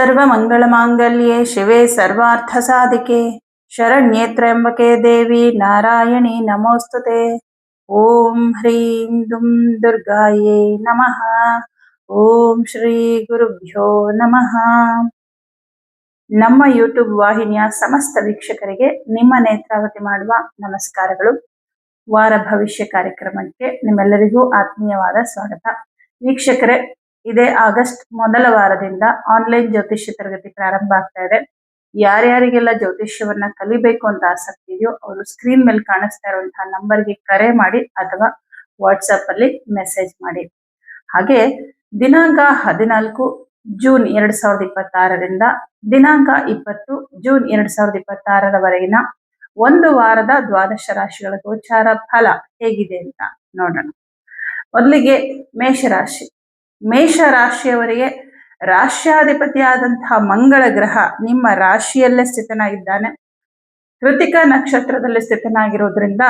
ಸರ್ವಮಂಗಳಮಾಂಗಲ್ಯೆ ಶಿವೆ ಸರ್ವಾರ್ಥಸಾಧಿಕೆ ಶರಣ್ಯೇ ತ್ರ್ಯಂಬಕೆ ದೇವಿ ನಾರಾಯಣಿ ನಮೋಸ್ತುತೆ. ಓಂ ಹ್ರೀಂ ದುಂ ದುರ್ಗಾಯೇ ನಮಃ. ಓಂ ಶ್ರೀ ಗುರುಭ್ಯೋ ನಮಃ. ನಮ್ಮ ಯೂಟ್ಯೂಬ್ ವಾಹಿನಿಯ ಸಮಸ್ತ ವೀಕ್ಷಕರಿಗೆ ನಿಮ್ಮ ನೇತ್ರಾವತಿ ಮಾಡುವ ನಮಸ್ಕಾರಗಳು. ವಾರ ಭವಿಷ್ಯ ಕಾರ್ಯಕ್ರಮಕ್ಕೆ ನಿಮ್ಮೆಲ್ಲರಿಗೂ ಆತ್ಮೀಯವಾದ ಸ್ವಾಗತ. ವೀಕ್ಷಕರೇ, ಇದೇ ಆಗಸ್ಟ್ ಮೊದಲ ವಾರದಿಂದ ಆನ್ಲೈನ್ ಜ್ಯೋತಿಷ್ಯ ತರಗತಿ ಪ್ರಾರಂಭ ಆಗ್ತಾ ಇದೆ. ಯಾರ್ಯಾರಿಗೆಲ್ಲ ಜ್ಯೋತಿಷ್ಯವನ್ನ ಕಲಿಬೇಕು ಅಂತ ಆಸಕ್ತಿ ಇದೆಯೋ ಅವರು ಸ್ಕ್ರೀನ್ ಮೇಲೆ ಕಾಣಿಸ್ತಾ ಇರುವಂತಹ ನಂಬರ್ಗೆ ಕರೆ ಮಾಡಿ ಅಥವಾ ವಾಟ್ಸಪ್ ಅಲ್ಲಿ ಮೆಸೇಜ್ ಮಾಡಿ. ಹಾಗೆ ದಿನಾಂಕ 14 ಜೂನ್ 2026ರಿಂದ ದಿನಾಂಕ 20 ಜೂನ್ 2026ರವರೆಗಿನ ಒಂದು ವಾರದ ದ್ವಾದಶ ರಾಶಿಗಳ ಗೋಚಾರ ಫಲ ಹೇಗಿದೆ ಅಂತ ನೋಡೋಣ. ಮೊದಲಿಗೆ ಮೇಷರಾಶಿ. ಮೇಷರಾಶಿಯವರಿಗೆ ರಾಶ್ಯಾಧಿಪತಿಯಾದಂತಹ ಮಂಗಳ ಗ್ರಹ ನಿಮ್ಮ ರಾಶಿಯಲ್ಲೇ ಸ್ಥಿತನಾಗಿದ್ದಾನೆ. ಕೃತಿಕಾ ನಕ್ಷತ್ರದಲ್ಲಿ ಸ್ಥಿತನಾಗಿರೋದ್ರಿಂದ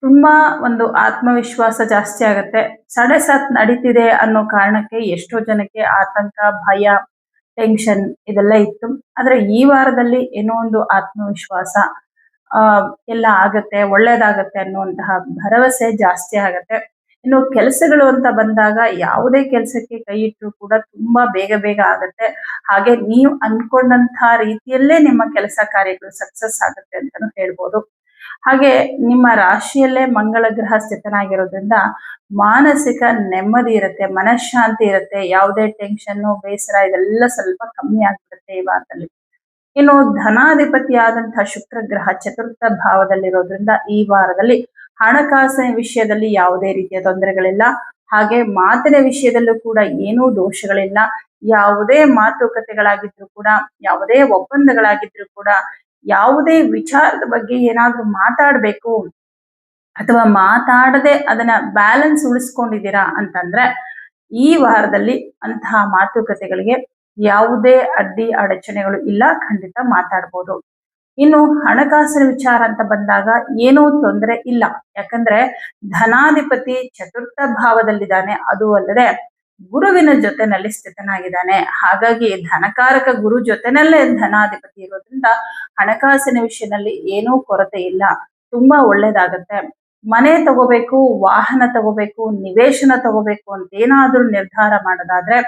ತುಂಬಾ ಒಂದು ಆತ್ಮವಿಶ್ವಾಸ ಜಾಸ್ತಿ ಆಗುತ್ತೆ. ಸಡೆಸಾತ್ ನಡೀತಿದೆ ಅನ್ನೋ ಕಾರಣಕ್ಕೆ ಎಷ್ಟೋ ಜನಕ್ಕೆ ಆತಂಕ, ಭಯ, ಟೆನ್ಷನ್ ಇದೆಲ್ಲ ಇತ್ತು. ಆದ್ರೆ ಈ ವಾರದಲ್ಲಿ ಏನೋ ಒಂದು ಆತ್ಮವಿಶ್ವಾಸ ಎಲ್ಲ ಆಗತ್ತೆ, ಒಳ್ಳೇದಾಗತ್ತೆ ಅನ್ನುವಂತಹ ಭರವಸೆ ಜಾಸ್ತಿ ಆಗತ್ತೆ. ಇನ್ನು ಕೆಲಸಗಳು ಅಂತ ಬಂದಾಗ ಯಾವುದೇ ಕೆಲಸಕ್ಕೆ ಕೈ ಇಟ್ಟರು ಕೂಡ ತುಂಬಾ ಬೇಗ ಬೇಗ ಆಗತ್ತೆ. ಹಾಗೆ ನೀವು ಅನ್ಕೊಂಡಂತಹ ರೀತಿಯಲ್ಲೇ ನಿಮ್ಮ ಕೆಲಸ ಕಾರ್ಯಗಳು ಸಕ್ಸಸ್ ಆಗುತ್ತೆ ಅಂತಾನು ಹೇಳ್ಬೋದು. ಹಾಗೆ ನಿಮ್ಮ ರಾಶಿಯಲ್ಲೇ ಮಂಗಳ ಗ್ರಹ ಸ್ಥಿತನಾಗಿರೋದ್ರಿಂದ ಮಾನಸಿಕ ನೆಮ್ಮದಿ ಇರುತ್ತೆ, ಮನಃಶಾಂತಿ ಇರುತ್ತೆ. ಯಾವುದೇ ಟೆನ್ಷನ್ನು, ಬೇಸರ ಇದೆಲ್ಲ ಸ್ವಲ್ಪ ಕಮ್ಮಿ ಆಗ್ಬಿಡುತ್ತೆ ಈ ವಾರದಲ್ಲಿ. ಇನ್ನು ಧನಾಧಿಪತಿಯಾದಂತಹ ಶುಕ್ರ ಗ್ರಹ ಚತುರ್ಥ ಭಾವದಲ್ಲಿರೋದ್ರಿಂದ ಈ ವಾರದಲ್ಲಿ ಹಣಕಾಸಿನ ವಿಷಯದಲ್ಲಿ ಯಾವುದೇ ರೀತಿಯ ತೊಂದರೆಗಳಿಲ್ಲ. ಹಾಗೆ ಮಾತಿನ ವಿಷಯದಲ್ಲೂ ಕೂಡ ಏನೂ ದೋಷಗಳಿಲ್ಲ. ಯಾವುದೇ ಮಾತುಕತೆಗಳಾಗಿದ್ರು ಕೂಡ, ಯಾವುದೇ ಒಪ್ಪಂದಗಳಾಗಿದ್ರು ಕೂಡ, ಯಾವುದೇ ವಿಚಾರದ ಬಗ್ಗೆ ಏನಾದ್ರೂ ಮಾತಾಡ್ಬೇಕು ಅಥವಾ ಮಾತಾಡದೆ ಅದನ್ನ ಬ್ಯಾಲೆನ್ಸ್ ಉಳಿಸ್ಕೊಂಡಿದ್ದೀರಾ ಅಂತಂದ್ರೆ ಈ ವಾರದಲ್ಲಿ ಅಂತಹ ಮಾತುಕತೆಗಳಿಗೆ ಯಾವುದೇ ಅಡ್ಡಿ ಅಡಚಣೆಗಳು ಇಲ್ಲ, ಖಂಡಿತ ಮಾತಾಡ್ಬೋದು. ಇನ್ನು ಹಣಕಾಸಿನ ವಿಚಾರ ಅಂತ ಬಂದಾಗ ಏನೂ ತೊಂದರೆ ಇಲ್ಲ. ಯಾಕಂದ್ರೆ ಧನಾಧಿಪತಿ ಚತುರ್ಥ ಭಾವದಲ್ಲಿದ್ದಾನೆ, ಅದು ಅಲ್ಲದೆ ಗುರುವಿನ ಜೊತೆನಲ್ಲಿ ಸ್ಥಿತನಾಗಿದ್ದಾನೆ. ಹಾಗಾಗಿ ಧನಕಾರಕ ಗುರು ಜೊತೆನಲ್ಲೇ ಧನಾಧಿಪತಿ ಇರೋದ್ರಿಂದ ಹಣಕಾಸಿನ ವಿಷಯದಲ್ಲಿ ಏನೂ ಕೊರತೆ ಇಲ್ಲ, ತುಂಬಾ ಒಳ್ಳೇದಾಗತ್ತೆ. ಮನೆ ತಗೋಬೇಕು, ವಾಹನ ತಗೋಬೇಕು, ನಿವೇಶನ ತಗೋಬೇಕು ಅಂತ ಏನಾದ್ರೂ ನಿರ್ಧಾರ ಮಾಡೋದಾದ್ರೆ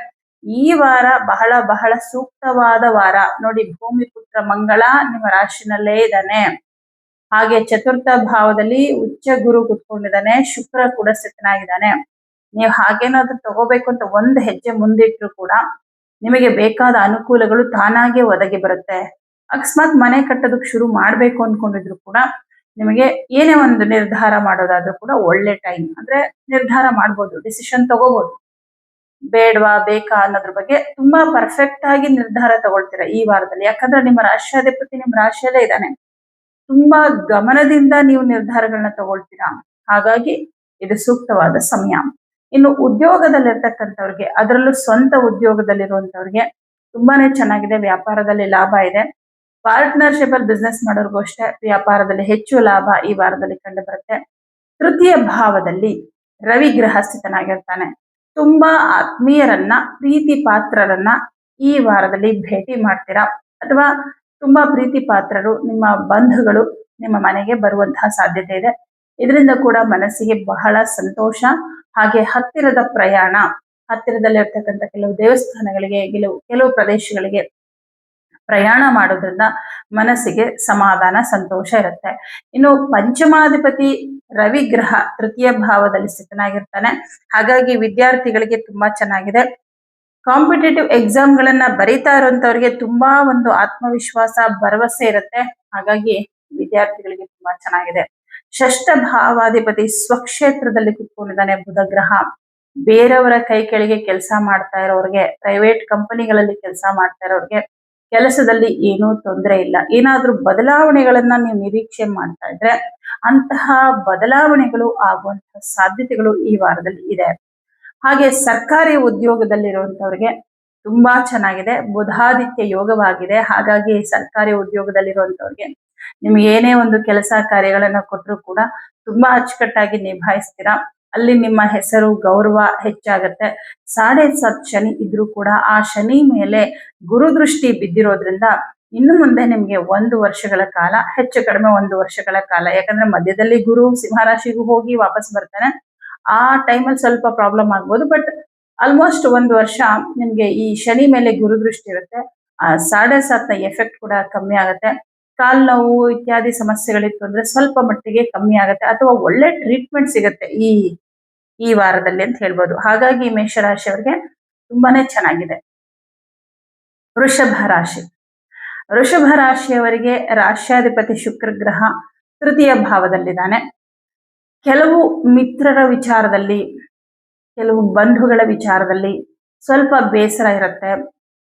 ಈ ವಾರ ಬಹಳ ಬಹಳ ಸೂಕ್ತವಾದ ವಾರ. ನೋಡಿ, ಭೂಮಿ ಪುತ್ರ ಮಂಗಳ ನಿಮ್ಮ ರಾಶಿನಲ್ಲೇ ಇದ್ದಾನೆ. ಹಾಗೆ ಚತುರ್ಥ ಭಾವದಲ್ಲಿ ಉಚ್ಚ ಗುರು ಕುತ್ಕೊಂಡಿದ್ದಾನೆ, ಶುಕ್ರ ಕೂಡ ಸ್ಥಿತನಾಗಿದ್ದಾನೆ. ನೀವು ಹಾಗೇನಾದ್ರೂ ತಗೋಬೇಕು ಅಂತ ಒಂದು ಹೆಜ್ಜೆ ಮುಂದಿಟ್ರು ಕೂಡ ನಿಮಗೆ ಬೇಕಾದ ಅನುಕೂಲಗಳು ತಾನಾಗೆ ಒದಗಿ ಬರುತ್ತೆ. ಅಕಸ್ಮಾತ್ ಮನೆ ಕಟ್ಟೋದಕ್ಕೆ ಶುರು ಮಾಡ್ಬೇಕು ಅನ್ಕೊಂಡಿದ್ರು ಕೂಡ ನಿಮಗೆ ಏನೇ ಒಂದು ನಿರ್ಧಾರ ಮಾಡೋದಾದ್ರೂ ಕೂಡ ಒಳ್ಳೆ ಟೈಮ್, ಅಂದ್ರೆ ನಿರ್ಧಾರ ಮಾಡ್ಬೋದು, ಡಿಸಿಷನ್ ತಗೋಬಹುದು. ಬೇಡವಾ ಬೇಕಾ ಅನ್ನೋದ್ರ ಬಗ್ಗೆ ತುಂಬಾ ಪರ್ಫೆಕ್ಟ್ ಆಗಿ ನಿರ್ಧಾರ ತಗೊಳ್ತೀರಾ ಈ ವಾರದಲ್ಲಿ. ಯಾಕಂದ್ರೆ ನಿಮ್ಮ ರಾಶ್ಯಾಧಿಪತಿ ನಿಮ್ಮ ರಾಶಿಯಲ್ಲೇ ಇದ್ದಾನೆ. ತುಂಬಾ ಗಮನದಿಂದ ನೀವು ನಿರ್ಧಾರಗಳನ್ನ ತಗೊಳ್ತೀರಾ. ಹಾಗಾಗಿ ಇದು ಸೂಕ್ತವಾದ ಸಮಯ. ಇನ್ನು ಉದ್ಯೋಗದಲ್ಲಿರ್ತಕ್ಕಂಥವ್ರಿಗೆ, ಅದರಲ್ಲೂ ಸ್ವಂತ ಉದ್ಯೋಗದಲ್ಲಿರುವಂತವ್ರಿಗೆ ತುಂಬಾನೇ ಚೆನ್ನಾಗಿದೆ. ವ್ಯಾಪಾರದಲ್ಲಿ ಲಾಭ ಇದೆ. ಪಾರ್ಟ್ನರ್ಶಿಪ್ ಅಲ್ಲಿ ಬಿಸ್ನೆಸ್ ಮಾಡೋರ್ಗೂ ಅಷ್ಟೇ ವ್ಯಾಪಾರದಲ್ಲಿ ಹೆಚ್ಚು ಲಾಭ ಈ ವಾರದಲ್ಲಿ ಕಂಡು ಬರುತ್ತೆ. ತೃತೀಯ ಭಾವದಲ್ಲಿ ರವಿ ಗ್ರಹ ಸ್ಥಿತನಾಗಿರ್ತಾನೆ. ತುಂಬಾ ಆತ್ಮೀಯರನ್ನ, ಪ್ರೀತಿ ಪಾತ್ರರನ್ನ ಈ ವಾರದಲ್ಲಿ ಭೇಟಿ ಮಾಡ್ತೀರಾ, ಅಥವಾ ತುಂಬಾ ಪ್ರೀತಿ ಪಾತ್ರರು, ನಿಮ್ಮ ಬಂಧುಗಳು ನಿಮ್ಮ ಮನೆಗೆ ಬರುವಂತಹ ಸಾಧ್ಯತೆ ಇದೆ. ಇದರಿಂದ ಕೂಡ ಮನಸ್ಸಿಗೆ ಬಹಳ ಸಂತೋಷ. ಹಾಗೆ ಹತ್ತಿರದ ಪ್ರಯಾಣ, ಹತ್ತಿರದಲ್ಲಿರ್ತಕ್ಕಂಥ ಕೆಲವು ದೇವಸ್ಥಾನಗಳಿಗೆ, ಕೆಲವು ಪ್ರದೇಶಗಳಿಗೆ ಪ್ರಯಾಣ ಮಾಡೋದ್ರಿಂದ ಮನಸ್ಸಿಗೆ ಸಮಾಧಾನ, ಸಂತೋಷ ಇರುತ್ತೆ. ಇನ್ನು ಪಂಚಮಾಧಿಪತಿ ರವಿ ಗ್ರಹ ತೃತೀಯ ಭಾವದಲ್ಲಿ ಸ್ಥಿತನಾಗಿರ್ತಾನೆ. ಹಾಗಾಗಿ ವಿದ್ಯಾರ್ಥಿಗಳಿಗೆ ತುಂಬಾ ಚೆನ್ನಾಗಿದೆ. ಕಾಂಪಿಟೇಟಿವ್ ಎಕ್ಸಾಮ್ಗಳನ್ನ ಬರೀತಾ ಇರುವಂತವ್ರಿಗೆ ತುಂಬಾ ಒಂದು ಆತ್ಮವಿಶ್ವಾಸ, ಭರವಸೆ ಇರುತ್ತೆ. ಹಾಗಾಗಿ ವಿದ್ಯಾರ್ಥಿಗಳಿಗೆ ತುಂಬಾ ಚೆನ್ನಾಗಿದೆ. ಷಷ್ಠ ಭಾವಾಧಿಪತಿ ಸ್ವಕ್ಷೇತ್ರದಲ್ಲಿ ಕುತ್ಕೊಂಡಿದ್ದಾನೆ ಬುಧ ಗ್ರಹ. ಬೇರೆಯವರ ಕೈ ಕೆಳಗೆ ಕೆಲಸ ಮಾಡ್ತಾ ಇರೋರಿಗೆ, ಪ್ರೈವೇಟ್ ಕಂಪನಿಗಳಲ್ಲಿ ಕೆಲಸ ಮಾಡ್ತಾ ಇರೋರಿಗೆ ಕೆಲಸದಲ್ಲಿ ಏನೂ ತೊಂದರೆ ಇಲ್ಲ. ಏನಾದ್ರೂ ಬದಲಾವಣೆಗಳನ್ನ ನೀವು ನಿರೀಕ್ಷೆ ಮಾಡ್ತಾ ಇದ್ರೆ ಅಂತಹ ಬದಲಾವಣೆಗಳು ಆಗುವಂತಹ ಸಾಧ್ಯತೆಗಳು ಈ ವಾರದಲ್ಲಿ ಇದೆ. ಹಾಗೆ ಸರ್ಕಾರಿ ಉದ್ಯೋಗದಲ್ಲಿರುವಂತವ್ರಿಗೆ ತುಂಬಾ ಚೆನ್ನಾಗಿದೆ. ಬುಧಾದಿತ್ಯ ಯೋಗವಾಗಿದೆ. ಹಾಗಾಗಿ ಸರ್ಕಾರಿ ಉದ್ಯೋಗದಲ್ಲಿರುವಂತವ್ರಿಗೆ ನಿಮ್ಗೆ ಏನೇ ಒಂದು ಕೆಲಸ ಕಾರ್ಯಗಳನ್ನ ಕೊಟ್ಟರು ಕೂಡ ತುಂಬಾ ಅಚ್ಚುಕಟ್ಟಾಗಿ ನಿಭಾಯಿಸ್ತೀರಾ. ಅಲ್ಲಿ ನಿಮ್ಮ ಹೆಸರು ಗೌರವ ಹೆಚ್ಚಾಗತ್ತೆ. 7.5 ಶನಿ ಇದ್ರೂ ಕೂಡ ಆ ಶನಿ ಮೇಲೆ ಗುರು ದೃಷ್ಟಿ ಬಿದ್ದಿರೋದ್ರಿಂದ ಇನ್ನು ಮುಂದೆ ನಿಮ್ಗೆ 1 ವರ್ಷಗಳ ಕಾಲ, ಹೆಚ್ಚು ಕಡಿಮೆ 1 ವರ್ಷಗಳ ಕಾಲ, ಯಾಕಂದ್ರೆ ಮಧ್ಯದಲ್ಲಿ ಗುರು ಸಿಂಹರಾಶಿಗೂ ಹೋಗಿ ವಾಪಸ್ ಬರ್ತಾನೆ. ಆ ಟೈಮಲ್ಲಿ ಸ್ವಲ್ಪ ಪ್ರಾಬ್ಲಮ್ ಆಗ್ಬೋದು. ಬಟ್ ಆಲ್ಮೋಸ್ಟ್ 1 ವರ್ಷ ನಿಮ್ಗೆ ಈ ಶನಿ ಮೇಲೆ ಗುರು ದೃಷ್ಟಿ ಇರುತ್ತೆ. 7.5 ಎಫೆಕ್ಟ್ ಕೂಡ ಕಮ್ಮಿ ಆಗುತ್ತೆ. ಕಾಲ್ ನೋವು ಇತ್ಯಾದಿ ಸಮಸ್ಯೆಗಳಿತ್ತು ಅಂದ್ರೆ ಸ್ವಲ್ಪ ಮಟ್ಟಿಗೆ ಕಮ್ಮಿ ಆಗುತ್ತೆ, ಅಥವಾ ಒಳ್ಳೆ ಟ್ರೀಟ್ಮೆಂಟ್ ಸಿಗುತ್ತೆ ಈ ವಾರದಲ್ಲಿ ಅಂತ ಹೇಳ್ಬೋದು. ಹಾಗಾಗಿ ಮೇಷರಾಶಿಯವರಿಗೆ ತುಂಬಾನೇ ಚೆನ್ನಾಗಿದೆ. ವೃಷಭ ರಾಶಿ. ವೃಷಭ ರಾಶಿಯವರಿಗೆ ರಾಶ್ಯಾಧಿಪತಿ ಶುಕ್ರ ಗ್ರಹ ತೃತೀಯ ಭಾವದಲ್ಲಿದ್ದಾನೆ. ಕೆಲವು ಮಿತ್ರರ ವಿಚಾರದಲ್ಲಿ, ಕೆಲವು ಬಂಧುಗಳ ವಿಚಾರದಲ್ಲಿ ಸ್ವಲ್ಪ ಬೇಸರ ಇರುತ್ತೆ.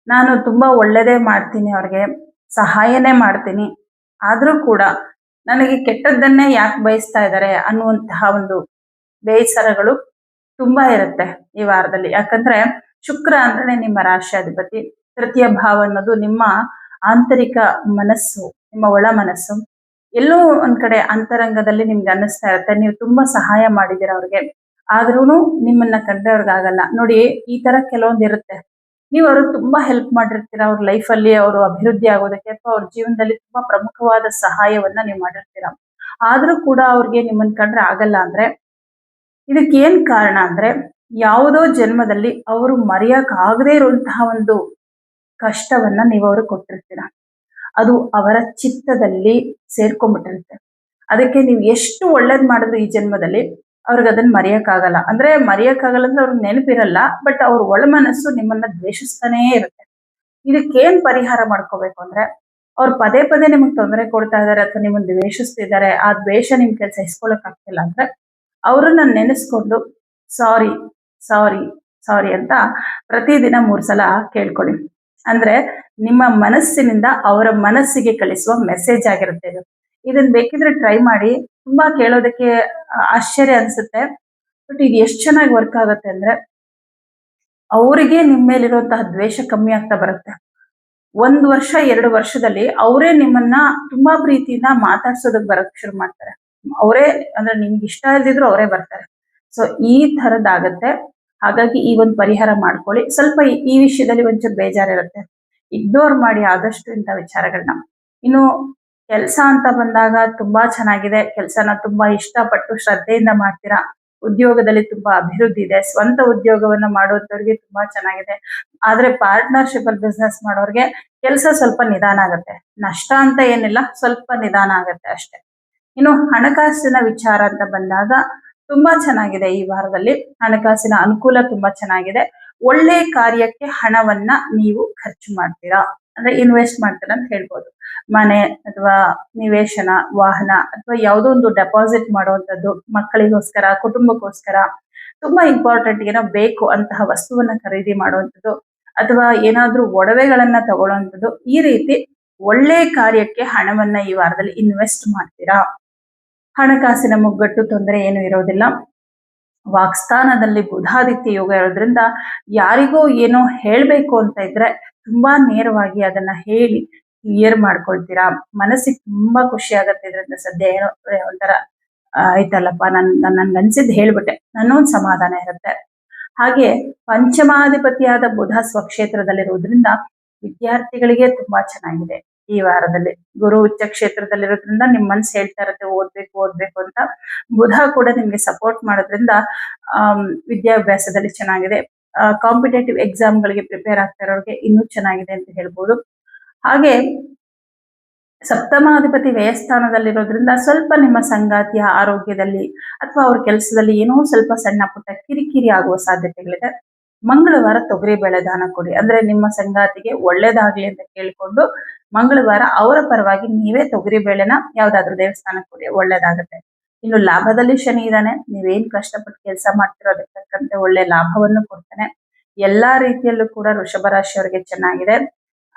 ನಾನು ತುಂಬಾ ಒಳ್ಳೆಯದೇ ಮಾಡ್ತೀನಿ, ಅವ್ರಿಗೆ ಸಹಾಯನೇ ಮಾಡ್ತೀನಿ, ಆದರೂ ಕೂಡ ನನಗೆ ಕೆಟ್ಟದ್ದನ್ನೇ ಯಾಕೆ ಬಯಸ್ತಾ ಇದ್ದಾರೆ ಅನ್ನುವಂತಹ ಒಂದು ಬೇಸರಗಳು ತುಂಬಾ ಇರುತ್ತೆ ಈ ವಾರದಲ್ಲಿ. ಯಾಕಂದ್ರೆ ಶುಕ್ರ ಅಂದ್ರೆ ನಿಮ್ಮ ರಾಶ್ಯಾಧಿಪತಿ. ತೃತೀಯ ಭಾವ ಅನ್ನೋದು ನಿಮ್ಮ ಆಂತರಿಕ ಮನಸ್ಸು, ನಿಮ್ಮ ಒಳ ಮನಸ್ಸು. ಎಲ್ಲೋ ಒಂದ್ ಕಡೆ ಅಂತರಂಗದಲ್ಲಿ ನಿಮ್ಗೆ ಅನ್ನಿಸ್ತಾ ಇರುತ್ತೆ ನೀವು ತುಂಬಾ ಸಹಾಯ ಮಾಡಿದ್ದೀರ ಅವ್ರಿಗೆ, ಆದ್ರೂ ನಿಮ್ಮನ್ನ ಕಂಡ್ರೆ ಅವ್ರಿಗಾಗಲ್ಲ ನೋಡಿ. ಈ ತರ ಕೆಲವೊಂದು ಇರುತ್ತೆ. ನೀವು ಅವ್ರಿಗೆ ತುಂಬಾ ಹೆಲ್ಪ್ ಮಾಡಿರ್ತೀರ, ಅವ್ರ ಲೈಫಲ್ಲಿ ಅವರು ಅಭಿವೃದ್ಧಿ ಆಗೋದಕ್ಕೆ ಅಥವಾ ಅವ್ರ ಜೀವನದಲ್ಲಿ ತುಂಬಾ ಪ್ರಮುಖವಾದ ಸಹಾಯವನ್ನ ನೀವು ಮಾಡಿರ್ತೀರ, ಆದ್ರೂ ಕೂಡ ಅವ್ರಿಗೆ ನಿಮ್ಮನ್ನ ಕಂಡ್ರೆ ಆಗಲ್ಲ ಅಂದ್ರೆ ಇದಕ್ಕೆ ಏನ್ ಕಾರಣ ಅಂದ್ರೆ ಯಾವುದೋ ಜನ್ಮದಲ್ಲಿ ಅವರು ಮರೆಯಕ್ ಆಗದೇ ಇರುವಂತಹ ಒಂದು ಕಷ್ಟವನ್ನ ನೀವು ಅವ್ರಿಗೆ ಕೊಟ್ಟಿರ್ತೀರ. ಅದು ಅವರ ಚಿತ್ತದಲ್ಲಿ ಸೇರ್ಕೊಂಡ್ಬಿಟ್ಟಿರುತ್ತೆ. ಅದಕ್ಕೆ ನೀವು ಎಷ್ಟು ಒಳ್ಳೇದ್ ಮಾಡಿದ್ರು ಈ ಜನ್ಮದಲ್ಲಿ ಅವ್ರಿಗೆ ಅದನ್ನ ಮರೆಯಕ್ಕಾಗಲ್ಲ. ಅಂದ್ರೆ ಮರೆಯಕ್ಕಾಗಲ್ಲ ಅಂದ್ರೆ ಅವ್ರಿಗೆ ನೆನಪಿರಲ್ಲ, ಬಟ್ ಅವ್ರ ಒಳ ಮನಸ್ಸು ನಿಮ್ಮನ್ನ ದ್ವೇಷಿಸ್ತಾನೇ ಇರುತ್ತೆ. ಇದಕ್ಕೇನ್ ಪರಿಹಾರ ಮಾಡ್ಕೋಬೇಕು ಅಂದ್ರೆ, ಅವ್ರು ಪದೇ ಪದೇ ನಿಮ್ಗೆ ತೊಂದರೆ ಕೊಡ್ತಾ ಇದಾರೆ ಅಥವಾ ನಿಮ್ಮನ್ನ ದ್ವೇಷಿಸ್ತಿದ್ದಾರೆ, ಆ ದ್ವೇಷ ನಿಮ್ ಕೆಲಸ ಸಹಿಸ್ಕೊಳಕ್ ಆಗ್ತಿಲ್ಲ ಅಂದ್ರೆ ಅವ್ರನ್ನ ನೆನೆಸ್ಕೊಂಡು ಸಾರಿ ಸಾರಿ ಸಾರಿ ಅಂತ ಪ್ರತಿದಿನ 3 ಸಲ ಕೇಳ್ಕೊಳ್ಳಿ. ಅಂದ್ರೆ ನಿಮ್ಮ ಮನಸ್ಸಿನಿಂದ ಅವರ ಮನಸ್ಸಿಗೆ ಕಳಿಸುವ ಮೆಸೇಜ್ ಆಗಿರುತ್ತೆ ಇದು. ಇದನ್ನ ಬೇಕಿದ್ರೆ ಟ್ರೈ ಮಾಡಿ. ತುಂಬಾ ಕೇಳೋದಕ್ಕೆ ಆಶ್ಚರ್ಯ ಅನ್ಸುತ್ತೆ, ಬಟ್ ಇದು ಎಷ್ಟು ಚೆನ್ನಾಗಿ ವರ್ಕ್ ಆಗುತ್ತೆ ಅಂದ್ರೆ ಅವರಿಗೆ ನಿಮ್ಮ ಮೇಲಿರುವಂತಹ ದ್ವೇಷ ಕಮ್ಮಿ ಆಗ್ತಾ ಬರುತ್ತೆ. 1 ವರ್ಷ 2 ವರ್ಷದಲ್ಲಿ ಅವರೇ ನಿಮ್ಮನ್ನ ತುಂಬಾ ಪ್ರೀತಿಯಿಂದ ಮಾತಾಡ್ಸೋದಕ್ಕೆ ಬರಕ್ ಶುರು ಮಾಡ್ತಾರೆ. ಅವರೇ ಅಂದ್ರೆ ನಿಮ್ಗೆ ಇಷ್ಟ ಇಲ್ದಿದ್ರು ಅವರೇ ಬರ್ತಾರೆ. ಸೊ ಈ ತರದಾಗತ್ತೆ. ಹಾಗಾಗಿ ಈ ಒಂದು ಪರಿಹಾರ ಮಾಡ್ಕೊಳ್ಳಿ. ಸ್ವಲ್ಪ ಈ ವಿಷಯದಲ್ಲಿ ಒಂಚೂರು ಬೇಜಾರಿರುತ್ತೆ, ಇಗ್ನೋರ್ ಮಾಡಿ ಆದಷ್ಟು ಇಂಥ ವಿಚಾರಗಳನ್ನ. ಇನ್ನು ಕೆಲಸ ಅಂತ ಬಂದಾಗ ತುಂಬಾ ಚೆನ್ನಾಗಿದೆ. ಕೆಲಸನ ತುಂಬಾ ಇಷ್ಟಪಟ್ಟು ಶ್ರದ್ಧೆಯಿಂದ ಮಾಡ್ತೀರಾ. ಉದ್ಯೋಗದಲ್ಲಿ ತುಂಬಾ ಅಭಿವೃದ್ಧಿ ಇದೆ. ಸ್ವಂತ ಉದ್ಯೋಗವನ್ನ ಮಾಡುವಂತವ್ರಿಗೆ ತುಂಬಾ ಚೆನ್ನಾಗಿದೆ. ಆದ್ರೆ ಪಾರ್ಟ್ನರ್ಶಿಪ್ ಅಲ್ಲಿ ಬಿಸ್ನೆಸ್ ಮಾಡೋರ್ಗೆ ಕೆಲಸ ಸ್ವಲ್ಪ ನಿಧಾನ ಆಗುತ್ತೆ. ನಷ್ಟ ಅಂತ ಏನಿಲ್ಲ, ಸ್ವಲ್ಪ ನಿಧಾನ ಆಗುತ್ತೆ ಅಷ್ಟೇ. ಇನ್ನು ಹಣಕಾಸಿನ ವಿಚಾರ ಅಂತ ಬಂದಾಗ ತುಂಬಾ ಚೆನ್ನಾಗಿದೆ ಈ ವಾರದಲ್ಲಿ. ಹಣಕಾಸಿನ ಅನುಕೂಲ ತುಂಬಾ ಚೆನ್ನಾಗಿದೆ. ಒಳ್ಳೆ ಕಾರ್ಯಕ್ಕೆ ಹಣವನ್ನ ನೀವು ಖರ್ಚು ಮಾಡ್ತೀರಾ, ಅಂದ್ರೆ ಇನ್ವೆಸ್ಟ್ ಮಾಡ್ತೀರಾ ಅಂತ ಹೇಳ್ಬೋದು. ಮನೆ ಅಥವಾ ನಿವೇಶನ, ವಾಹನ ಅಥವಾ ಯಾವುದೋ ಒಂದು ಡೆಪಾಸಿಟ್ ಮಾಡುವಂಥದ್ದು, ಮಕ್ಕಳಿಗೋಸ್ಕರ, ಕುಟುಂಬಕ್ಕೋಸ್ಕರ, ತುಂಬಾ ಇಂಪಾರ್ಟೆಂಟ್ ಏನೋ ಬೇಕು ಅಂತಹ ವಸ್ತುವನ್ನ ಖರೀದಿ ಮಾಡುವಂಥದ್ದು, ಅಥವಾ ಏನಾದ್ರೂ ಒಡವೆಗಳನ್ನ ತಗೊಳ್ಳುವಂಥದ್ದು, ಈ ರೀತಿ ಒಳ್ಳೆ ಕಾರ್ಯಕ್ಕೆ ಹಣವನ್ನ ಈ ವಾರದಲ್ಲಿ ಇನ್ವೆಸ್ಟ್ ಮಾಡ್ತೀರಾ. ಹಣಕಾಸಿನ ಮುಗ್ಗಟ್ಟು ತೊಂದರೆ ಏನು ಇರೋದಿಲ್ಲ. ವಾಕ್ಸ್ಥಾನದಲ್ಲಿ ಬುಧಾದಿತ್ಯ ಯೋಗ ಇರೋದ್ರಿಂದ ಯಾರಿಗೋ ಏನೋ ಹೇಳ್ಬೇಕು ಅಂತ ಇದ್ರೆ ತುಂಬಾ ನೇರವಾಗಿ ಅದನ್ನ ಹೇಳಿ ಕ್ಲಿಯರ್ ಮಾಡ್ಕೊಳ್ತೀರಾ. ಮನಸ್ಸಿಗೆ ತುಂಬಾ ಖುಷಿ ಆಗತ್ತೆ. ಇದರಿಂದ ಸದ್ಯ ಏನೋ ಒಂಥರ ಆಯ್ತಲ್ಲಪ್ಪ, ನನ್ಗೆ ಅನ್ಸಿದ್ದು ಹೇಳ್ಬಿಟ್ಟೆ ಅನ್ನೋ ಒಂದು ಸಮಾಧಾನ ಇರುತ್ತೆ. ಹಾಗೆ ಪಂಚಮಾಧಿಪತಿಯಾದ ಬುಧ ಸ್ವಕ್ಷೇತ್ರದಲ್ಲಿರುವುದರಿಂದ ವಿದ್ಯಾರ್ಥಿಗಳಿಗೆ ತುಂಬಾ ಚೆನ್ನಾಗಿದೆ ಈ ವಾರದಲ್ಲಿ. ಗುರು ಉಚ್ಚ ಕ್ಷೇತ್ರದಲ್ಲಿರೋದ್ರಿಂದ ನಿಮ್ ಮನ್ಸು ಹೇಳ್ತಾ ಇರುತ್ತೆ ಓದ್ಬೇಕು ಓದ್ಬೇಕು ಅಂತ. ಬುಧ ಕೂಡ ನಿಮ್ಗೆ ಸಪೋರ್ಟ್ ಮಾಡೋದ್ರಿಂದ ವಿದ್ಯಾಭ್ಯಾಸದಲ್ಲಿ ಚೆನ್ನಾಗಿದೆ. ಕಾಂಪಿಟೇಟಿವ್ ಎಕ್ಸಾಮ್ಗಳಿಗೆ ಪ್ರಿಪೇರ್ ಆಗ್ತಾ ಇರೋರಿಗೆ ಇನ್ನೂ ಚೆನ್ನಾಗಿದೆ ಅಂತ ಹೇಳ್ಬೋದು. ಹಾಗೆ ಸಪ್ತಮಾಧಿಪತಿ ವ್ಯಯಸ್ಥಾನದಲ್ಲಿರೋದ್ರಿಂದ ಸ್ವಲ್ಪ ನಿಮ್ಮ ಸಂಗಾತಿಯ ಆರೋಗ್ಯದಲ್ಲಿ ಅಥವಾ ಅವ್ರ ಕೆಲಸದಲ್ಲಿ ಏನೋ ಸ್ವಲ್ಪ ಸಣ್ಣ ಪುಟ್ಟ ಕಿರಿಕಿರಿ ಆಗುವ ಸಾಧ್ಯತೆಗಳಿದೆ. ಮಂಗಳವಾರ ತೊಗರಿಬೇಳೆ ದಾನ ಕೊಡಿ. ಅಂದ್ರೆ ನಿಮ್ಮ ಸಂಗಾತಿಗೆ ಒಳ್ಳೇದಾಗ್ಲಿ ಅಂತ ಕೇಳಿಕೊಂಡು ಮಂಗಳವಾರ ಅವರ ಪರವಾಗಿ ನೀವೇ ತೊಗರಿಬೇಳೆನ ಯಾವ್ದಾದ್ರು ದೇವಸ್ಥಾನಕ್ಕೆ ಕೊಡಿ, ಒಳ್ಳೇದಾಗುತ್ತೆ. ಇನ್ನು ಲಾಭದಲ್ಲಿ ಶನಿ ಇದ್ದಾನೆ. ನೀವೇನ್ ಕಷ್ಟಪಟ್ಟು ಕೆಲಸ ಮಾಡ್ತಿರೋ ಅದಕ್ಕೆ ತಕ್ಕಂತೆ ಒಳ್ಳೆ ಲಾಭವನ್ನು ಕೊಡ್ತಾನೆ. ಎಲ್ಲಾ ರೀತಿಯಲ್ಲೂ ಕೂಡ ವೃಷಭ ರಾಶಿಯವರಿಗೆ ಚೆನ್ನಾಗಿದೆ.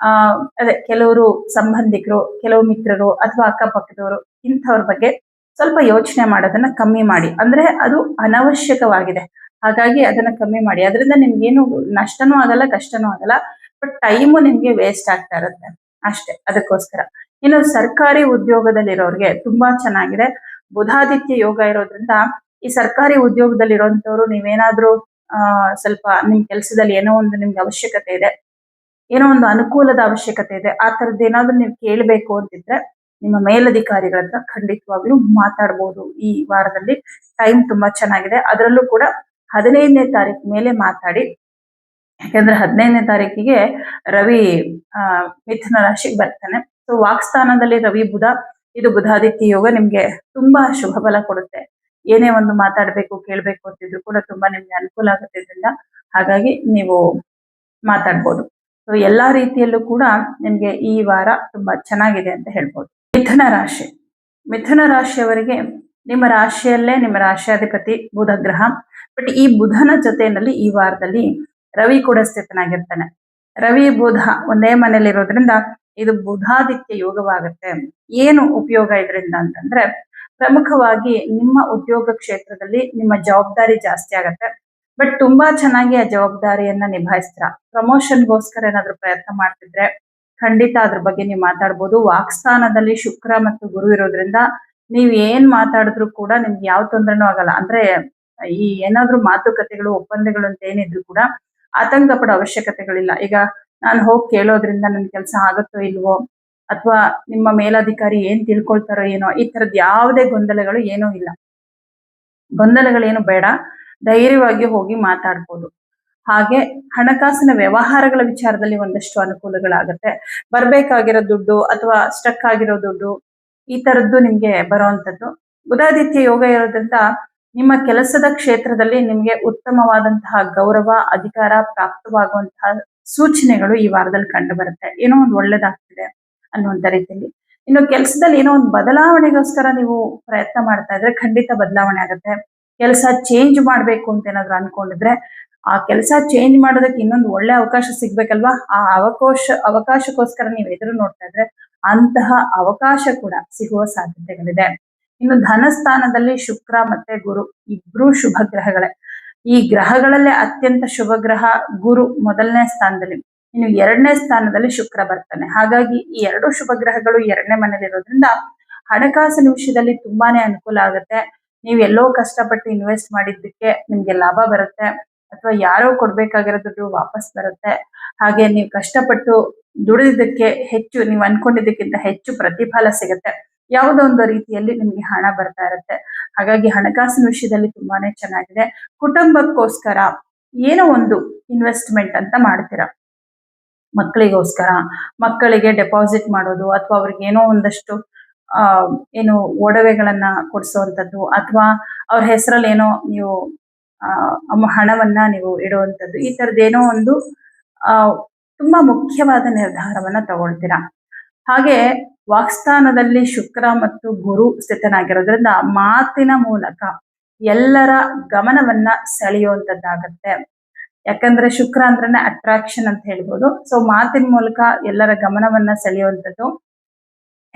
ಅದೇ ಕೆಲವರು ಸಂಬಂಧಿಕರು, ಕೆಲವು ಮಿತ್ರರು ಅಥವಾ ಅಕ್ಕಪಕ್ಕದವರು ಇಂಥವ್ರ ಬಗ್ಗೆ ಸ್ವಲ್ಪ ಯೋಚನೆ ಮಾಡೋದನ್ನ ಕಮ್ಮಿ ಮಾಡಿ. ಅಂದ್ರೆ ಅದು ಅನವಶ್ಯಕವಾಗಿದೆ, ಹಾಗಾಗಿ ಅದನ್ನ ಕಮ್ಮಿ ಮಾಡಿ. ಅದರಿಂದ ನಿಮ್ಗೇನು ನಷ್ಟನೂ ಆಗಲ್ಲ, ಕಷ್ಟನೂ ಆಗಲ್ಲ, ಬಟ್ ಟೈಮು ನಿಮ್ಗೆ ವೇಸ್ಟ್ ಆಗ್ತಾ ಇರುತ್ತೆ ಅಷ್ಟೇ. ಅದಕ್ಕೋಸ್ಕರ ಇನ್ನು ಸರ್ಕಾರಿ ಉದ್ಯೋಗದಲ್ಲಿರೋರಿಗೆ ತುಂಬಾ ಚೆನ್ನಾಗಿದೆ. ಬುಧಾದಿತ್ಯ ಯೋಗ ಇರೋದ್ರಿಂದ ಈ ಸರ್ಕಾರಿ ಉದ್ಯೋಗದಲ್ಲಿ ಇರುವಂತವ್ರು ನೀವೇನಾದ್ರೂ ಸ್ವಲ್ಪ ನಿಮ್ ಕೆಲಸದಲ್ಲಿ ಏನೋ ಒಂದು ನಿಮ್ಗೆ ಅವಶ್ಯಕತೆ ಇದೆ, ಏನೋ ಒಂದು ಅನುಕೂಲದ ಅವಶ್ಯಕತೆ ಇದೆ, ಆ ತರದ್ದು ಏನಾದ್ರೂ ನೀವು ಕೇಳಬೇಕು ಅಂತಿದ್ರೆ ನಿಮ್ಮ ಮೇಲಧಿಕಾರಿಗಳ ಹತ್ರ ಖಂಡಿತವಾಗ್ಲೂ ಮಾತಾಡ್ಬೋದು. ಈ ವಾರದಲ್ಲಿ ಟೈಮ್ ತುಂಬಾ ಚೆನ್ನಾಗಿದೆ. ಅದರಲ್ಲೂ ಕೂಡ 15ನೇ ತಾರೀಕು ಮೇಲೆ ಮಾತಾಡಿ. ಯಾಕಂದ್ರೆ 15ನೇ ತಾರೀಕಿಗೆ ರವಿ ಮಿಥುನ ರಾಶಿಗೆ ಬರ್ತಾನೆ. ಸೊ ವಾಕ್ಸ್ಥಾನದಲ್ಲಿ ರವಿ ಬುಧ, ಇದು ಬುಧಾದಿತ್ಯ ಯೋಗ ನಿಮ್ಗೆ ತುಂಬಾ ಶುಭ ಫಲ ಕೊಡುತ್ತೆ. ಏನೇ ಒಂದು ಮಾತಾಡ್ಬೇಕು ಕೇಳ್ಬೇಕು ಅಂತಿದ್ರು ಕೂಡ ತುಂಬಾ ನಿಮ್ಗೆ ಅನುಕೂಲ ಆಗುತ್ತೆ ಇದರಿಂದ. ಹಾಗಾಗಿ ನೀವು ಮಾತಾಡ್ಬೋದು. ಸೊ ಎಲ್ಲಾ ರೀತಿಯಲ್ಲೂ ಕೂಡ ನಿಮ್ಗೆ ಈ ವಾರ ತುಂಬಾ ಚೆನ್ನಾಗಿದೆ ಅಂತ ಹೇಳ್ಬೋದು. ಮಿಥುನ ರಾಶಿ, ಮಿಥುನ ರಾಶಿಯವರಿಗೆ ನಿಮ್ಮ ರಾಶಿಯಲ್ಲೇ ನಿಮ್ಮ ರಾಶಿಯಾಧಿಪತಿ ಬುಧ ಗ್ರಹ. ಬಟ್ ಈ ಬುಧನ ಜೊತೆಯಲ್ಲಿ ಈ ವಾರದಲ್ಲಿ ರವಿ ಕೂಡ ಸ್ಥಿತನಾಗಿರ್ತಾನೆ. ರವಿ ಬುಧ ಒಂದೇ ಮನೇಲಿ ಇರೋದ್ರಿಂದ ಇದು ಬುಧಾದಿತ್ಯ ಯೋಗವಾಗುತ್ತೆ. ಏನು ಉಪಯೋಗ ಇದರಿಂದ ಅಂತಂದ್ರೆ, ಪ್ರಮುಖವಾಗಿ ನಿಮ್ಮ ಉದ್ಯೋಗ ಕ್ಷೇತ್ರದಲ್ಲಿ ನಿಮ್ಮ ಜವಾಬ್ದಾರಿ ಜಾಸ್ತಿ ಆಗತ್ತೆ. ಬಟ್ ತುಂಬಾ ಚೆನ್ನಾಗಿ ಆ ಜವಾಬ್ದಾರಿಯನ್ನ ನಿಭಾಯಿಸ್ತೀರಾ. ಪ್ರಮೋಷನ್ಗೋಸ್ಕರ ಏನಾದ್ರು ಪ್ರಯತ್ನ ಮಾಡ್ತಿದ್ರೆ ಖಂಡಿತ ಅದ್ರ ಬಗ್ಗೆ ನೀವು ಮಾತಾಡ್ಬೋದು. ವಾಕ್ಸ್ಥಾನದಲ್ಲಿ ಶುಕ್ರ ಮತ್ತು ಗುರು ಇರೋದ್ರಿಂದ ನೀವ್ ಏನ್ ಮಾತಾಡಿದ್ರು ಕೂಡ ನಿಮ್ಗೆ ಯಾವ ತೊಂದರೆನೂ ಆಗಲ್ಲ. ಅಂದ್ರೆ ಈ ಏನಾದ್ರೂ ಮಾತುಕತೆಗಳು ಒಪ್ಪಂದಗಳು ಅಂತ ಏನಿದ್ರು ಕೂಡ ಆತಂಕ ಪಡೋ ಅವಶ್ಯಕತೆಗಳಿಲ್ಲ. ಈಗ ನಾನು ಹೋಗಿ ಕೇಳೋದ್ರಿಂದ ನನ್ ಕೆಲಸ ಆಗುತ್ತೋ ಇಲ್ವೋ, ಅಥವಾ ನಿಮ್ಮ ಮೇಲಾಧಿಕಾರಿ ಏನ್ ತಿಳ್ಕೊಳ್ತಾರೋ ಏನೋ, ಈ ತರದ್ ಯಾವುದೇ ಗೊಂದಲಗಳು ಏನೂ ಇಲ್ಲ. ಗೊಂದಲಗಳೇನು ಬೇಡ, ಧೈರ್ಯವಾಗಿ ಹೋಗಿ ಮಾತಾಡ್ಬೋದು. ಹಾಗೆ ಹಣಕಾಸಿನ ವ್ಯವಹಾರಗಳ ವಿಚಾರದಲ್ಲಿ ಒಂದಷ್ಟು ಅನುಕೂಲಗಳಾಗತ್ತೆ. ಬರ್ಬೇಕಾಗಿರೋ ದುಡ್ಡು ಅಥವಾ ಸ್ಟಕ್ ಆಗಿರೋ ದುಡ್ಡು ಈ ತರದ್ದು ನಿಮ್ಗೆ ಬರುವಂತದ್ದು. ಬುಧಾದಿತ್ಯ ಯೋಗ ಇರೋದ್ರಿಂದ ನಿಮ್ಮ ಕೆಲಸದ ಕ್ಷೇತ್ರದಲ್ಲಿ ನಿಮ್ಗೆ ಉತ್ತಮವಾದಂತಹ ಗೌರವ ಅಧಿಕಾರ ಪ್ರಾಪ್ತವಾಗುವಂತಹ ಸೂಚನೆಗಳು ಈ ವಾರದಲ್ಲಿ ಕಂಡು ಬರುತ್ತೆ. ಏನೋ ಒಂದು ಒಳ್ಳೇದಾಗ್ತಿದೆ ಅನ್ನುವಂತ ರೀತಿಯಲ್ಲಿ. ಇನ್ನು ಕೆಲಸದಲ್ಲಿ ಏನೋ ಒಂದು ಬದಲಾವಣೆಗೋಸ್ಕರ ನೀವು ಪ್ರಯತ್ನ ಮಾಡ್ತಾ ಇದ್ರೆ ಖಂಡಿತ ಬದಲಾವಣೆ ಆಗುತ್ತೆ. ಕೆಲಸ ಚೇಂಜ್ ಮಾಡ್ಬೇಕು ಅಂತ ಏನಾದ್ರು ಅನ್ಕೊಂಡಿದ್ರೆ ಆ ಕೆಲಸ ಚೇಂಜ್ ಮಾಡೋದಕ್ಕೆ ಇನ್ನೊಂದು ಒಳ್ಳೆ ಅವಕಾಶ ಸಿಗ್ಬೇಕಲ್ವಾ, ಆ ಅವಕಾಶಕ್ಕೋಸ್ಕರ ನೀವು ಎದುರು ನೋಡ್ತಾ ಇದ್ರೆ ಅಂತಹ ಅವಕಾಶ ಕೂಡ ಸಿಗುವ ಸಾಧ್ಯತೆಗಳಿದೆ. ಇನ್ನು ಧನಸ್ಥಾನದಲ್ಲಿ ಶುಕ್ರ ಮತ್ತೆ ಗುರು ಇಬ್ರು ಶುಭ ಗ್ರಹಗಳೇ. ಈ ಗ್ರಹಗಳಲ್ಲೇ ಅತ್ಯಂತ ಶುಭ ಗ್ರಹ ಗುರು ಮೊದಲನೇ ಸ್ಥಾನದಲ್ಲಿ, ಇನ್ನು 2ನೇ ಸ್ಥಾನದಲ್ಲಿ ಶುಕ್ರ ಬರ್ತಾನೆ. ಹಾಗಾಗಿ ಈ ಎರಡು ಶುಭ ಗ್ರಹಗಳು 2ನೇ ಮನೇಲಿ ಇರೋದ್ರಿಂದ ಹಣಕಾಸಿನ ವಿಷಯದಲ್ಲಿ ತುಂಬಾನೇ ಅನುಕೂಲ ಆಗುತ್ತೆ. ನೀವು ಎಲ್ಲೋ ಕಷ್ಟಪಟ್ಟು ಇನ್ವೆಸ್ಟ್ ಮಾಡಿದ್ದಕ್ಕೆ ನಿಮ್ಗೆ ಲಾಭ ಬರುತ್ತೆ, ಅಥವಾ ಯಾರೋ ಕೊಡ್ಬೇಕಾಗಿರೋ ದುಡ್ಡು ವಾಪಸ್ ಬರುತ್ತೆ. ಹಾಗೆ ನೀವು ಕಷ್ಟಪಟ್ಟು ದುಡಿದಿದ್ದಕ್ಕೆ ಹೆಚ್ಚು, ನೀವು ಅನ್ಕೊಂಡಿದ್ದಕ್ಕಿಂತ ಹೆಚ್ಚು ಪ್ರತಿಫಲ ಸಿಗುತ್ತೆ. ಯಾವುದೋ ಒಂದು ರೀತಿಯಲ್ಲಿ ನಿಮ್ಗೆ ಹಣ ಬರ್ತಾ ಇರುತ್ತೆ. ಹಾಗಾಗಿ ಹಣಕಾಸಿನ ವಿಷಯದಲ್ಲಿ ತುಂಬಾನೇ ಚೆನ್ನಾಗಿದೆ. ಕುಟುಂಬಕ್ಕೋಸ್ಕರ ಏನೋ ಒಂದು ಇನ್ವೆಸ್ಟ್ಮೆಂಟ್ ಅಂತ ಮಾಡ್ತೀರಾ. ಮಕ್ಕಳಿಗೋಸ್ಕರ, ಮಕ್ಕಳಿಗೆ ಡೆಪಾಸಿಟ್ ಮಾಡೋದು, ಅಥವಾ ಅವ್ರಿಗೆ ಏನೋ ಒಂದಷ್ಟು ಏನು ಒಡವೆಗಳನ್ನ ಕೊಡಿಸುವಂಥದ್ದು, ಅಥವಾ ಅವ್ರ ಹೆಸರಲ್ಲಿ ಏನೋ ನೀವು ಹಣವನ್ನ ನೀವು ಇಡುವಂಥದ್ದು, ಈ ತರದ್ದೇನೋ ಒಂದು ತುಂಬಾ ಮುಖ್ಯವಾದ ನಿರ್ಧಾರವನ್ನ ತಗೊಳ್ತೀರಾ. ಹಾಗೆ ವಾಕ್ಸ್ಥಾನದಲ್ಲಿ ಶುಕ್ರ ಮತ್ತು ಗುರು ಸ್ಥಿತನಾಗಿರೋದ್ರಿಂದ ಮಾತಿನ ಮೂಲಕ ಎಲ್ಲರ ಗಮನವನ್ನ ಸೆಳೆಯುವಂಥದ್ದಾಗತ್ತೆ. ಯಾಕಂದ್ರೆ ಶುಕ್ರ ಅಂದ್ರೇನೆ ಅಟ್ರಾಕ್ಷನ್ ಅಂತ ಹೇಳ್ಬೋದು. ಸೊ ಮಾತಿನ ಮೂಲಕ ಎಲ್ಲರ ಗಮನವನ್ನ ಸೆಳೆಯುವಂಥದ್ದು.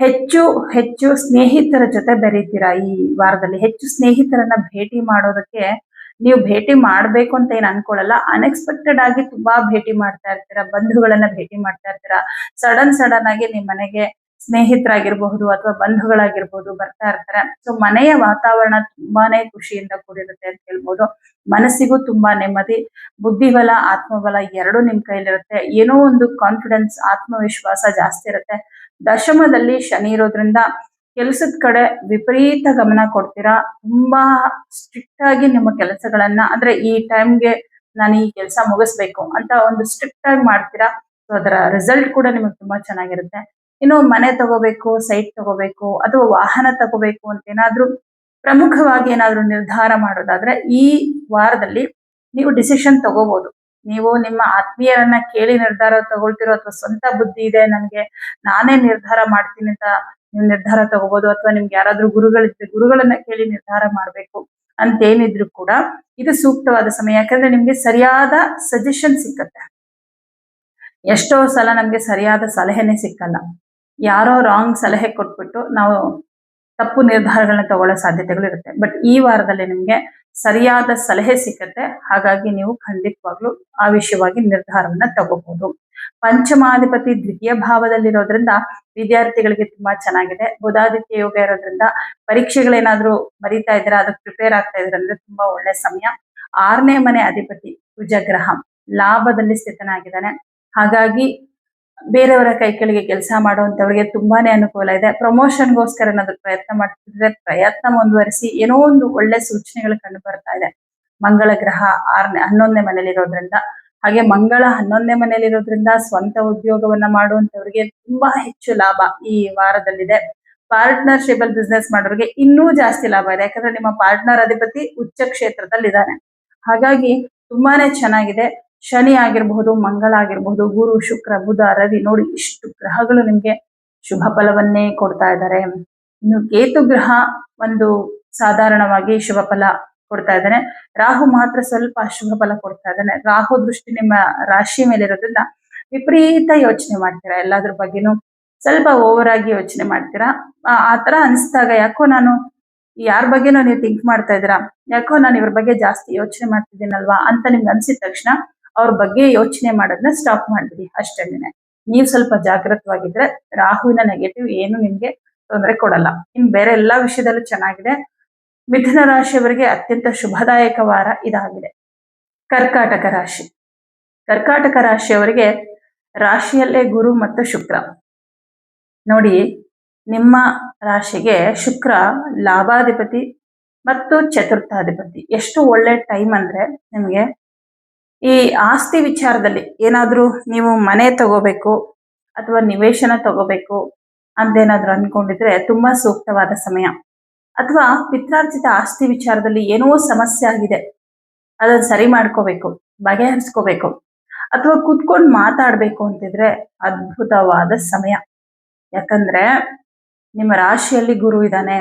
ಹೆಚ್ಚು ಹೆಚ್ಚು ಸ್ನೇಹಿತರ ಜೊತೆ ಬೆರೀತೀರಾ ಈ ವಾರದಲ್ಲಿ. ಹೆಚ್ಚು ಸ್ನೇಹಿತರನ್ನ ಭೇಟಿ ಮಾಡೋದಕ್ಕೆ ನೀವು ಭೇಟಿ ಮಾಡ್ಬೇಕು ಅಂತ ಏನ್ ಅನ್ಕೊಳ್ಳಲ್ಲ. ಅನ್ಎಕ್ಸ್ಪೆಕ್ಟೆಡ್ ಆಗಿ ತುಂಬಾ ಭೇಟಿ ಮಾಡ್ತಾ ಇರ್ತೀರಾ, ಬಂಧುಗಳನ್ನ ಭೇಟಿ ಮಾಡ್ತಾ ಇರ್ತೀರಾ. ಸಡನ್ ಆಗಿ ನಿಮ್ ಮನೆಗೆ ಸ್ನೇಹಿತರಾಗಿರ್ಬಹುದು ಅಥವಾ ಬಂಧುಗಳಾಗಿರ್ಬಹುದು ಬರ್ತಾ ಇರ್ತಾರೆ. ಸೊ ಮನೆಯ ವಾತಾವರಣ ತುಂಬಾನೇ ಖುಷಿಯಿಂದ ಕೂಡಿರುತ್ತೆ ಅಂತ ಹೇಳ್ಬೋದು. ಮನಸ್ಸಿಗೂ ತುಂಬಾ ನೆಮ್ಮದಿ, ಬುದ್ಧಿಬಲ ಆತ್ಮಬಲ ಎರಡು ನಿಮ್ ಕೈಲಿರುತ್ತೆ. ಏನೋ ಒಂದು ಕಾನ್ಫಿಡೆನ್ಸ್ ಆತ್ಮವಿಶ್ವಾಸ ಜಾಸ್ತಿ ಇರುತ್ತೆ. ದಶಮದಲ್ಲಿ ಶನಿ ಇರೋದ್ರಿಂದ ಕೆಲಸದ ಕಡೆ ವಿಪರೀತ ಗಮನ ಕೊಡ್ತೀರಾ. ತುಂಬಾ ಸ್ಟ್ರಿಕ್ಟ್ ಆಗಿ ನಿಮ್ಮ ಕೆಲಸಗಳನ್ನ, ಅಂದ್ರೆ ಈ ಟೈಮ್ಗೆ ನಾನು ಈ ಕೆಲಸ ಮುಗಿಸ್ಬೇಕು ಅಂತ ಒಂದು ಸ್ಟ್ರಿಕ್ಟ್ ಆಗಿ ಮಾಡ್ತೀರಾ. ಸೊ ಅದರ ರಿಸಲ್ಟ್ ಕೂಡ ನಿಮಗೆ ತುಂಬಾ ಚೆನ್ನಾಗಿರುತ್ತೆ. ಇನ್ನು ಮನೆ ತಗೋಬೇಕು, ಸೈಟ್ ತಗೋಬೇಕು, ಅಥವಾ ವಾಹನ ತಗೋಬೇಕು ಅಂತ ಏನಾದ್ರೂ ಪ್ರಮುಖವಾಗಿ ಏನಾದ್ರೂ ನಿರ್ಧಾರ ಮಾಡೋದಾದ್ರೆ ಈ ವಾರದಲ್ಲಿ ನೀವು ಡಿಸಿಷನ್ ತಗೋಬಹುದು. ನೀವು ನಿಮ್ಮ ಆತ್ಮೀಯರನ್ನ ಕೇಳಿ ನಿರ್ಧಾರ ತಗೊಳ್ತಿರೋ, ಅಥವಾ ಸ್ವಂತ ಬುದ್ಧಿ ಇದೆ ನನಗೆ ನಾನೇ ನಿರ್ಧಾರ ಮಾಡ್ತೀನಿ ಅಂತ ನೀವು ನಿರ್ಧಾರ ತಗೋಬಹುದು. ಅಥವಾ ನಿಮ್ಗೆ ಯಾರಾದ್ರೂ ಗುರುಗಳಿದ್ರೆ ಗುರುಗಳನ್ನ ಕೇಳಿ ನಿರ್ಧಾರ ಮಾಡ್ಬೇಕು ಅಂತೇನಿದ್ರು ಕೂಡ ಇದು ಸೂಕ್ತವಾದ ಸಮಯ. ಯಾಕಂದ್ರೆ ನಿಮ್ಗೆ ಸರಿಯಾದ ಸಜೆಷನ್ ಸಿಕ್ಕತ್ತೆ. ಎಷ್ಟೋ ಸಲ ನಮ್ಗೆ ಸರಿಯಾದ ಸಲಹೆನೆ ಸಿಕ್ಕಲ್ಲ. ಯಾರೋ ರಾಂಗ್ ಸಲಹೆ ಕೊಟ್ಬಿಟ್ಟು ನಾವು ತಪ್ಪು ನಿರ್ಧಾರಗಳನ್ನ ತಗೊಳ್ಳೋ ಸಾಧ್ಯತೆಗಳು ಇರುತ್ತೆ. ಬಟ್ ಈ ವಾರದಲ್ಲಿ ನಿಮ್ಗೆ ಸರಿಯಾದ ಸಲಹೆ ಸಿಕ್ಕತ್ತೆ. ಹಾಗಾಗಿ ನೀವು ಖಂಡಿತವಾಗ್ಲೂ ಆ ವಿಷಯವಾಗಿ ನಿರ್ಧಾರವನ್ನ ತಗೋಬಹುದು. ಪಂಚಮಾಧಿಪತಿ ದ್ವಿತೀಯ ಭಾವದಲ್ಲಿರೋದ್ರಿಂದ ವಿದ್ಯಾರ್ಥಿಗಳಿಗೆ ತುಂಬಾ ಚೆನ್ನಾಗಿದೆ. ಬುಧಾದಿತ್ಯ ಯೋಗ ಇರೋದ್ರಿಂದ ಪರೀಕ್ಷೆಗಳೇನಾದ್ರೂ ಬರೀತಾ ಇದ್ದೀರಾ, ಅದಕ್ಕೆ ಪ್ರಿಪೇರ್ ಆಗ್ತಾ ಇದ್ರೆ ಅಂದ್ರೆ ತುಂಬಾ ಒಳ್ಳೆ ಸಮಯ. 6ನೇ ಮನೆ ಅಧಿಪತಿ ಕುಜಗ್ರಹ ಲಾಭದಲ್ಲಿ ಸ್ಥಿತನಾಗಿದ್ದಾನೆ. ಹಾಗಾಗಿ ಬೇರೆಯವರ ಕೈ ಕೆಳಗೆ ಕೆಲಸ ಮಾಡುವಂತವರಿಗೆ ತುಂಬಾನೇ ಅನುಕೂಲ ಇದೆ. ಪ್ರಮೋಷನ್ಗೋಸ್ಕರ ಏನಾದ್ರು ಪ್ರಯತ್ನ ಮಾಡ್ತಿದ್ರೆ ಪ್ರಯತ್ನ ಮುಂದುವರಿಸಿ. ಏನೋ ಒಂದು ಒಳ್ಳೆ ಸೂಚನೆಗಳು ಕಂಡು ಬರ್ತಾ ಇದೆ. ಮಂಗಳ ಗ್ರಹ 11ನೇ ಮನೆಯಲ್ಲಿರೋದ್ರಿಂದ, ಹಾಗೆ ಮಂಗಳ 11ನೇ ಮನೆಯಲ್ಲಿರೋದ್ರಿಂದ ಸ್ವಂತ ಉದ್ಯೋಗವನ್ನ ಮಾಡುವಂತವರಿಗೆ ತುಂಬಾ ಹೆಚ್ಚು ಲಾಭ ಈ ವಾರದಲ್ಲಿದೆ. ಪಾರ್ಟ್ನರ್ಶಿಪ್ ಬಿಸ್ನೆಸ್ ಮಾಡೋರಿಗೆ ಇನ್ನೂ ಜಾಸ್ತಿ ಲಾಭ ಇದೆ. ಯಾಕಂದ್ರೆ ನಿಮ್ಮ ಪಾರ್ಟ್ನರ್ ಅಧಿಪತಿ ಉಚ್ಚ ಕ್ಷೇತ್ರದಲ್ಲಿ ಇದ್ದಾನೆ. ಹಾಗಾಗಿ ತುಂಬಾನೇ ಚೆನ್ನಾಗಿದೆ. ಶನಿ ಆಗಿರಬಹುದು, ಮಂಗಳ ಆಗಿರಬಹುದು, ಗುರು, ಶುಕ್ರ, ಬುಧ, ರವಿ, ನೋಡಿ ಇಷ್ಟು ಗ್ರಹಗಳು ನಿಮ್ಗೆ ಶುಭ ಫಲವನ್ನೇ ಕೊಡ್ತಾ ಇದ್ದಾರೆ. ಇನ್ನು ಕೇತು ಗ್ರಹ ಒಂದು ಸಾಧಾರಣವಾಗಿ ಶುಭ ಫಲ ಕೊಡ್ತಾ ಇದ್ದಾನೆ. ರಾಹು ಮಾತ್ರ ಸ್ವಲ್ಪ ಅಶುಭ ಫಲ ಕೊಡ್ತಾ ಇದ್ದಾನೆ. ರಾಹು ದೃಷ್ಟಿ ನಿಮ್ಮ ರಾಶಿ ಮೇಲೆ ಇರೋದ್ರಿಂದ ವಿಪರೀತ ಯೋಚನೆ ಮಾಡ್ತೀರಾ. ಎಲ್ಲಾದ್ರ ಬಗ್ಗೆನೂ ಸ್ವಲ್ಪ ಓವರ್ ಆಗಿ ಯೋಚನೆ ಮಾಡ್ತೀರಾ. ಆತರ ಅನಿಸ್ದಾಗ ಯಾಕೋ ನಾನು ಯಾರ ಬಗ್ಗೆನೋ ನೀವು ಥಿಂಕ್ ಮಾಡ್ತಾ ಇದ್ದೀರಾ, ಯಾಕೋ ನಾನು ಇವ್ರ ಬಗ್ಗೆ ಜಾಸ್ತಿ ಯೋಚನೆ ಮಾಡ್ತಿದ್ದೀನಲ್ವಾ ಅಂತ ನಿಮ್ಗೆ ಅನ್ಸಿದ ತಕ್ಷಣ ಅವ್ರ ಬಗ್ಗೆ ಯೋಚನೆ ಮಾಡೋದನ್ನ ಸ್ಟಾಪ್ ಮಾಡ್ಬಿಡಿ. ಅಷ್ಟೇನೆ. ನೀವು ಸ್ವಲ್ಪ ಜಾಗೃತವಾಗಿದ್ರೆ ರಾಹುವಿನ ನೆಗೆಟಿವ್ ಏನು ನಿಮ್ಗೆ ತೊಂದರೆ ಕೊಡಲ್ಲ. ಇನ್ ಬೇರೆ ಎಲ್ಲಾ ವಿಷಯದಲ್ಲೂ ಚೆನ್ನಾಗಿದೆ. ಮಿಥುನ ರಾಶಿಯವರಿಗೆ ಅತ್ಯಂತ ಶುಭದಾಯಕ ವಾರ ಇದಾಗಿದೆ. ಕರ್ಕಾಟಕ ರಾಶಿ. ಕರ್ಕಾಟಕ ರಾಶಿಯವರಿಗೆ ರಾಶಿಯಲ್ಲೇ ಗುರು ಮತ್ತು ಶುಕ್ರ. ನೋಡಿ, ನಿಮ್ಮ ರಾಶಿಗೆ ಶುಕ್ರ ಲಾಭಾಧಿಪತಿ ಮತ್ತು ಚತುರ್ಥಾಧಿಪತಿ. ಎಷ್ಟು ಒಳ್ಳೆ ಟೈಮ್ ಅಂದ್ರೆ ನಿಮ್ಗೆ ಈ ಆಸ್ತಿ ವಿಚಾರದಲ್ಲಿ ಏನಾದ್ರೂ ನೀವು ಮನೆ ತಗೋಬೇಕು ಅಥವಾ ನಿವೇಶನ ತಗೋಬೇಕು ಅಂತೇನಾದ್ರೂ ಅನ್ಕೊಂಡಿದ್ರೆ ತುಂಬಾ ಸೂಕ್ತವಾದ ಸಮಯ. ಅಥವಾ ಪಿತ್ರಾರ್ಜಿತ ಆಸ್ತಿ ವಿಚಾರದಲ್ಲಿ ಏನೋ ಸಮಸ್ಯೆ ಆಗಿದೆ, ಅದನ್ನ ಸರಿ ಮಾಡ್ಕೋಬೇಕು, ಬಗೆಹರಿಸ್ಕೋಬೇಕು, ಅಥವಾ ಕುತ್ಕೊಂಡು ಮಾತಾಡ್ಬೇಕು ಅಂತಿದ್ರೆ ಅದ್ಭುತವಾದ ಸಮಯ. ಯಾಕಂದ್ರೆ ನಿಮ್ಮ ರಾಶಿಯಲ್ಲಿ ಗುರು ಇದ್ದಾನೆ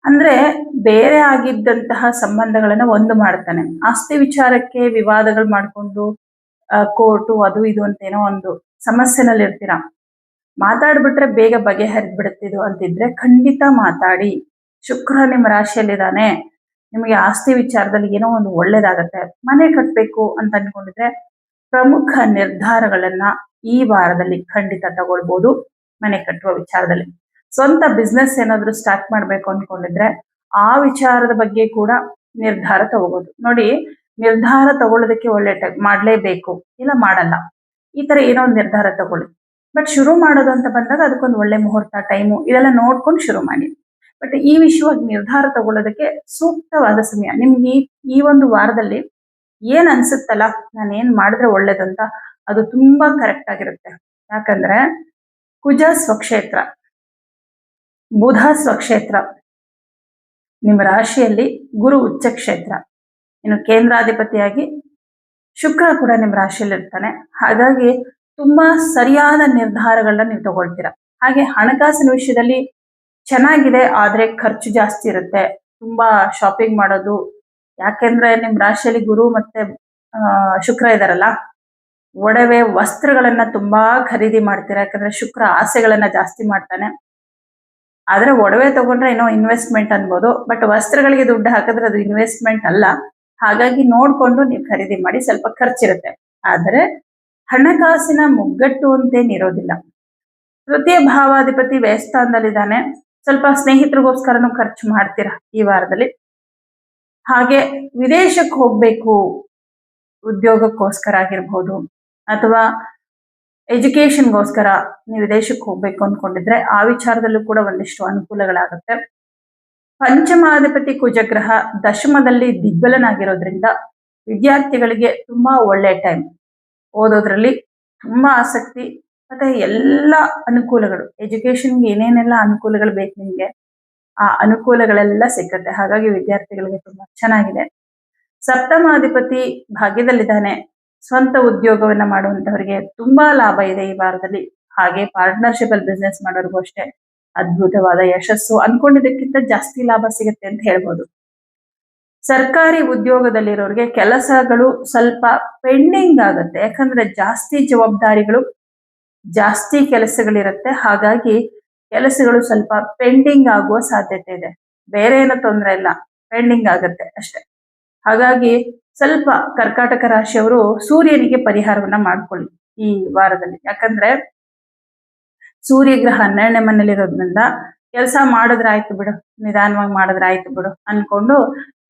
ಅಂದ್ರೆ ಬೇರೆ ಆಗಿದ್ದಂತಹ ಸಂಬಂಧಗಳನ್ನ ಒಂದು ಮಾಡ್ತಾನೆ. ಆಸ್ತಿ ವಿಚಾರಕ್ಕೆ ವಿವಾದಗಳು ಮಾಡ್ಕೊಂಡು ಕೋರ್ಟು ಅದು ಇದು ಅಂತ ಏನೋ ಒಂದು ಸಮಸ್ಯೆನಲ್ಲಿ ಇರ್ತೀರಾ. ಮಾತಾಡ್ಬಿಟ್ರೆ ಬೇಗ ಬಗೆಹರಿದ್ ಬಿಡುತ್ತಿದ್ದು ಅಂತಿದ್ರೆ ಖಂಡಿತ ಮಾತಾಡಿ. ಶುಕ್ರ ನಿಮ್ಮ ರಾಶಿಯಲ್ಲಿದ್ದಾನೆ. ನಿಮಗೆ ಆಸ್ತಿ ವಿಚಾರದಲ್ಲಿ ಏನೋ ಒಂದು ಒಳ್ಳೇದಾಗತ್ತೆ. ಮನೆ ಕಟ್ಟಬೇಕು ಅಂತ ಅನ್ಕೊಂಡಿದ್ರೆ ಪ್ರಮುಖ ನಿರ್ಧಾರಗಳನ್ನ ಈ ವಾರದಲ್ಲಿ ಖಂಡಿತ ತಗೊಳ್ಬಹುದು. ಮನೆ ಕಟ್ಟುವ ವಿಚಾರದಲ್ಲಿ ಸ್ವಂತ ಬಿಸ್ನೆಸ್ ಏನಾದ್ರು ಸ್ಟಾರ್ಟ್ ಮಾಡ್ಬೇಕು ಅನ್ಕೊಂಡಿದ್ರೆ ಆ ವಿಚಾರದ ಬಗ್ಗೆ ಕೂಡ ನಿರ್ಧಾರ ತಗೋಬಹುದು. ನೋಡಿ, ನಿರ್ಧಾರ ತಗೊಳ್ಳೋದಕ್ಕೆ ಒಳ್ಳೆ ಟೈಮ್. ಮಾಡ್ಲೇಬೇಕು ಇಲ್ಲ ಮಾಡಲ್ಲ, ಈ ತರ ಏನೋ ಒಂದು ನಿರ್ಧಾರ ತಗೊಳ್ಳಿ. ಬಟ್ ಶುರು ಮಾಡೋದು ಅಂತ ಬಂದಾಗ ಅದಕ್ಕೊಂದು ಒಳ್ಳೆ ಮುಹೂರ್ತ, ಟೈಮು ಇದೆಲ್ಲ ನೋಡ್ಕೊಂಡು ಶುರು ಮಾಡಿ. ಬಟ್ ಈ ವಿಷಯವಾಗಿ ನಿರ್ಧಾರ ತಗೊಳ್ಳೋದಕ್ಕೆ ಸೂಕ್ತವಾದ ಸಮಯ. ನಿಮ್ಗೆ ಈ ಒಂದು ವಾರದಲ್ಲಿ ಏನ್ ಅನ್ಸುತ್ತಲ್ಲ, ನಾನು ಏನ್ ಮಾಡಿದ್ರೆ ಒಳ್ಳೇದಂತ ಅದು ತುಂಬಾ ಕರೆಕ್ಟ್ ಆಗಿರುತ್ತೆ. ಯಾಕಂದ್ರೆ ಕುಜ ಸ್ವಕ್ಷೇತ್ರ, ಬುಧ ಸ್ವಕ್ಷೇತ್ರ, ನಿಮ್ಮ ರಾಶಿಯಲ್ಲಿ ಗುರು ಉಚ್ಚ ಕ್ಷೇತ್ರ, ಇನ್ನು ಕೇಂದ್ರಾಧಿಪತಿಯಾಗಿ ಶುಕ್ರ ಕೂಡ ನಿಮ್ಮ ರಾಶಿಯಲ್ಲಿ ಇರ್ತಾನೆ. ಹಾಗಾಗಿ ತುಂಬಾ ಸರಿಯಾದ ನಿರ್ಧಾರಗಳನ್ನ ನೀವು ತಗೊಳ್ತೀರಾ. ಹಾಗೆ ಹಣಕಾಸಿನ ವಿಷಯದಲ್ಲಿ ಚೆನ್ನಾಗಿದೆ, ಆದ್ರೆ ಖರ್ಚು ಜಾಸ್ತಿ ಇರುತ್ತೆ. ತುಂಬಾ ಶಾಪಿಂಗ್ ಮಾಡೋದು, ಯಾಕೆಂದ್ರೆ ನಿಮ್ ರಾಶಿಯಲ್ಲಿ ಗುರು ಮತ್ತೆ ಶುಕ್ರ ಇದಾರಲ್ಲ, ಒಡವೆ ವಸ್ತ್ರಗಳನ್ನ ತುಂಬಾ ಖರೀದಿ ಮಾಡ್ತೀರಾ. ಯಾಕಂದ್ರೆ ಶುಕ್ರ ಆಸೆಗಳನ್ನ ಜಾಸ್ತಿ ಮಾಡ್ತಾನೆ. ಆದ್ರೆ ಒಡವೆ ತಗೊಂಡ್ರೆ ಏನೋ ಇನ್ವೆಸ್ಟ್ಮೆಂಟ್ ಅನ್ಬೋದು, ಬಟ್ ವಸ್ತ್ರಗಳಿಗೆ ದುಡ್ಡು ಹಾಕಿದ್ರೆ ಅದು ಇನ್ವೆಸ್ಟ್ಮೆಂಟ್ ಅಲ್ಲ. ಹಾಗಾಗಿ ನೋಡ್ಕೊಂಡು ನೀವು ಖರೀದಿ ಮಾಡಿ. ಸ್ವಲ್ಪ ಖರ್ಚಿರುತ್ತೆ, ಆದ್ರೆ ಹಣಕಾಸಿನ ಮುಗ್ಗಟ್ಟು ಅಂತೇನಿರೋದಿಲ್ಲ. ತೃತೀಯ ಭಾವಾಧಿಪತಿ ವ್ಯಯಸ್ಥಾನದಲ್ಲಿದ್ದಾನೆ. ಸ್ವಲ್ಪ ಸ್ನೇಹಿತರಿಗೋಸ್ಕರನೂ ಖರ್ಚು ಮಾಡ್ತೀರಾ ಈ ವಾರದಲ್ಲಿ. ಹಾಗೆ ವಿದೇಶಕ್ಕೆ ಹೋಗ್ಬೇಕು, ಉದ್ಯೋಗಕ್ಕೋಸ್ಕರ ಆಗಿರ್ಬೋದು ಅಥವಾ ಎಜುಕೇಶನ್ಗೋಸ್ಕರ ನೀವು ವಿದೇಶಕ್ಕೆ ಹೋಗ್ಬೇಕು ಅನ್ಕೊಂಡಿದ್ರೆ ಆ ವಿಚಾರದಲ್ಲೂ ಕೂಡ ಒಂದಿಷ್ಟು ಅನುಕೂಲಗಳಾಗುತ್ತೆ. ಪಂಚಮಾಧಿಪತಿ ಕುಜಗ್ರಹ ದಶಮದಲ್ಲಿ ದಿಗ್ಬಲನಾಗಿರೋದ್ರಿಂದ ವಿದ್ಯಾರ್ಥಿಗಳಿಗೆ ತುಂಬಾ ಒಳ್ಳೆ ಟೈಮ್. ಓದೋದ್ರಲ್ಲಿ ತುಂಬಾ ಆಸಕ್ತಿ ಮತ್ತೆ ಎಲ್ಲ ಅನುಕೂಲಗಳು, ಎಜುಕೇಶನ್ಗೆ ಏನೇನೆಲ್ಲ ಅನುಕೂಲಗಳು ಬೇಕು ನಿಮ್ಗೆ ಆ ಅನುಕೂಲಗಳೆಲ್ಲ ಸಿಕ್ಕತ್ತೆ. ಹಾಗಾಗಿ ವಿದ್ಯಾರ್ಥಿಗಳಿಗೆ ತುಂಬಾ ಚೆನ್ನಾಗಿದೆ. ಸಪ್ತಮಾಧಿಪತಿ ಭಾಗ್ಯದಲ್ಲಿದ್ದಾನೆ. ಸ್ವಂತ ಉದ್ಯೋಗವನ್ನ ಮಾಡುವಂತವರಿಗೆ ತುಂಬಾ ಲಾಭ ಇದೆ ಈ ವಾರದಲ್ಲಿ. ಹಾಗೆ ಪಾರ್ಟ್ನರ್ಶಿಪ್ ಅಲ್ಲಿ ಬಿಸ್ನೆಸ್ ಮಾಡೋರಿಗೂ ಅಷ್ಟೇ ಅದ್ಭುತವಾದ ಯಶಸ್ಸು, ಅನ್ಕೊಂಡಿದ್ದಕ್ಕಿಂತ ಜಾಸ್ತಿ ಲಾಭ ಸಿಗುತ್ತೆ ಅಂತ ಹೇಳ್ಬೋದು. ಸರ್ಕಾರಿ ಉದ್ಯೋಗದಲ್ಲಿರೋರಿಗೆ ಕೆಲಸಗಳು ಸ್ವಲ್ಪ ಪೆಂಡಿಂಗ್ ಆಗುತ್ತೆ. ಯಾಕಂದ್ರೆ ಜಾಸ್ತಿ ಜವಾಬ್ದಾರಿಗಳು, ಜಾಸ್ತಿ ಕೆಲಸಗಳಿರುತ್ತೆ. ಹಾಗಾಗಿ ಕೆಲಸಗಳು ಸ್ವಲ್ಪ ಪೆಂಡಿಂಗ್ ಆಗುವ ಸಾಧ್ಯತೆ ಇದೆ. ಬೇರೆ ಏನೋ ತೊಂದರೆ ಇಲ್ಲ, ಪೆಂಡಿಂಗ್ ಆಗುತ್ತೆ ಅಷ್ಟೇ. ಹಾಗಾಗಿ ಸ್ವಲ್ಪ ಕರ್ಕಾಟಕ ರಾಶಿಯವರು ಸೂರ್ಯನಿಗೆ ಪರಿಹಾರವನ್ನ ಮಾಡ್ಕೊಳ್ಳಿ ಈ ವಾರದಲ್ಲಿ. ಯಾಕಂದ್ರೆ ಸೂರ್ಯ ಗ್ರಹ 12ನೇ ಮನೇಲಿರೋದ್ರಿಂದ ಕೆಲಸ ಮಾಡಿದ್ರೆ ಆಯ್ತು ಬಿಡು, ನಿಧಾನವಾಗಿ ಮಾಡಿದ್ರೆ ಆಯ್ತು ಬಿಡು ಅನ್ಕೊಂಡು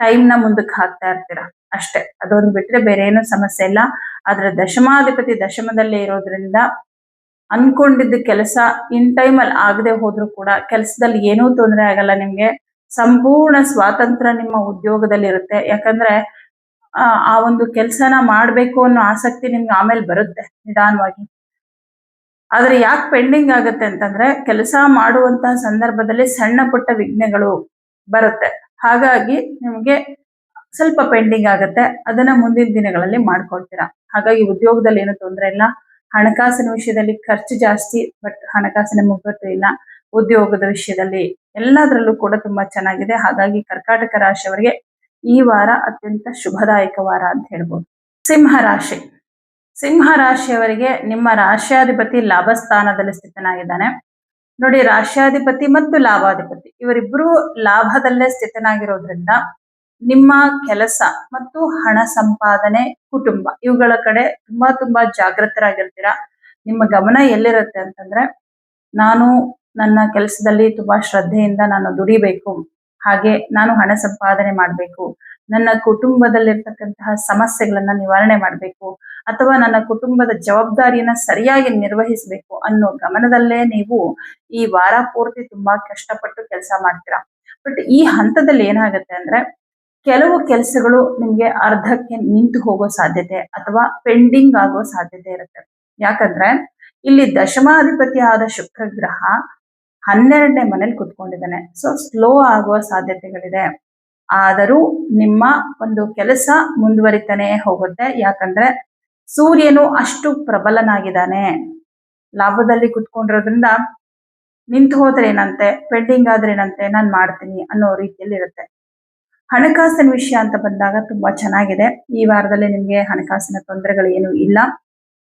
ಟೈಮ್ನ ಮುಂದಕ್ಕೆ ಹಾಕ್ತಾ ಇರ್ತೀರ ಅಷ್ಟೇ. ಅದೊಂದು ಬಿಟ್ರೆ ಬೇರೆ ಏನೂ ಸಮಸ್ಯೆ ಇಲ್ಲ. ಆದ್ರೆ ದಶಮಾಧಿಪತಿ ದಶಮದಲ್ಲೇ ಇರೋದ್ರಿಂದ ಅನ್ಕೊಂಡಿದ್ದ ಕೆಲಸ ಇನ್ ಟೈಮಲ್ಲಿ ಆಗದೆ ಹೋದ್ರೂ ಕೂಡ ಕೆಲಸದಲ್ಲಿ ಏನೂ ತೊಂದರೆ ಆಗಲ್ಲ ನಿಮ್ಗೆ. ಸಂಪೂರ್ಣ ಸ್ವಾತಂತ್ರ್ಯ ನಿಮ್ಮ ಉದ್ಯೋಗದಲ್ಲಿ ಇರುತ್ತೆ. ಯಾಕಂದ್ರೆ ಆ ಒಂದು ಕೆಲಸನ ಮಾಡ್ಬೇಕು ಅನ್ನೋ ಆಸಕ್ತಿ ನಿಮ್ಗೆ ಆಮೇಲೆ ಬರುತ್ತೆ ನಿಧಾನವಾಗಿ. ಆದ್ರೆ ಯಾಕೆ ಪೆಂಡಿಂಗ್ ಆಗುತ್ತೆ ಅಂತಂದ್ರೆ ಕೆಲಸ ಮಾಡುವಂತಹ ಸಂದರ್ಭದಲ್ಲಿ ಸಣ್ಣ ಪುಟ್ಟ ವಿಘ್ನಗಳು ಬರುತ್ತೆ. ಹಾಗಾಗಿ ನಿಮ್ಗೆ ಸ್ವಲ್ಪ ಪೆಂಡಿಂಗ್ ಆಗುತ್ತೆ. ಅದನ್ನ ಮುಂದಿನ ದಿನಗಳಲ್ಲಿ ಮಾಡ್ಕೊಳ್ತೀರಾ. ಹಾಗಾಗಿ ಉದ್ಯೋಗದಲ್ಲಿ ಏನು ತೊಂದರೆ ಇಲ್ಲ. ಹಣಕಾಸಿನ ವಿಷಯದಲ್ಲಿ ಖರ್ಚು ಜಾಸ್ತಿ, ಬಟ್ ಹಣಕಾಸಿನ ಮುಗ್ಗಟ್ಟು ಇಲ್ಲ. ಉದ್ಯೋಗದ ವಿಷಯದಲ್ಲಿ ಎಲ್ಲದರಲ್ಲೂ ಕೂಡ ತುಂಬಾ ಚೆನ್ನಾಗಿದೆ. ಹಾಗಾಗಿ ಕರ್ಕಾಟಕ ರಾಶಿಯವರಿಗೆ ಈ ವಾರ ಅತ್ಯಂತ ಶುಭದಾಯಕ ವಾರ ಅಂತ ಹೇಳ್ಬೋದು. ಸಿಂಹ ರಾಶಿ. ಸಿಂಹ ರಾಶಿಯವರಿಗೆ ನಿಮ್ಮ ರಾಶ್ಯಾಧಿಪತಿ ಲಾಭ ಸ್ಥಾನದಲ್ಲಿ ಸ್ಥಿತನಾಗಿದ್ದಾನೆ. ನೋಡಿ, ರಾಶ್ಯಾಧಿಪತಿ ಮತ್ತು ಲಾಭಾಧಿಪತಿ ಇವರಿಬ್ಬರು ಲಾಭದಲ್ಲೇ ಸ್ಥಿತನಾಗಿರೋದ್ರಿಂದ ನಿಮ್ಮ ಕೆಲಸ ಮತ್ತು ಹಣ ಸಂಪಾದನೆ, ಕುಟುಂಬ ಇವುಗಳ ಕಡೆ ತುಂಬಾ ಜಾಗೃತರಾಗಿರ್ತೀರಾ. ನಿಮ್ಮ ಗಮನ ಎಲ್ಲಿರುತ್ತೆ ಅಂತಂದ್ರೆ, ನಾನು ನನ್ನ ಕೆಲಸದಲ್ಲಿ ತುಂಬಾ ಶ್ರದ್ಧೆಯಿಂದ ನಾನು ದುಡಿಬೇಕು, ಹಾಗೆ ನಾನು ಹಣ ಸಂಪಾದನೆ ಮಾಡಬೇಕು, ನನ್ನ ಕುಟುಂಬದಲ್ಲಿರ್ತಕ್ಕಂತಹ ಸಮಸ್ಯೆಗಳನ್ನ ನಿವಾರಣೆ ಮಾಡಬೇಕು, ಅಥವಾ ನನ್ನ ಕುಟುಂಬದ ಜವಾಬ್ದಾರಿಯನ್ನ ಸರಿಯಾಗಿ ನಿರ್ವಹಿಸಬೇಕು ಅನ್ನೋ ಗಮನದಲ್ಲೇ ನೀವು ಈ ವಾರ ಪೂರ್ತಿ ತುಂಬಾ ಕಷ್ಟಪಟ್ಟು ಕೆಲಸ ಮಾಡ್ತೀರಾ. ಬಟ್ ಈ ಹಂತದಲ್ಲಿ ಏನಾಗುತ್ತೆ ಅಂದ್ರೆ, ಕೆಲವು ಕೆಲಸಗಳು ನಿಮ್ಗೆ ಅರ್ಧಕ್ಕೆ ನಿಂತು ಹೋಗೋ ಸಾಧ್ಯತೆ ಅಥವಾ ಪೆಂಡಿಂಗ್ ಆಗೋ ಸಾಧ್ಯತೆ ಇರುತ್ತೆ. ಯಾಕಂದ್ರೆ ಇಲ್ಲಿ ದಶಮಾಧಿಪತಿ ಆದ ಶುಕ್ರ ಗ್ರಹ 12ನೇ ಮನೇಲಿ ಕುತ್ಕೊಂಡಿದ್ದಾನೆ. ಸೊ ಸ್ಲೋ ಆಗುವ ಸಾಧ್ಯತೆಗಳಿದೆ. ಆದರೂ ನಿಮ್ಮ ಒಂದು ಕೆಲಸ ಮುಂದುವರಿತಾನೆ ಹೋಗುತ್ತೆ. ಯಾಕಂದ್ರೆ ಸೂರ್ಯನು ಅಷ್ಟು ಪ್ರಬಲನಾಗಿದ್ದಾನೆ. ಲಾಭದಲ್ಲಿ ಕುತ್ಕೊಂಡಿರೋದ್ರಿಂದ ನಿಂತು ಹೋದ್ರೆ ಏನಂತೆ, ಪೆಂಡಿಂಗ್ ಆದ್ರೆ ಏನಂತೆ, ನಾನು ಮಾಡ್ತೀನಿ ಅನ್ನೋ ರೀತಿಯಲ್ಲಿ ಇರುತ್ತೆ. ಹಣಕಾಸಿನ ವಿಷಯ ಅಂತ ಬಂದಾಗ ತುಂಬಾ ಚೆನ್ನಾಗಿದೆ. ಈ ವಾರದಲ್ಲಿ ನಿಮ್ಗೆ ಹಣಕಾಸಿನ ತೊಂದರೆಗಳು ಏನು ಇಲ್ಲ.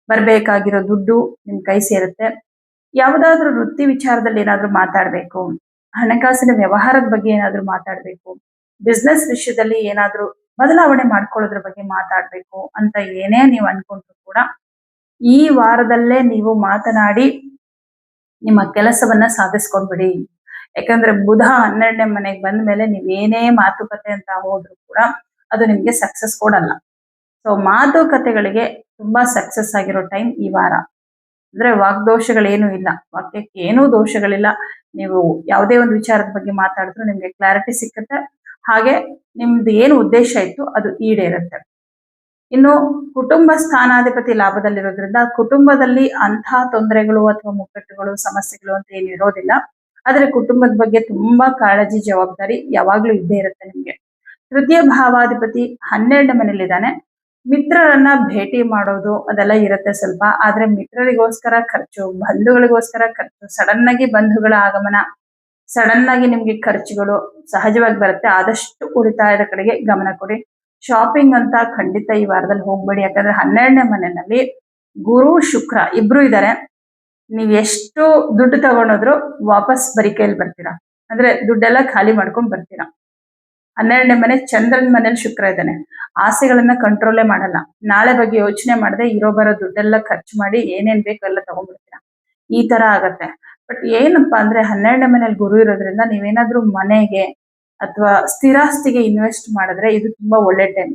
ಬರ್ಬೇಕಾಗಿರೋ ದುಡ್ಡು ನಿಮ್ ಕೈ ಸೇರುತ್ತೆ. ಯಾವುದಾದ್ರೂ ವೃತ್ತಿ ವಿಚಾರದಲ್ಲಿ ಏನಾದ್ರೂ ಮಾತಾಡ್ಬೇಕು, ಹಣಕಾಸಿನ ವ್ಯವಹಾರದ ಬಗ್ಗೆ ಏನಾದ್ರೂ ಮಾತಾಡ್ಬೇಕು, ಬಿಸ್ನೆಸ್ ವಿಷಯದಲ್ಲಿ ಏನಾದ್ರೂ ಬದಲಾವಣೆ ಮಾಡ್ಕೊಳ್ಳೋದ್ರ ಬಗ್ಗೆ ಮಾತಾಡ್ಬೇಕು ಅಂತ ಏನೇ ನೀವು ಅನ್ಕೊಂಡ್ರು ಕೂಡ ಈ ವಾರದಲ್ಲೇ ನೀವು ಮಾತನಾಡಿ ನಿಮ್ಮ ಕೆಲಸವನ್ನ ಸಾಧಿಸ್ಕೊಂಡ್ಬಿಡಿ. ಯಾಕಂದ್ರೆ ಬುಧ 12ನೇ ಮನೆಗೆ ಬಂದ ಮೇಲೆ ನೀವೇನೇ ಮಾತುಕತೆ ಅಂತ ಹೋದ್ರು ಕೂಡ ಅದು ನಿಮ್ಗೆ ಸಕ್ಸಸ್ ಕೊಡಲ್ಲ. ಸೊ ಮಾತುಕತೆಗಳಿಗೆ ತುಂಬಾ ಸಕ್ಸಸ್ ಆಗಿರೋ ಟೈಮ್ ಈ ವಾರ. ಅಂದ್ರೆ ವಾಗ್ದೋಷಗಳೇನು ಇಲ್ಲ, ವಾಕ್ಯಕ್ಕೆ ಏನೂ ದೋಷಗಳಿಲ್ಲ. ನೀವು ಯಾವುದೇ ಒಂದು ವಿಚಾರದ ಬಗ್ಗೆ ಮಾತಾಡಿದ್ರು ನಿಮ್ಗೆ ಕ್ಲಾರಿಟಿ ಸಿಕ್ಕುತ್ತೆ. ಹಾಗೆ ನಿಮ್ದು ಏನು ಉದ್ದೇಶ ಇತ್ತು ಅದು ಈಡೇರುತ್ತೆ. ಇನ್ನು ಕುಟುಂಬ ಸ್ಥಾನಾಧಿಪತಿ ಲಾಭದಲ್ಲಿರೋದ್ರಿಂದ ಕುಟುಂಬದಲ್ಲಿ ಅಂಥ ತೊಂದರೆಗಳು ಅಥವಾ ಮುಕ್ಕಟ್ಟುಗಳು, ಸಮಸ್ಯೆಗಳು ಅಂತ ಏನು ಇರೋದಿಲ್ಲ. ಆದ್ರೆ ಕುಟುಂಬದ ಬಗ್ಗೆ ತುಂಬಾ ಕಾಳಜಿ, ಜವಾಬ್ದಾರಿ ಯಾವಾಗ್ಲೂ ಇದ್ದೇ ಇರುತ್ತೆ ನಿಮ್ಗೆ. ತೃತೀಯ ಭಾವಾಧಿಪತಿ 12ನೇ ಮನೇಲಿದ್ದಾನೆ. ಮಿತ್ರರನ್ನ ಭೇಟಿ ಮಾಡೋದು ಅದೆಲ್ಲ ಇರುತ್ತೆ ಸ್ವಲ್ಪ. ಆದ್ರೆ ಮಿತ್ರರಿಗೋಸ್ಕರ ಖರ್ಚು, ಬಂಧುಗಳಿಗೋಸ್ಕರ ಖರ್ಚು, ಸಡನ್ ಆಗಿ ಬಂಧುಗಳ ಆಗಮನ, ಸಡನ್ ಆಗಿ ನಿಮ್ಗೆ ಖರ್ಚುಗಳು ಸಹಜವಾಗಿ ಬರುತ್ತೆ. ಆದಷ್ಟು ಉಳಿತಾಯದ ಕಡೆಗೆ ಗಮನ ಕೊಡಿ. ಶಾಪಿಂಗ್ ಅಂತ ಖಂಡಿತ ಈ ವಾರದಲ್ಲಿ ಹೋಗ್ಬೇಡಿ. ಯಾಕಂದ್ರೆ 12ನೇ ಮನೆಯಲ್ಲಿ ಗುರು ಶುಕ್ರ ಇಬ್ರು ಇದ್ದಾರೆ. ನೀವ್ ಎಷ್ಟು ದುಡ್ಡು ತಗೊಂಡೋದ್ರು ವಾಪಸ್ ಬರಿ ಕೈಯಲ್ಲಿ ಬರ್ತೀರಾ. ಅಂದ್ರೆ ದುಡ್ಡೆಲ್ಲ ಖಾಲಿ ಮಾಡ್ಕೊಂಡ್ ಬರ್ತೀರಾ. 12ನೇ ಮನೆ ಚಂದ್ರನ ಮನೇಲಿ ಶುಕ್ರ ಇದ್ದಾನೆ. ಆಸೆಗಳನ್ನ ಕಂಟ್ರೋಲೇ ಮಾಡಲ್ಲ. ನಾಳೆ ಬಗ್ಗೆ ಯೋಚನೆ ಮಾಡದೆ ಇರೋ ಬರೋ ದುಡ್ಡೆಲ್ಲ ಖರ್ಚು ಮಾಡಿ ಏನೇನ್ ಬೇಕು ಎಲ್ಲ ತಗೊಂಡ್ಬಿಡ್ತೀರಾ. ಈ ತರ ಆಗತ್ತೆ. ಬಟ್ ಏನಪ್ಪಾ ಅಂದ್ರೆ 12ನೇ ಮನೇಲಿ ಗುರು ಇರೋದ್ರಿಂದ ನೀವೇನಾದ್ರೂ ಮನೆಗೆ ಅಥವಾ ಸ್ಥಿರಾಸ್ತಿಗೆ ಇನ್ವೆಸ್ಟ್ ಮಾಡಿದ್ರೆ ಇದು ತುಂಬಾ ಒಳ್ಳೆ ಟೈಮ್.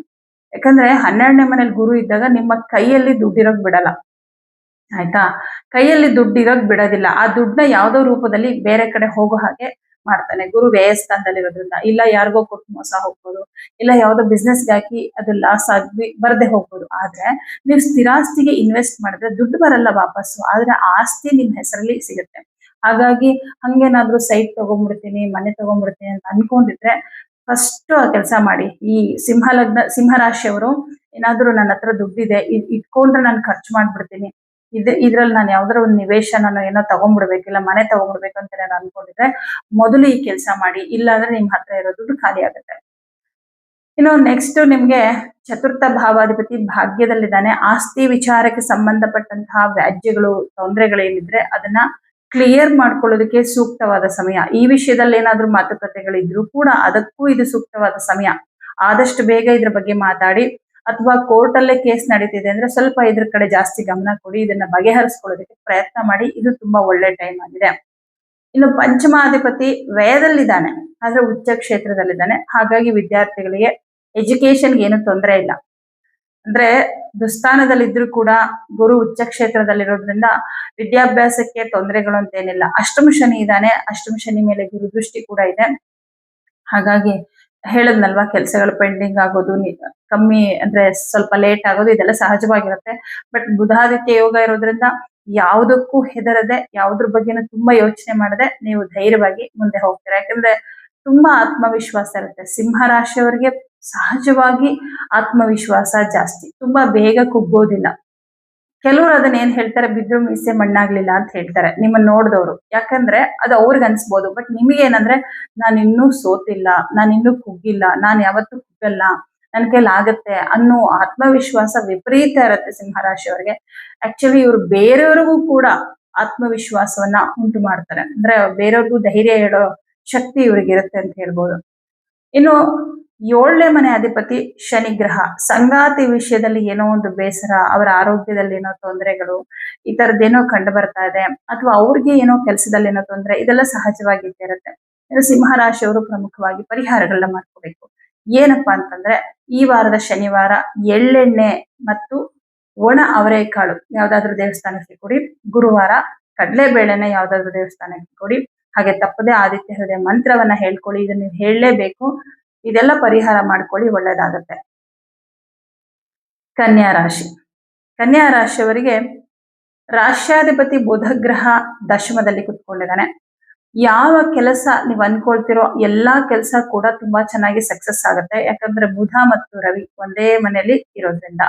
ಯಾಕಂದ್ರೆ 12ನೇ ಮನೇಲಿ ಗುರು ಇದ್ದಾಗ ನಿಮ್ಮ ಕೈಯಲ್ಲಿ ದುಡ್ಡಿರೋಕ್ ಬಿಡಲ್ಲ. ಆಯ್ತಾ, ಕೈಯಲ್ಲಿ ದುಡ್ಡಿರೋಕ್ ಬಿಡೋದಿಲ್ಲ. ಆ ದುಡ್ಡನ್ನ ಯಾವ್ದೋ ರೂಪದಲ್ಲಿ ಬೇರೆ ಕಡೆ ಹೋಗೋ ಹಾಗೆ ಮಾಡ್ತಾನೆ. ಗುರು ವ್ಯಯಸ್ಥಾನದಲ್ಲಿ ಇರೋದ್ರಿಂದ ಇಲ್ಲ ಯಾರಿಗೋ ಕೊಟ್ಟು ಮೋಸ ಹೋಗ್ಬೋದು, ಇಲ್ಲ ಯಾವ್ದೋ ಬಿಸ್ನೆಸ್ಗೆ ಹಾಕಿ ಅದು ಲಾಸ್ ಆಗಿ ಬರ್ದೆ ಹೋಗ್ಬೋದು. ಆದ್ರೆ ನೀವು ಸ್ಥಿರಾಸ್ತಿಗೆ ಇನ್ವೆಸ್ಟ್ ಮಾಡಿದ್ರೆ ದುಡ್ಡು ಬರಲ್ಲ ವಾಪಸ್ಸು, ಆದ್ರೆ ಆಸ್ತಿ ನಿಮ್ ಹೆಸರಲ್ಲಿ ಸಿಗುತ್ತೆ. ಹಾಗಾಗಿ ಹಂಗೇನಾದ್ರೂ ಸೈಟ್ ತಗೊಂಡ್ಬಿಡ್ತೀನಿ, ಮನೆ ತಗೊಂಡ್ಬಿಡ್ತೀನಿ ಅಂತ ಅನ್ಕೊಂಡಿದ್ರೆ ಫಸ್ಟ್ ಆ ಕೆಲಸ ಮಾಡಿ. ಈ ಸಿಂಹ ರಾಶಿಯವರು ಏನಾದ್ರೂ ನನ್ನ ಹತ್ರ ದುಡ್ಡಿದೆ ಇಟ್ಕೊಂಡ್ರೆ ನಾನು ಖರ್ಚು ಮಾಡ್ಬಿಡ್ತೀನಿ, ಇದ್ರಲ್ಲಿ ನಾನು ಯಾವ್ದಾರ ಒಂದು ನಿವೇಶನ ಏನೋ ತಗೊಂಡ್ಬಿಡ್ಬೇಕಿಲ್ಲ, ಮನೆ ತಗೊಂಡ್ಬಿಡ್ಬೇಕು ಅಂತ ನಾನು ಅನ್ಕೊಂಡಿದ್ರೆ ಮೊದಲು ಈ ಕೆಲಸ ಮಾಡಿ. ಇಲ್ಲ ಅಂದ್ರೆ ನಿಮ್ ಹತ್ರ ಇರೋ ದುಡ್ಡು ಖಾಲಿ ಆಗುತ್ತೆ. ಇನ್ನು ನೆಕ್ಸ್ಟ್ ನಿಮ್ಗೆ ಚತುರ್ಥ ಭಾವಾಧಿಪತಿ ಭಾಗ್ಯದಲ್ಲಿದ್ದಾನೆ. ಆಸ್ತಿ ವಿಚಾರಕ್ಕೆ ಸಂಬಂಧಪಟ್ಟಂತಹ ವ್ಯಾಜ್ಯಗಳು, ತೊಂದರೆಗಳೇನಿದ್ರೆ ಅದನ್ನ ಕ್ಲಿಯರ್ ಮಾಡ್ಕೊಳ್ಳೋದಕ್ಕೆ ಸೂಕ್ತವಾದ ಸಮಯ. ಈ ವಿಷಯದಲ್ಲಿ ಏನಾದ್ರೂ ಮಾತುಕತೆಗಳಿದ್ರು ಕೂಡ ಅದಕ್ಕೂ ಇದು ಸೂಕ್ತವಾದ ಸಮಯ. ಆದಷ್ಟು ಬೇಗ ಇದ್ರ ಬಗ್ಗೆ ಮಾತಾಡಿ, ಅಥವಾ ಕೋರ್ಟ್ ಅಲ್ಲೇ ಕೇಸ್ ನಡೀತಿದೆ ಅಂದ್ರೆ ಸ್ವಲ್ಪ ಇದ್ರ ಕಡೆ ಜಾಸ್ತಿ ಗಮನ ಕೊಡಿ, ಇದನ್ನ ಬಗೆಹರಿಸ್ಕೊಳ್ಳೋದಕ್ಕೆ ಪ್ರಯತ್ನ ಮಾಡಿ. ಇದು ತುಂಬಾ ಒಳ್ಳೆ ಟೈಮ್ ಆಗಿದೆ. ಇನ್ನು ಪಂಚಮಾಧಿಪತಿ ವ್ಯಯದಲ್ಲಿದ್ದಾನೆ, ಆದ್ರೆ ಉಚ್ಚ ಕ್ಷೇತ್ರದಲ್ಲಿದ್ದಾನೆ. ಹಾಗಾಗಿ ವಿದ್ಯಾರ್ಥಿಗಳಿಗೆ ಎಜುಕೇಶನ್ಗೆ ಏನು ತೊಂದರೆ ಇಲ್ಲ. ಅಂದ್ರೆ ದುಸ್ಥಾನದಲ್ಲಿದ್ರು ಕೂಡ ಗುರು ಉಚ್ಚ ಕ್ಷೇತ್ರದಲ್ಲಿರೋದ್ರಿಂದ ವಿದ್ಯಾಭ್ಯಾಸಕ್ಕೆ ತೊಂದರೆಗಳು ಅಂತ ಏನಿಲ್ಲ. ಅಷ್ಟಮ ಶನಿ ಇದ್ದಾನೆ, ಅಷ್ಟಮ ಶನಿ ಮೇಲೆ ಗುರು ದೃಷ್ಟಿ ಕೂಡ ಇದೆ. ಹಾಗಾಗಿ ಹೇಳದ್ನಲ್ವಾ, ಕೆಲಸಗಳು ಪೆಂಡಿಂಗ್ ಆಗೋದು, ಕಮ್ಮಿ ಅಂದ್ರೆ ಸ್ವಲ್ಪ ಲೇಟ್ ಆಗೋದು, ಇದೆಲ್ಲ ಸಹಜವಾಗಿರುತ್ತೆ. ಬಟ್ ಬುಧಾದಿತ್ಯ ಯೋಗ ಇರೋದ್ರಿಂದ ಯಾವುದಕ್ಕೂ ಹೆದರದೆ, ಯಾವುದ್ರ ಬಗ್ಗೆನೂ ತುಂಬಾ ಯೋಚನೆ ಮಾಡದೆ ನೀವು ಧೈರ್ಯವಾಗಿ ಮುಂದೆ ಹೋಗ್ತೀರಾ. ಯಾಕಂದ್ರೆ ತುಂಬಾ ಆತ್ಮವಿಶ್ವಾಸ ಇರುತ್ತೆ. ಸಿಂಹ ರಾಶಿಯವರಿಗೆ ಸಹಜವಾಗಿ ಆತ್ಮವಿಶ್ವಾಸ ಜಾಸ್ತಿ, ತುಂಬಾ ಬೇಗ ಕುಗ್ಗೋದಿಲ್ಲ. ಕೆಲವರು ಅದನ್ನ ಏನ್ ಹೇಳ್ತಾರೆ, ಬಿದ್ರು ಮೀಸೆ ಮಣ್ಣಾಗ್ಲಿಲ್ಲ ಅಂತ ಹೇಳ್ತಾರೆ ನಿಮ್ಮನ್ನ ನೋಡಿದವರು. ಯಾಕಂದ್ರೆ ಅದು ಅವ್ರಿಗೆ ಅನ್ಸ್ಬೋದು. ಬಟ್ ನಿಮಗೆ ಏನಂದ್ರೆ, ನಾನು ಇನ್ನೂ ಸೋತಿಲ್ಲ, ನಾನು ಇನ್ನೂ ಕುಗ್ಗಿಲ್ಲ, ನಾನು ಯಾವತ್ತೂ ಕುಗ್ಗಲ್ಲ, ನನ್ ಕೈಲಿ ಆಗತ್ತೆ ಅನ್ನೋ ಆತ್ಮವಿಶ್ವಾಸ ವಿಪರೀತ ಇರುತ್ತೆ ಸಿಂಹರಾಶಿಯವರಿಗೆ. ಆಕ್ಚುಲಿ ಇವ್ರು ಬೇರೆಯವ್ರಿಗೂ ಕೂಡ ಆತ್ಮವಿಶ್ವಾಸವನ್ನ ಉಂಟು ಮಾಡ್ತಾರೆ. ಅಂದ್ರೆ ಬೇರೆಯವ್ರಿಗೂ ಧೈರ್ಯ ಹೇಳೋ ಶಕ್ತಿ ಇವ್ರಿಗೆ ಇರುತ್ತೆ ಅಂತ ಹೇಳ್ಬೋದು. ಇನ್ನು 7ನೇ ಮನೆ ಅಧಿಪತಿ ಶನಿ ಗ್ರಹ. ಸಂಗಾತಿ ವಿಷಯದಲ್ಲಿ ಏನೋ ಒಂದು ಬೇಸರ, ಅವರ ಆರೋಗ್ಯದಲ್ಲಿ ಏನೋ ತೊಂದರೆಗಳು, ಈ ತರದ್ದೇನೋ ಕಂಡು ಬರ್ತಾ ಇದೆ, ಅಥವಾ ಅವ್ರಿಗೆ ಏನೋ ಕೆಲಸದಲ್ಲಿ ಏನೋ ತೊಂದರೆ, ಇದೆಲ್ಲ ಸಹಜವಾಗಿದ್ದೇ ಇರುತ್ತೆ. ಇನ್ನು ಸಿಂಹ ರಾಶಿಯವರು ಪ್ರಮುಖವಾಗಿ ಪರಿಹಾರಗಳನ್ನ ಮಾಡ್ಕೋಬೇಕು. ಏನಪ್ಪಾ ಅಂತಂದ್ರೆ, ಈ ವಾರದ ಶನಿವಾರ ಎಳ್ಳೆಣ್ಣೆ ಮತ್ತು ಒಣ ಅವರೆಕಾಳು ಯಾವ್ದಾದ್ರು ದೇವಸ್ಥಾನಕ್ಕೆ ಕೊಡಿ. ಗುರುವಾರ ಕಡಲೆಬೇಳೆನ ಯಾವ್ದಾದ್ರು ದೇವಸ್ಥಾನಕ್ಕೆ ಕೊಡಿ. ಹಾಗೆ ತಪ್ಪದೆ ಆದಿತ್ಯ ಹೃದಯ ಮಂತ್ರವನ್ನ ಹೇಳ್ಕೊಳ್ಳಿ. ಇದನ್ನ ನೀವು ಹೇಳಲೇಬೇಕು. ಇದೆಲ್ಲ ಪರಿಹಾರ ಮಾಡ್ಕೊಳ್ಳಿ, ಒಳ್ಳೇದಾಗತ್ತೆ. ಕನ್ಯಾ ರಾಶಿ. ಕನ್ಯಾ ರಾಶಿಯವರಿಗೆ ರಾಶ್ಯಾಧಿಪತಿ ಬುಧ ಗ್ರಹ ದಶಮದಲ್ಲಿ ಕುತ್ಕೊಂಡಿದ್ದಾನೆ. ಯಾವ ಕೆಲಸ ನೀವು ಅನ್ಕೊಳ್ತಿರೋ ಎಲ್ಲಾ ಕೆಲಸ ಕೂಡ ತುಂಬಾ ಚೆನ್ನಾಗಿ ಸಕ್ಸಸ್ ಆಗುತ್ತೆ. ಯಾಕಂದ್ರೆ ಬುಧ ಮತ್ತು ರವಿ ಒಂದೇ ಮನೆಯಲ್ಲಿ ಇರೋದ್ರಿಂದ.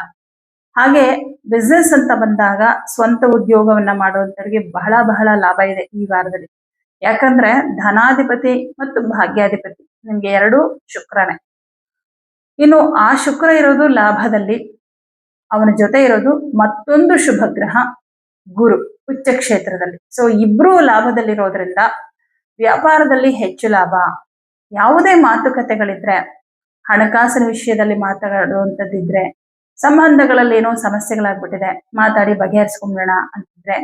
ಹಾಗೆ ಬಿಸ್ನೆಸ್ ಅಂತ ಬಂದಾಗ ಸ್ವಂತ ಉದ್ಯೋಗವನ್ನ ಮಾಡುವಂತವ್ರಿಗೆ ಬಹಳ ಬಹಳ ಲಾಭ ಇದೆ ಈ ವಾರದಲ್ಲಿ. ಯಾಕಂದ್ರೆ ಧನಾಧಿಪತಿ ಮತ್ತು ಭಾಗ್ಯಾಧಿಪತಿ ನಿಮ್ಗೆ ಎರಡು ಶುಕ್ರನೇ. ಇನ್ನು ಆ ಶುಕ್ರ ಇರೋದು ಲಾಭದಲ್ಲಿ, ಅವನ ಜೊತೆ ಇರೋದು ಮತ್ತೊಂದು ಶುಭ ಗ್ರಹ ಗುರು ಉಚ್ಚ ಕ್ಷೇತ್ರದಲ್ಲಿ. ಸೊ ಇಬ್ರು ಲಾಭದಲ್ಲಿರೋದ್ರಿಂದ ವ್ಯಾಪಾರದಲ್ಲಿ ಹೆಚ್ಚು ಲಾಭ. ಯಾವುದೇ ಮಾತುಕತೆಗಳಿದ್ರೆ, ಹಣಕಾಸಿನ ವಿಷಯದಲ್ಲಿ ಮಾತಾಡುವಂಥದ್ದಿದ್ರೆ, ಸಂಬಂಧಗಳಲ್ಲಿ ಏನೋ ಸಮಸ್ಯೆಗಳಾಗ್ಬಿಟ್ಟಿದೆ, ಮಾತಾಡಿ ಬಗೆಹರಿಸ್ಕೊಂಬಿಡೋಣ ಅಂತಿದ್ರೆ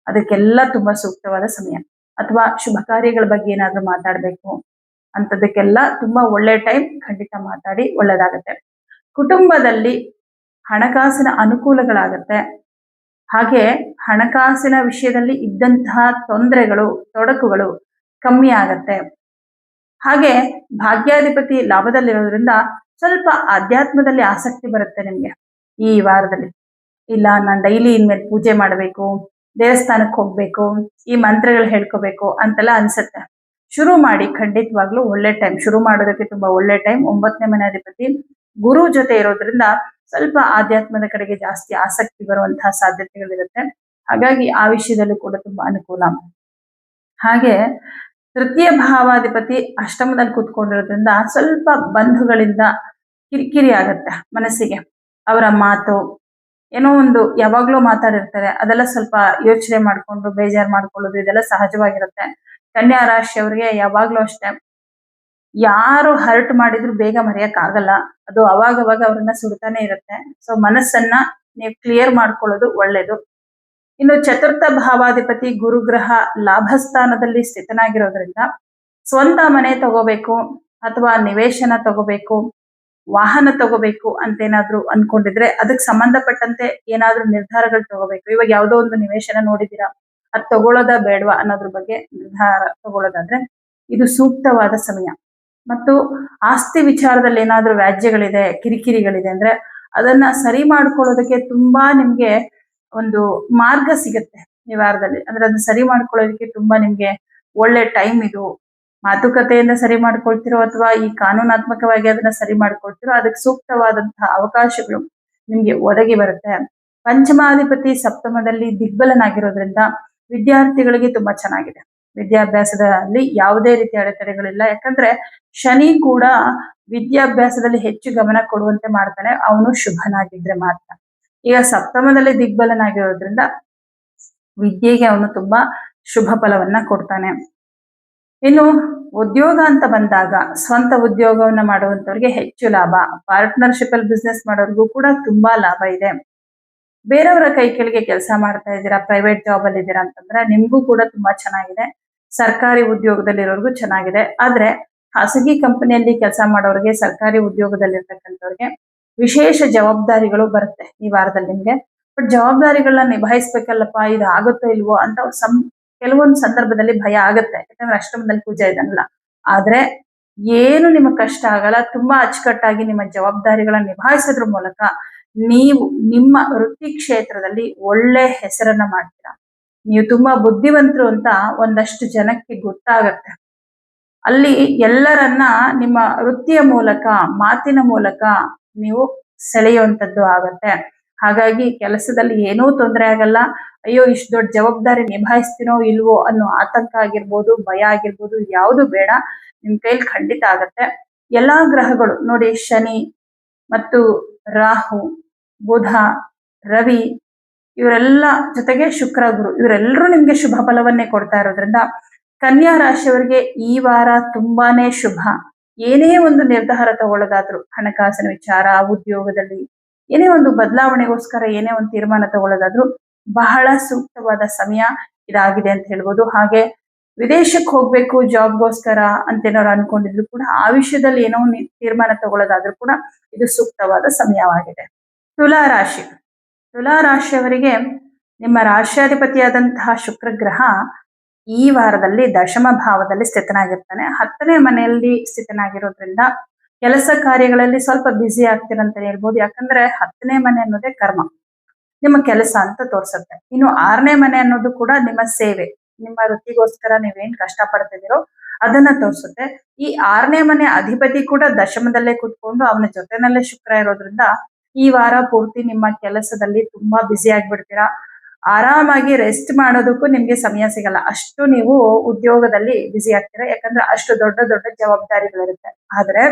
ಅದಕ್ಕೆಲ್ಲ ತುಂಬಾ ಸೂಕ್ತವಾದ ಸಮಯ. ಅಥವಾ ಶುಭ ಕಾರ್ಯಗಳ ಬಗ್ಗೆ ಏನಾದ್ರೂ ಮಾತಾಡ್ಬೇಕು ಅಂತದಕ್ಕೆಲ್ಲ ತುಂಬಾ ಒಳ್ಳೆ ಟೈಮ್. ಖಂಡಿತ ಮಾತಾಡಿ, ಒಳ್ಳೇದಾಗತ್ತೆ. ಕುಟುಂಬದಲ್ಲಿ ಹಣಕಾಸಿನ ಅನುಕೂಲಗಳಾಗತ್ತೆ. ಹಾಗೆ ಹಣಕಾಸಿನ ವಿಷಯದಲ್ಲಿ ಇದ್ದಂತಹ ತೊಂದರೆಗಳು, ತೊಡಕುಗಳು ಕಮ್ಮಿ ಆಗತ್ತೆ. ಹಾಗೆ ಭಾಗ್ಯಾಧಿಪತಿ ಲಾಭದಲ್ಲಿರೋದ್ರಿಂದ ಸ್ವಲ್ಪ ಅಧ್ಯಾತ್ಮದಲ್ಲಿ ಆಸಕ್ತಿ ಬರುತ್ತೆ ನಿಮ್ಗೆ ಈ ವಾರದಲ್ಲಿ. ಇಲ್ಲ, ನಾನು ಡೈಲಿ ಇನ್ಮೇಲೆ ಪೂಜೆ ಮಾಡಬೇಕು, ದೇವಸ್ಥಾನಕ್ಕೆ ಹೋಗ್ಬೇಕು, ಈ ಮಂತ್ರಗಳು ಹೇಳ್ಕೋಬೇಕು ಅಂತೆಲ್ಲ ಅನ್ಸುತ್ತೆ. ಶುರು ಮಾಡಿ, ಖಂಡಿತವಾಗ್ಲೂ ಒಳ್ಳೆ ಟೈಮ್. ಶುರು ಮಾಡೋದಕ್ಕೆ ತುಂಬಾ ಒಳ್ಳೆ ಟೈಮ್. 9ನೇ ಮನೆ ಅಧಿಪತಿ ಗುರು ಜೊತೆ ಇರೋದ್ರಿಂದ ಸ್ವಲ್ಪ ಆಧ್ಯಾತ್ಮದ ಕಡೆಗೆ ಜಾಸ್ತಿ ಆಸಕ್ತಿ ಬರುವಂತಹ ಸಾಧ್ಯತೆಗಳಿರುತ್ತೆ. ಹಾಗಾಗಿ ಆ ವಿಷಯದಲ್ಲೂ ಕೂಡ ತುಂಬಾ ಅನುಕೂಲ. ಹಾಗೆ ತೃತೀಯ ಭಾವಾಧಿಪತಿ ಅಷ್ಟಮದಲ್ಲಿ ಕೂತ್ಕೊಂಡಿರೋದ್ರಿಂದ ಸ್ವಲ್ಪ ಬಂಧುಗಳಿಂದ ಕಿರಿಕಿರಿ ಆಗತ್ತೆ ಮನಸ್ಸಿಗೆ. ಅವರ ಮಾತು ಏನೋ ಒಂದು ಯಾವಾಗ್ಲೂ ಮಾತಾಡಿರ್ತಾರೆ, ಅದೆಲ್ಲ ಸ್ವಲ್ಪ ಯೋಚನೆ ಮಾಡ್ಕೊಂಡು ಬೇಜಾರು ಮಾಡ್ಕೊಳ್ಳೋದು, ಇದೆಲ್ಲ ಸಹಜವಾಗಿರುತ್ತೆ. ಕನ್ಯಾ ರಾಶಿಯವರಿಗೆ ಯಾವಾಗ್ಲೂ ಅಷ್ಟೇ, ಯಾರು ಹರ್ಟ್ ಮಾಡಿದ್ರು ಬೇಗ ಮರೆಯಕ್ ಆಗಲ್ಲ. ಅದು ಅವಾಗವಾಗ ಅವ್ರನ್ನ ಸುಡ್ತಾನೆ ಇರುತ್ತೆ. ಸೊ ಮನಸ್ಸನ್ನ ನೀವು ಕ್ಲಿಯರ್ ಮಾಡ್ಕೊಳ್ಳೋದು ಒಳ್ಳೇದು. ಇನ್ನು ಚತುರ್ಥ ಭಾವಾಧಿಪತಿ ಗುರುಗ್ರಹ ಲಾಭಸ್ಥಾನದಲ್ಲಿ ಸ್ಥಿತನಾಗಿರೋದ್ರಿಂದ ಸ್ವಂತ ಮನೆ ತಗೋಬೇಕು, ಅಥವಾ ನಿವೇಶನ ತಗೋಬೇಕು, ವಾಹನ ತಗೋಬೇಕು ಅಂತೇನಾದ್ರೂ ಅನ್ಕೊಂಡಿದ್ರೆ ಅದಕ್ಕೆ ಸಂಬಂಧಪಟ್ಟಂತೆ ಏನಾದ್ರೂ ನಿರ್ಧಾರಗಳು ತಗೋಬೇಕು. ಇವಾಗ ಯಾವುದೋ ಒಂದು ನಿವೇಶನ ನೋಡಿದೀರಾ, ಅದು ತಗೊಳ್ಳೋದ ಬೇಡವಾ ಅನ್ನೋದ್ರ ಬಗ್ಗೆ ನಿರ್ಧಾರ ತಗೊಳ್ಳೋದಾದ್ರೆ ಇದು ಸೂಕ್ತವಾದ ಸಮಯ. ಮತ್ತು ಆಸ್ತಿ ವಿಚಾರದಲ್ಲಿ ಏನಾದ್ರೂ ವ್ಯಾಜ್ಯಗಳಿದೆ, ಕಿರಿಕಿರಿಗಳಿದೆ ಅಂದ್ರೆ ಅದನ್ನ ಸರಿ ಮಾಡ್ಕೊಳ್ಳೋದಕ್ಕೆ ತುಂಬಾ ನಿಮ್ಗೆ ಒಂದು ಮಾರ್ಗ ಸಿಗುತ್ತೆ ಈ ವಾರದಲ್ಲಿ. ಅಂದ್ರೆ ಅದನ್ನ ಸರಿ ಮಾಡ್ಕೊಳ್ಳೋದಕ್ಕೆ ತುಂಬಾ ನಿಮ್ಗೆ ಒಳ್ಳೆ ಟೈಮ್ ಇದು. ಮಾತುಕತೆಯಿಂದ ಸರಿ ಮಾಡ್ಕೊಳ್ತಿರೋ ಅಥವಾ ಈ ಕಾನೂನಾತ್ಮಕವಾಗಿ ಅದನ್ನ ಸರಿ ಮಾಡ್ಕೊಳ್ತಿರೋ ಅದಕ್ಕೆ ಸೂಕ್ತವಾದಂತಹ ಅವಕಾಶಗಳು ನಿಮ್ಗೆ ಒದಗಿ ಬರುತ್ತೆ. ಪಂಚಮಾಧಿಪತಿ ಸಪ್ತಮದಲ್ಲಿ ದಿಗ್ಬಲನಾಗಿರೋದ್ರಿಂದ ವಿದ್ಯಾರ್ಥಿಗಳಿಗೆ ತುಂಬಾ ಚೆನ್ನಾಗಿದೆ. ವಿದ್ಯಾಭ್ಯಾಸದಲ್ಲಿ ಯಾವುದೇ ರೀತಿಯ ಅಡೆತಡೆಗಳಿಲ್ಲ. ಯಾಕಂದ್ರೆ ಶನಿ ಕೂಡ ವಿದ್ಯಾಭ್ಯಾಸದಲ್ಲಿ ಹೆಚ್ಚು ಗಮನ ಕೊಡುವಂತೆ ಮಾಡ್ತಾನೆ, ಅವನು ಶುಭನಾಗಿದ್ರೆ ಮಾತ್ರ. ಈಗ ಸಪ್ತಮದಲ್ಲಿ ದಿಗ್ಬಲನಾಗಿರೋದ್ರಿಂದ ವಿದ್ಯೆಗೆ ಅವನು ತುಂಬಾ ಶುಭ ಫಲವನ್ನ ಕೊಡ್ತಾನೆ. ಇನ್ನು ಉದ್ಯೋಗ ಅಂತ ಬಂದಾಗ ಸ್ವಂತ ಉದ್ಯೋಗವನ್ನ ಮಾಡುವಂತವ್ರಿಗೆ ಹೆಚ್ಚು ಲಾಭ. ಪಾರ್ಟ್ನರ್ಶಿಪ್ ಅಲ್ಲಿ ಬಿಸ್ನೆಸ್ ಮಾಡೋರ್ಗೂ ಕೂಡ ತುಂಬಾ ಲಾಭ ಇದೆ. ಬೇರೆಯವರ ಕೈ ಕೆಳಗೆ ಕೆಲಸ ಮಾಡ್ತಾ ಇದ್ದೀರಾ, ಪ್ರೈವೇಟ್ ಜಾಬ್ ಅಲ್ಲಿ ಇದ್ದೀರಾ ಅಂತಂದ್ರೆ ನಿಮ್ಗೂ ಕೂಡ ತುಂಬಾ ಚೆನ್ನಾಗಿದೆ. ಸರ್ಕಾರಿ ಉದ್ಯೋಗದಲ್ಲಿರೋರ್ಗೂ ಚೆನ್ನಾಗಿದೆ. ಆದ್ರೆ ಖಾಸಗಿ ಕಂಪನಿಯಲ್ಲಿ ಕೆಲಸ ಮಾಡೋರಿಗೆ, ಸರ್ಕಾರಿ ಉದ್ಯೋಗದಲ್ಲಿರ್ತಕ್ಕಂಥವ್ರಿಗೆ ವಿಶೇಷ ಜವಾಬ್ದಾರಿಗಳು ಬರುತ್ತೆ ಈ ವಾರದಲ್ಲಿ ನಿಮ್ಗೆ. ಬಟ್ ಜವಾಬ್ದಾರಿಗಳನ್ನ ನಿಭಾಯಿಸ್ಬೇಕಲ್ಲಪ್ಪ, ಇದು ಆಗುತ್ತೋ ಇಲ್ವೋ ಅಂತ ಕೆಲವೊಂದು ಸಂದರ್ಭದಲ್ಲಿ ಭಯ ಆಗುತ್ತೆ. ಯಾಕಂದ್ರೆ ಅಷ್ಟಮದಲ್ಲಿ ಪೂಜೆ ಇದನ್ನಲ್ಲ. ಆದ್ರೆ ಏನು ನಿಮಗೆ ಕಷ್ಟ ಆಗಲ್ಲ. ತುಂಬಾ ಅಚ್ಚುಕಟ್ಟಾಗಿ ನಿಮ್ಮ ಜವಾಬ್ದಾರಿಗಳನ್ನ ನಿಭಾಯಿಸೋದ್ರ ಮೂಲಕ ನೀವು ನಿಮ್ಮ ವೃತ್ತಿ ಕ್ಷೇತ್ರದಲ್ಲಿ ಒಳ್ಳೆ ಹೆಸರನ್ನ ಮಾಡ್ತೀರಾ. ನೀವು ತುಂಬಾ ಬುದ್ಧಿವಂತರು ಅಂತ ಒಂದಷ್ಟು ಜನಕ್ಕೆ ಗೊತ್ತಾಗತ್ತೆ. ಅಲ್ಲಿ ಎಲ್ಲರನ್ನ ನಿಮ್ಮ ವೃತ್ತಿಯ ಮೂಲಕ, ಮಾತಿನ ಮೂಲಕ ನೀವು ಸೆಳೆಯುವಂಥದ್ದು ಆಗತ್ತೆ. ಹಾಗಾಗಿ ಕೆಲಸದಲ್ಲಿ ಏನೂ ತೊಂದರೆ ಆಗಲ್ಲ. ಅಯ್ಯೋ ಇಷ್ಟು ದೊಡ್ಡ ಜವಾಬ್ದಾರಿ ನಿಭಾಯಿಸ್ತೀನೋ ಇಲ್ವೋ ಅನ್ನೋ ಆತಂಕ ಆಗಿರ್ಬೋದು, ಭಯ ಆಗಿರ್ಬೋದು, ಯಾವುದು ಬೇಡ. ನಿಮ್ ಕೈಲಿ ಖಂಡಿತ ಆಗತ್ತೆ. ಎಲ್ಲಾ ಗ್ರಹಗಳು ನೋಡಿ, ಶನಿ ಮತ್ತು ರಾಹು, ಬುಧ, ರವಿ ಇವರೆಲ್ಲ ಜೊತೆಗೆ ಶುಕ್ರ, ಗುರು ಇವರೆಲ್ಲರೂ ನಿಮ್ಗೆ ಶುಭ ಫಲವನ್ನೇ ಕೊಡ್ತಾ ಇರೋದ್ರಿಂದ ಕನ್ಯಾ ರಾಶಿಯವರಿಗೆ ಈ ವಾರ ತುಂಬಾನೇ ಶುಭ. ಏನೇ ಒಂದು ನಿರ್ಧಾರ ತಗೊಳ್ಳೋದಾದ್ರು, ಹಣಕಾಸಿನ ವಿಚಾರ, ಉದ್ಯೋಗದಲ್ಲಿ ಏನೇ ಒಂದು ಬದಲಾವಣೆಗೋಸ್ಕರ ಏನೇ ಒಂದು ತೀರ್ಮಾನ ತಗೊಳ್ಳೋದಾದ್ರು ಬಹಳ ಸೂಕ್ತವಾದ ಸಮಯ ಇದಾಗಿದೆ ಅಂತ ಹೇಳ್ಬೋದು. ಹಾಗೆ ವಿದೇಶಕ್ಕೆ ಹೋಗ್ಬೇಕು ಜಾಬ್ಗೋಸ್ಕರ ಅಂತೇನಾದ್ರು ಅನ್ಕೊಂಡಿದ್ರು ಕೂಡ ಆ ವಿಷಯದಲ್ಲಿ ಏನೋ ತೀರ್ಮಾನ ತಗೊಳ್ಳೋದಾದ್ರೂ ಕೂಡ ಇದು ಸೂಕ್ತವಾದ ಸಮಯವಾಗಿದೆ. ತುಲಾ ರಾಶಿ. ತುಲಾ ರಾಶಿಯವರಿಗೆ ನಿಮ್ಮ ರಾಶ್ಯಾಧಿಪತಿಯಾದಂತಹ ಶುಕ್ರ ಗ್ರಹ ಈ ವಾರದಲ್ಲಿ ದಶಮ ಭಾವದಲ್ಲಿ ಸ್ಥಿತನಾಗಿರ್ತಾನೆ. 10ನೇ ಮನೆಯಲ್ಲಿ ಸ್ಥಿತನಾಗಿರೋದ್ರಿಂದ ಕೆಲಸ ಕಾರ್ಯಗಳಲ್ಲಿ ಸ್ವಲ್ಪ ಬ್ಯುಸಿ ಆಗ್ತೀರಂತ ಹೇಳ್ಬೋದು. ಯಾಕಂದ್ರೆ 10ನೇ ಮನೆ ಅನ್ನೋದೇ ಕರ್ಮ, ನಿಮ್ಮ ಕೆಲಸ ಅಂತ ತೋರ್ಸುತ್ತೆ. ಇನ್ನು 6ನೇ ಮನೆ ಅನ್ನೋದು ಕೂಡ ನಿಮ್ಮ ಸೇವೆ, ನಿಮ್ಮ ವೃತ್ತಿಗೋಸ್ಕರ ನೀವೇನ್ ಕಷ್ಟ ಪಡ್ತಿದ್ದೀರೋ ಅದನ್ನ ತೋರ್ಸುತ್ತೆ. ಈ 6ನೇ ಮನೆ ಅಧಿಪತಿ ಕೂಡ ದಶಮದಲ್ಲೇ ಕೂತ್ಕೊಂಡು ಅವನ ಜೊತೆನಲ್ಲೇ ಶುಕ್ರ ಇರೋದ್ರಿಂದ ಈ ವಾರ ಪೂರ್ತಿ ನಿಮ್ಮ ಕೆಲಸದಲ್ಲಿ ತುಂಬಾ ಬ್ಯುಸಿ ಆಗ್ಬಿಡ್ತೀರಾ. ಆರಾಮಾಗಿ ರೆಸ್ಟ್ ಮಾಡೋದಕ್ಕೂ ನಿಮ್ಗೆ ಸಮಯ ಸಿಗಲ್ಲ, ಅಷ್ಟು ನೀವು ಉದ್ಯೋಗದಲ್ಲಿ ಬ್ಯುಸಿ ಆಗ್ತೀರಾ. ಯಾಕಂದ್ರೆ ಅಷ್ಟು ದೊಡ್ಡ ದೊಡ್ಡ ಜವಾಬ್ದಾರಿಗಳಿರುತ್ತೆ. ಆದ್ರೆ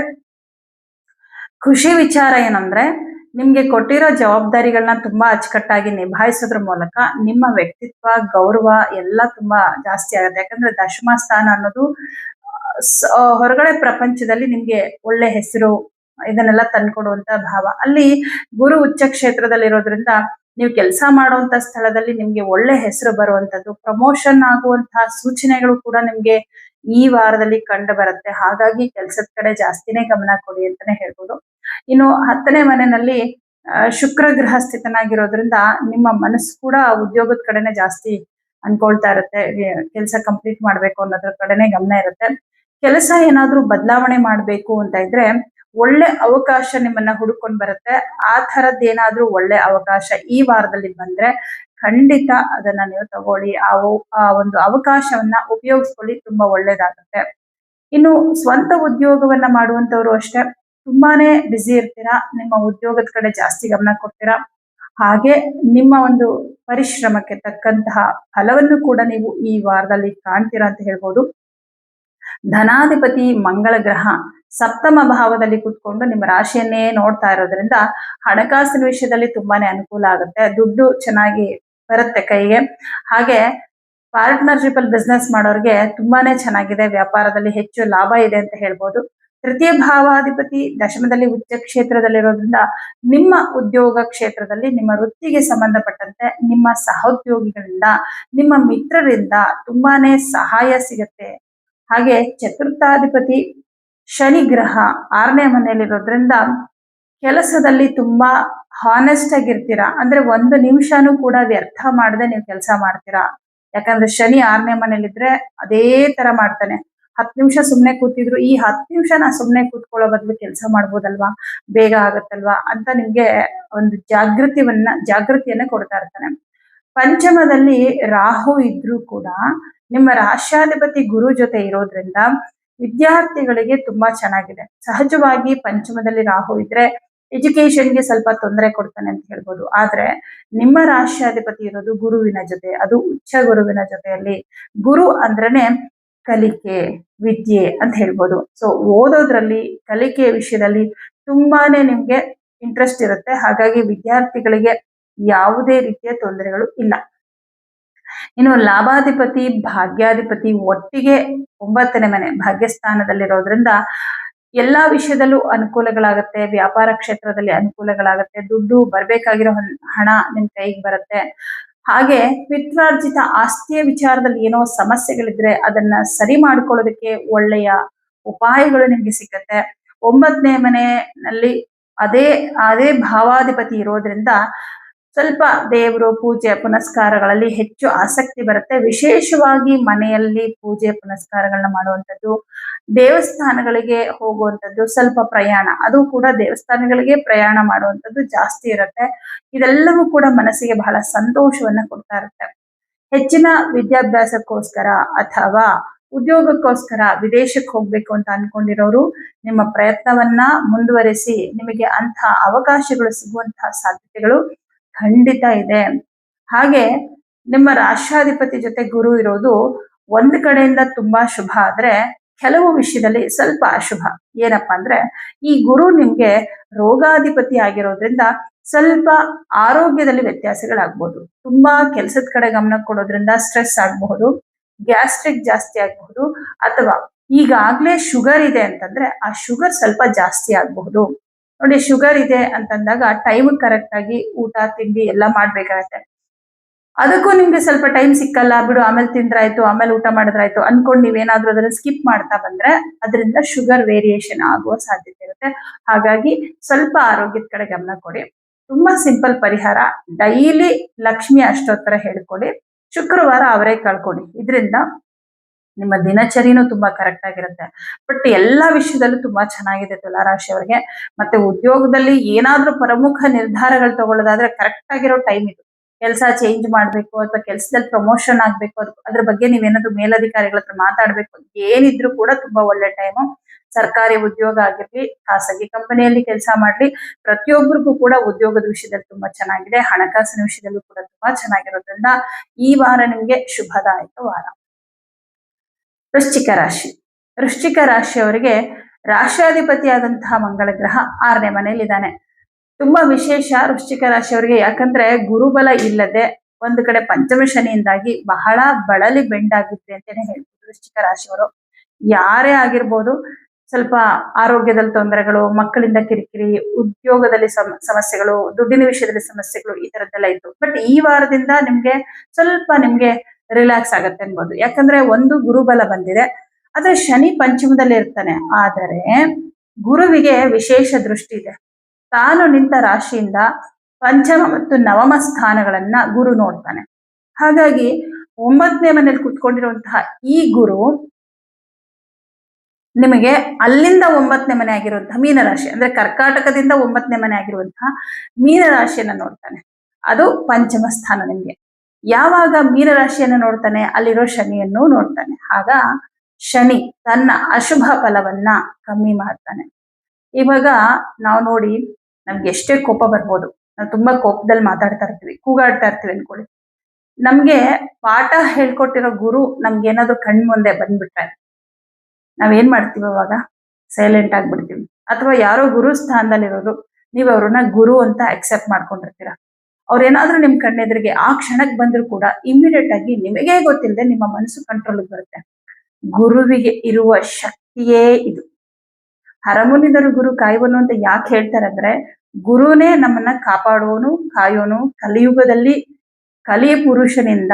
ಖುಷಿ ವಿಚಾರ ಏನಂದ್ರೆ ನಿಮ್ಗೆ ಕೊಟ್ಟಿರೋ ಜವಾಬ್ದಾರಿಗಳನ್ನ ತುಂಬಾ ಅಚ್ಚುಕಟ್ಟಾಗಿ ನಿಭಾಯಿಸೋದ್ರ ಮೂಲಕ ನಿಮ್ಮ ವ್ಯಕ್ತಿತ್ವ, ಗೌರವ ಎಲ್ಲ ತುಂಬಾ ಜಾಸ್ತಿ ಆಗುತ್ತೆ. ಯಾಕಂದ್ರೆ ದಶಮ ಸ್ಥಾನ ಅನ್ನೋದು ಹೊರಗಡೆ ಪ್ರಪಂಚದಲ್ಲಿ ನಿಮ್ಗೆ ಒಳ್ಳೆ ಹೆಸರು ಇದನ್ನೆಲ್ಲ ತಂದ್ಕೊಡುವಂತ ಭಾವ. ಅಲ್ಲಿ ಗುರು ಉಚ್ಚ ಕ್ಷೇತ್ರದಲ್ಲಿರೋದ್ರಿಂದ ನೀವು ಕೆಲಸ ಮಾಡುವಂತ ಸ್ಥಳದಲ್ಲಿ ನಿಮ್ಗೆ ಒಳ್ಳೆ ಹೆಸರು ಬರುವಂತದ್ದು, ಪ್ರಮೋಷನ್ ಆಗುವಂತಹ ಸೂಚನೆಗಳು ಕೂಡ ನಿಮ್ಗೆ ಈ ವಾರದಲ್ಲಿ ಕಂಡು ಬರುತ್ತೆ. ಹಾಗಾಗಿ ಕೆಲಸದ ಕಡೆ ಜಾಸ್ತಿನೇ ಗಮನ ಕೊಡಿ ಅಂತಾನೆ ಹೇಳ್ಬೋದು. ಇನ್ನು 10ನೇ ಮನೆಯಲ್ಲಿ ಶುಕ್ರ ಗ್ರಹ ಸ್ಥಿತನಾಗಿರೋದ್ರಿಂದ ನಿಮ್ಮ ಮನಸ್ಸು ಕೂಡ ಉದ್ಯೋಗದ ಕಡೆನೆ ಜಾಸ್ತಿ ಅನ್ಕೊಳ್ತಾ ಇರುತ್ತೆ. ಕೆಲಸ ಕಂಪ್ಲೀಟ್ ಮಾಡ್ಬೇಕು ಅನ್ನೋದ್ರ ಕಡೆನೆ ಗಮನ ಇರುತ್ತೆ. ಕೆಲಸ ಏನಾದ್ರೂ ಬದಲಾವಣೆ ಮಾಡ್ಬೇಕು ಅಂತ ಇದ್ರೆ ಒಳ್ಳೆ ಅವಕಾಶ ನಿಮ್ಮನ್ನ ಹುಡುಕೊಂಡ್ ಬರುತ್ತೆ. ಆ ಥರದ್ದು ಏನಾದ್ರೂ ಒಳ್ಳೆ ಅವಕಾಶ ಈ ವಾರದಲ್ಲಿ ಬಂದ್ರೆ ಖಂಡಿತ ಅದನ್ನ ನೀವು ತಗೊಳ್ಳಿ. ಆ ಒಂದು ಅವಕಾಶವನ್ನ ಉಪಯೋಗಿಸ್ಕೊಳ್ಳಿ, ತುಂಬಾ ಒಳ್ಳೇದಾಗುತ್ತೆ. ಇನ್ನು ಸ್ವಂತ ಉದ್ಯೋಗವನ್ನ ಮಾಡುವಂತವ್ರು ಅಷ್ಟೇ ತುಂಬಾನೇ ಬ್ಯುಸಿ ಇರ್ತೀರಾ. ನಿಮ್ಮ ಉದ್ಯೋಗದ ಕಡೆ ಜಾಸ್ತಿ ಗಮನ ಕೊಡ್ತೀರಾ. ಹಾಗೆ ನಿಮ್ಮ ಒಂದು ಪರಿಶ್ರಮಕ್ಕೆ ತಕ್ಕಂತಹ ಫಲವನ್ನು ಕೂಡ ನೀವು ಈ ವಾರದಲ್ಲಿ ಕಾಣ್ತೀರಾ ಅಂತ ಹೇಳ್ಬೋದು. ಧನಾಧಿಪತಿ ಮಂಗಳ ಗ್ರಹ ಸಪ್ತಮ ಭಾವದಲ್ಲಿ ಕೂತ್ಕೊಂಡು ನಿಮ್ಮ ರಾಶಿಯನ್ನೇ ನೋಡ್ತಾ ಇರೋದ್ರಿಂದ ಹಣಕಾಸಿನ ವಿಷಯದಲ್ಲಿ ತುಂಬಾನೇ ಅನುಕೂಲ ಆಗುತ್ತೆ. ದುಡ್ಡು ಚೆನ್ನಾಗಿ ಬರುತ್ತೆ ಕೈಗೆ. ಹಾಗೆ ಪಾರ್ಟ್ನರ್ಶಿಪ್ ಅಲ್ಲಿ ಬಿಸ್ನೆಸ್ ಮಾಡೋರಿಗೆ ತುಂಬಾನೇ ಚೆನ್ನಾಗಿದೆ. ವ್ಯಾಪಾರದಲ್ಲಿ ಹೆಚ್ಚು ಲಾಭ ಇದೆ ಅಂತ ಹೇಳ್ಬೋದು. ತೃತೀಯ ಭಾವಾಧಿಪತಿ ದಶಮದಲ್ಲಿ ಉಚ್ಚ ಕ್ಷೇತ್ರದಲ್ಲಿರೋದ್ರಿಂದ ನಿಮ್ಮ ಉದ್ಯೋಗ ಕ್ಷೇತ್ರದಲ್ಲಿ ನಿಮ್ಮ ವೃತ್ತಿಗೆ ಸಂಬಂಧಪಟ್ಟಂತೆ ನಿಮ್ಮ ಸಹೋದ್ಯೋಗಿಗಳಿಂದ, ನಿಮ್ಮ ಮಿತ್ರರಿಂದ ತುಂಬಾನೇ ಸಹಾಯ ಸಿಗುತ್ತೆ. ಹಾಗೆ ಚತುರ್ಥಾಧಿಪತಿ ಶನಿ ಗ್ರಹ 6ನೇ ಮನೆಯಲ್ಲಿರೋದ್ರಿಂದ ಕೆಲಸದಲ್ಲಿ ತುಂಬಾ ಹಾನೆಸ್ಟ್ ಆಗಿರ್ತೀರಾ. ಅಂದ್ರೆ ಒಂದು ನಿಮಿಷನೂ ಕೂಡ ವ್ಯರ್ಥ ಮಾಡದೆ ನೀವು ಕೆಲಸ ಮಾಡ್ತೀರಾ. ಯಾಕಂದ್ರೆ ಶನಿ 6ನೇ ಮನೇಲಿದ್ರೆ ಅದೇ ತರ ಮಾಡ್ತಾನೆ. 10 ನಿಮಿಷ ಸುಮ್ನೆ ಕೂತಿದ್ರು, ಈ 10 ನಿಮಿಷ ನಾ ಸುಮ್ನೆ ಕೂತ್ಕೊಳ್ಳೋ ಬದಲು ಕೆಲಸ ಮಾಡ್ಬೋದಲ್ವಾ, ಬೇಗ ಆಗತ್ತಲ್ವಾ ಅಂತ ನಿಮ್ಗೆ ಒಂದು ಜಾಗೃತಿಯನ್ನ ಕೊಡ್ತಾ ಇರ್ತಾನೆ. ಪಂಚಮದಲ್ಲಿ ರಾಹು ಇದ್ರೂ ಕೂಡ ನಿಮ್ಮ ರಾಶ್ಯಾಧಿಪತಿ ಗುರು ಜೊತೆ ಇರೋದ್ರಿಂದ ವಿದ್ಯಾರ್ಥಿಗಳಿಗೆ ತುಂಬಾ ಚೆನ್ನಾಗಿದೆ. ಸಹಜವಾಗಿ ಪಂಚಮದಲ್ಲಿ ರಾಹು ಇದ್ರೆ ಎಜುಕೇಶನ್ಗೆ ಸ್ವಲ್ಪ ತೊಂದರೆ ಕೊಡ್ತಾನೆ ಅಂತ ಹೇಳ್ಬೋದು. ಆದ್ರೆ ನಿಮ್ಮ ರಾಶ್ಯಾಧಿಪತಿ ಇರೋದು ಗುರುವಿನ ಜೊತೆ, ಅದು ಉಚ್ಚ ಗುರುವಿನ ಜೊತೆಯಲ್ಲಿ. ಗುರು ಅಂದ್ರೇನೆ ಕಲಿಕೆ, ವಿದ್ಯೆ ಅಂತ ಹೇಳ್ಬೋದು. ಸೊ ಓದೋದ್ರಲ್ಲಿ, ಕಲಿಕೆಯ ವಿಷಯದಲ್ಲಿ ತುಂಬಾನೇ ನಿಮ್ಗೆ ಇಂಟ್ರೆಸ್ಟ್ ಇರುತ್ತೆ. ಹಾಗಾಗಿ ವಿದ್ಯಾರ್ಥಿಗಳಿಗೆ ಯಾವುದೇ ರೀತಿಯ ತೊಂದರೆಗಳು ಇಲ್ಲ. ಇನ್ನು ಲಾಭಾಧಿಪತಿ ಭಾಗ್ಯಾಧಿಪತಿ ಒಟ್ಟಿಗೆ 9ನೇ ಮನೆ ಭಾಗ್ಯಸ್ಥಾನದಲ್ಲಿರೋದ್ರಿಂದ ಎಲ್ಲಾ ವಿಷಯದಲ್ಲೂ ಅನುಕೂಲಗಳಾಗತ್ತೆ. ವ್ಯಾಪಾರ ಕ್ಷೇತ್ರದಲ್ಲಿ ಅನುಕೂಲಗಳಾಗತ್ತೆ. ದುಡ್ಡು ಬರ್ಬೇಕಾಗಿರೋ ಹಣ ನಿಮ್ ಕೈಗೆ ಬರುತ್ತೆ. ಹಾಗೆ ಪಿತ್ರಾರ್ಜಿತ ಆಸ್ತಿಯ ವಿಚಾರದಲ್ಲಿ ಏನೋ ಸಮಸ್ಯೆಗಳಿದ್ರೆ ಅದನ್ನ ಸರಿ ಮಾಡ್ಕೊಳ್ಳೋದಕ್ಕೆ ಒಳ್ಳೆಯ ಉಪಾಯಗಳು ನಿಮ್ಗೆ ಸಿಕ್ಕತ್ತೆ. 9ನೇ ಮನೆಯಲ್ಲಿ ಅದೇ ಅದೇ ಭಾವಾಧಿಪತಿ ಇರೋದ್ರಿಂದ ಸ್ವಲ್ಪ ದೇವರು ಪೂಜೆ ಪುನಸ್ಕಾರಗಳಲ್ಲಿ ಹೆಚ್ಚು ಆಸಕ್ತಿ ಬರುತ್ತೆ. ವಿಶೇಷವಾಗಿ ಮನೆಯಲ್ಲಿ ಪೂಜೆ ಪುನಸ್ಕಾರಗಳನ್ನ ಮಾಡುವಂಥದ್ದು, ದೇವಸ್ಥಾನಗಳಿಗೆ ಹೋಗುವಂಥದ್ದು, ಸ್ವಲ್ಪ ಪ್ರಯಾಣ, ಅದು ಕೂಡ ದೇವಸ್ಥಾನಗಳಿಗೆ ಪ್ರಯಾಣ ಮಾಡುವಂಥದ್ದು ಜಾಸ್ತಿ ಇರುತ್ತೆ. ಇದೆಲ್ಲವೂ ಕೂಡ ಮನಸ್ಸಿಗೆ ಬಹಳ ಸಂತೋಷವನ್ನ ಕೊಡ್ತಾ ಇರುತ್ತೆ. ಹೆಚ್ಚಿನ ವಿದ್ಯಾಭ್ಯಾಸಕ್ಕೋಸ್ಕರ ಅಥವಾ ಉದ್ಯೋಗಕ್ಕೋಸ್ಕರ ವಿದೇಶಕ್ಕೆ ಹೋಗ್ಬೇಕು ಅಂತ ಅನ್ಕೊಂಡಿರೋರು ನಿಮ್ಮ ಪ್ರಯತ್ನವನ್ನ ಮುಂದುವರಿಸಿ. ನಿಮಗೆ ಅಂಥ ಅವಕಾಶಗಳು ಸಿಗುವಂತಹ ಸಾಧ್ಯತೆಗಳು ಖಂಡಿತ ಇದೆ. ಹಾಗೆ ನಿಮ್ಮ ರಾಷ್ಟ್ರಾಧಿಪತಿ ಜೊತೆ ಗುರು ಇರೋದು ಒಂದ್ ಕಡೆಯಿಂದ ತುಂಬಾ ಶುಭ ಆದ್ರೆ ಕೆಲವು ವಿಷಯದಲ್ಲಿ ಸ್ವಲ್ಪ ಅಶುಭ. ಏನಪ್ಪಾ ಅಂದ್ರೆ ಈ ಗುರು ನಿಮ್ಗೆ ರೋಗಾಧಿಪತಿ ಆಗಿರೋದ್ರಿಂದ ಸ್ವಲ್ಪ ಆರೋಗ್ಯದಲ್ಲಿ ವ್ಯತ್ಯಾಸಗಳಾಗಬಹುದು. ತುಂಬಾ ಕೆಲಸದ ಕಡೆ ಗಮನ ಕೊಡೋದ್ರಿಂದ ಸ್ಟ್ರೆಸ್ ಆಗಬಹುದು, ಗ್ಯಾಸ್ಟ್ರಿಕ್ ಜಾಸ್ತಿ ಆಗಬಹುದು, ಅಥವಾ ಈಗಾಗ್ಲೇ ಶುಗರ್ ಇದೆ ಅಂತಂದ್ರೆ ಆ ಶುಗರ್ ಸ್ವಲ್ಪ ಜಾಸ್ತಿ ಆಗಬಹುದು. ನೋಡಿ, ಶುಗರ್ ಇದೆ ಅಂತಂದಾಗ ಟೈಮ್ ಕರೆಕ್ಟ್ ಆಗಿ ಊಟ ತಿಂಡಿ ಎಲ್ಲ ಮಾಡ್ಬೇಕಾಗತ್ತೆ. ಅದಕ್ಕೂ ನಿಮ್ಗೆ ಸ್ವಲ್ಪ ಟೈಮ್ ಸಿಕ್ಕಲ್ಲ, ಬಿಡು ಆಮೇಲೆ ತಿಂದ್ರಾಯ್ತು, ಆಮೇಲೆ ಊಟ ಮಾಡಿದ್ರಾಯ್ತು ಅನ್ಕೊಂಡು ನೀವೇನಾದ್ರೂ ಅದನ್ನ ಸ್ಕಿಪ್ ಮಾಡ್ತಾ ಬಂದ್ರೆ ಅದರಿಂದ ಶುಗರ್ ವೇರಿಯೇಷನ್ ಆಗುವ ಸಾಧ್ಯತೆ ಇರುತ್ತೆ. ಹಾಗಾಗಿ ಸ್ವಲ್ಪ ಆರೋಗ್ಯದ ಕಡೆ ಗಮನ ಕೊಡಿ. ತುಂಬಾ ಸಿಂಪಲ್ ಪರಿಹಾರ, ಡೈಲಿ ಲಕ್ಷ್ಮಿ ಅಷ್ಟೋತ್ತರ ಹೇಳ್ಕೊಡಿ, ಶುಕ್ರವಾರ ಅವರೇ ಕಳ್ಕೊಡಿ. ಇದರಿಂದ ನಿಮ್ಮ ದಿನಚರಿನೂ ತುಂಬಾ ಕರೆಕ್ಟ್ ಆಗಿರುತ್ತೆ. ಬಟ್ ಎಲ್ಲಾ ವಿಷಯದಲ್ಲೂ ತುಂಬಾ ಚೆನ್ನಾಗಿದೆ ತುಲಾರಾಶಿಯವರಿಗೆ. ಮತ್ತೆ ಉದ್ಯೋಗದಲ್ಲಿ ಏನಾದ್ರೂ ಪ್ರಮುಖ ನಿರ್ಧಾರಗಳು ತಗೊಳ್ಳೋದಾದ್ರೆ ಕರೆಕ್ಟ್ ಆಗಿರೋ ಟೈಮ್ ಇದು. ಕೆಲಸ ಚೇಂಜ್ ಮಾಡ್ಬೇಕು ಅಥವಾ ಕೆಲಸದಲ್ಲಿ ಪ್ರಮೋಷನ್ ಆಗ್ಬೇಕು, ಅದ್ರ ಬಗ್ಗೆ ನೀವೇನಾದ್ರೂ ಮೇಲಧಿಕಾರಿಗಳ ಹತ್ರ ಮಾತಾಡ್ಬೇಕು, ಏನಿದ್ರು ಕೂಡ ತುಂಬಾ ಒಳ್ಳೆ ಟೈಮು. ಸರ್ಕಾರಿ ಉದ್ಯೋಗ ಆಗಿರ್ಲಿ, ಖಾಸಗಿ ಕಂಪನಿಯಲ್ಲಿ ಕೆಲಸ ಮಾಡ್ಲಿ, ಪ್ರತಿಯೊಬ್ಬರಿಗೂ ಕೂಡ ಉದ್ಯೋಗದ ವಿಷಯದಲ್ಲಿ ತುಂಬಾ ಚೆನ್ನಾಗಿದೆ. ಹಣಕಾಸಿನ ವಿಷಯದಲ್ಲೂ ಕೂಡ ತುಂಬಾ ಚೆನ್ನಾಗಿರೋದ್ರಿಂದ ಈ ವಾರ ನಿಮ್ಗೆ ಶುಭದಾಯಕ ವಾರ. ವೃಶ್ಚಿಕ ರಾಶಿ. ವೃಶ್ಚಿಕ ರಾಶಿಯವರಿಗೆ ರಾಷ್ಟ್ರಾಧಿಪತಿಯಾದಂತಹ ಮಂಗಳ ಗ್ರಹ 6ನೇ ಮನೆಯಲ್ಲಿದ್ದಾನೆ. ತುಂಬಾ ವಿಶೇಷ ವೃಶ್ಚಿಕ ರಾಶಿಯವರಿಗೆ. ಯಾಕಂದ್ರೆ ಗುರುಬಲ ಇಲ್ಲದೆ ಒಂದು ಕಡೆ ಪಂಚಮ ಶನಿಯಿಂದಾಗಿ ಬಹಳ ಬಳಲಿ ಬೆಂಡಾಗಿದ್ರಿ ಅಂತಾನೆ ಹೇಳ್ಬೋದು. ವೃಶ್ಚಿಕ ರಾಶಿಯವರು ಯಾರೇ ಆಗಿರ್ಬೋದು, ಸ್ವಲ್ಪ ಆರೋಗ್ಯದಲ್ಲಿ ತೊಂದರೆಗಳು, ಮಕ್ಕಳಿಂದ ಕಿರಿಕಿರಿ, ಉದ್ಯೋಗದಲ್ಲಿ ಸಮಸ್ಯೆಗಳು, ದುಡ್ಡಿನ ವಿಷಯದಲ್ಲಿ ಸಮಸ್ಯೆಗಳು, ಈ ತರದ್ದೆಲ್ಲ ಇತ್ತು. ಬಟ್ ಈ ವಾರದಿಂದ ನಿಮ್ಗೆ ರಿಲ್ಯಾಕ್ಸ್ ಆಗತ್ತೆ ಅನ್ಬೋದು. ಯಾಕಂದ್ರೆ ಒಂದು ಗುರುಬಲ ಬಂದಿದೆ, ಆದ್ರೆ ಶನಿ ಪಂಚಮದಲ್ಲಿ ಇರ್ತಾನೆ. ಆದರೆ ಗುರುವಿಗೆ ವಿಶೇಷ ದೃಷ್ಟಿ ಇದೆ. ತಾನು ನಿಂತ ರಾಶಿಯಿಂದ ಪಂಚಮ ಮತ್ತು ನವಮ ಸ್ಥಾನಗಳನ್ನ ಗುರು ನೋಡ್ತಾನೆ. ಹಾಗಾಗಿ 9ನೇ ಮನೆಯಲ್ಲಿ ಕುತ್ಕೊಂಡಿರುವಂತಹ ಈ ಗುರು ನಿಮಗೆ ಅಲ್ಲಿಂದ 9ನೇ ಮನೆ ಆಗಿರುವಂತಹ ಮೀನರಾಶಿ, ಅಂದ್ರೆ ಕರ್ಕಾಟಕದಿಂದ 9ನೇ ಮನೆ ಆಗಿರುವಂತಹ ಮೀನರಾಶಿಯನ್ನ ನೋಡ್ತಾನೆ. ಅದು ಪಂಚಮ ಸ್ಥಾನ. ನಿಮ್ಗೆ ಯಾವಾಗ ಮೀನರಾಶಿಯನ್ನ ನೋಡ್ತಾನೆ, ಅಲ್ಲಿರೋ ಶನಿಯನ್ನು ನೋಡ್ತಾನೆ. ಆಗ ಶನಿ ತನ್ನ ಅಶುಭ ಫಲವನ್ನ ಕಮ್ಮಿ ಮಾಡ್ತಾನೆ. ಇವಾಗ ನಾವು ನೋಡಿ, ನಮ್ಗೆ ಎಷ್ಟೇ ಕೋಪ ಬರ್ಬೋದು, ನಾವು ತುಂಬಾ ಕೋಪದಲ್ಲಿ ಮಾತಾಡ್ತಾ ಇರ್ತೀವಿ, ಕೂಗಾಡ್ತಾ ಇರ್ತೀವಿ ಅನ್ಕೊಳ್ಳಿ. ನಮ್ಗೆ ಪಾಠ ಹೇಳ್ಕೊಟ್ಟಿರೋ ಗುರು ನಮ್ಗೆ ಏನಾದ್ರು ಕಣ್ ಮುಂದೆ ಬಂದ್ಬಿಟ್ರೆ ನಾವೇನ್ ಮಾಡ್ತೀವಿ? ಅವಾಗ ಸೈಲೆಂಟ್ ಆಗ್ಬಿಡ್ತೀವಿ. ಅಥವಾ ಯಾರೋ ಗುರು ಸ್ಥಾನದಲ್ಲಿರೋರು, ನೀವು ಅವ್ರನ್ನ ಗುರು ಅಂತ ಅಕ್ಸೆಪ್ಟ್ ಮಾಡ್ಕೊಂಡಿರ್ತೀರ. ಅವ್ರೇನಾದ್ರೂ ನಿಮ್ ಕಣ್ಣೆದ್ರಿಗೆ ಆ ಕ್ಷಣಕ್ಕೆ ಬಂದ್ರು ಕೂಡ ಇಮಿಡಿಯೇಟ್ ಆಗಿ ನಿಮಗೇ ಗೊತ್ತಿಲ್ಲದೆ ನಿಮ್ಮ ಮನಸ್ಸು ಕಂಟ್ರೋಲ್ಗೆ ಬರುತ್ತೆ. ಗುರುವಿಗೆ ಇರುವ ಶಕ್ತಿಯೇ ಇದು. ಹರಮುನಿದರು ಗುರು ಕಾಯುವನು ಅಂತ ಯಾಕೆ ಹೇಳ್ತಾರೆ ಅಂದ್ರೆ, ಗುರುನೇ ನಮ್ಮನ್ನ ಕಾಪಾಡುವನು, ಕಾಯೋನು. ಕಲಿಯುಗದಲ್ಲಿ ಕಲಿಯ ಪುರುಷನಿಂದ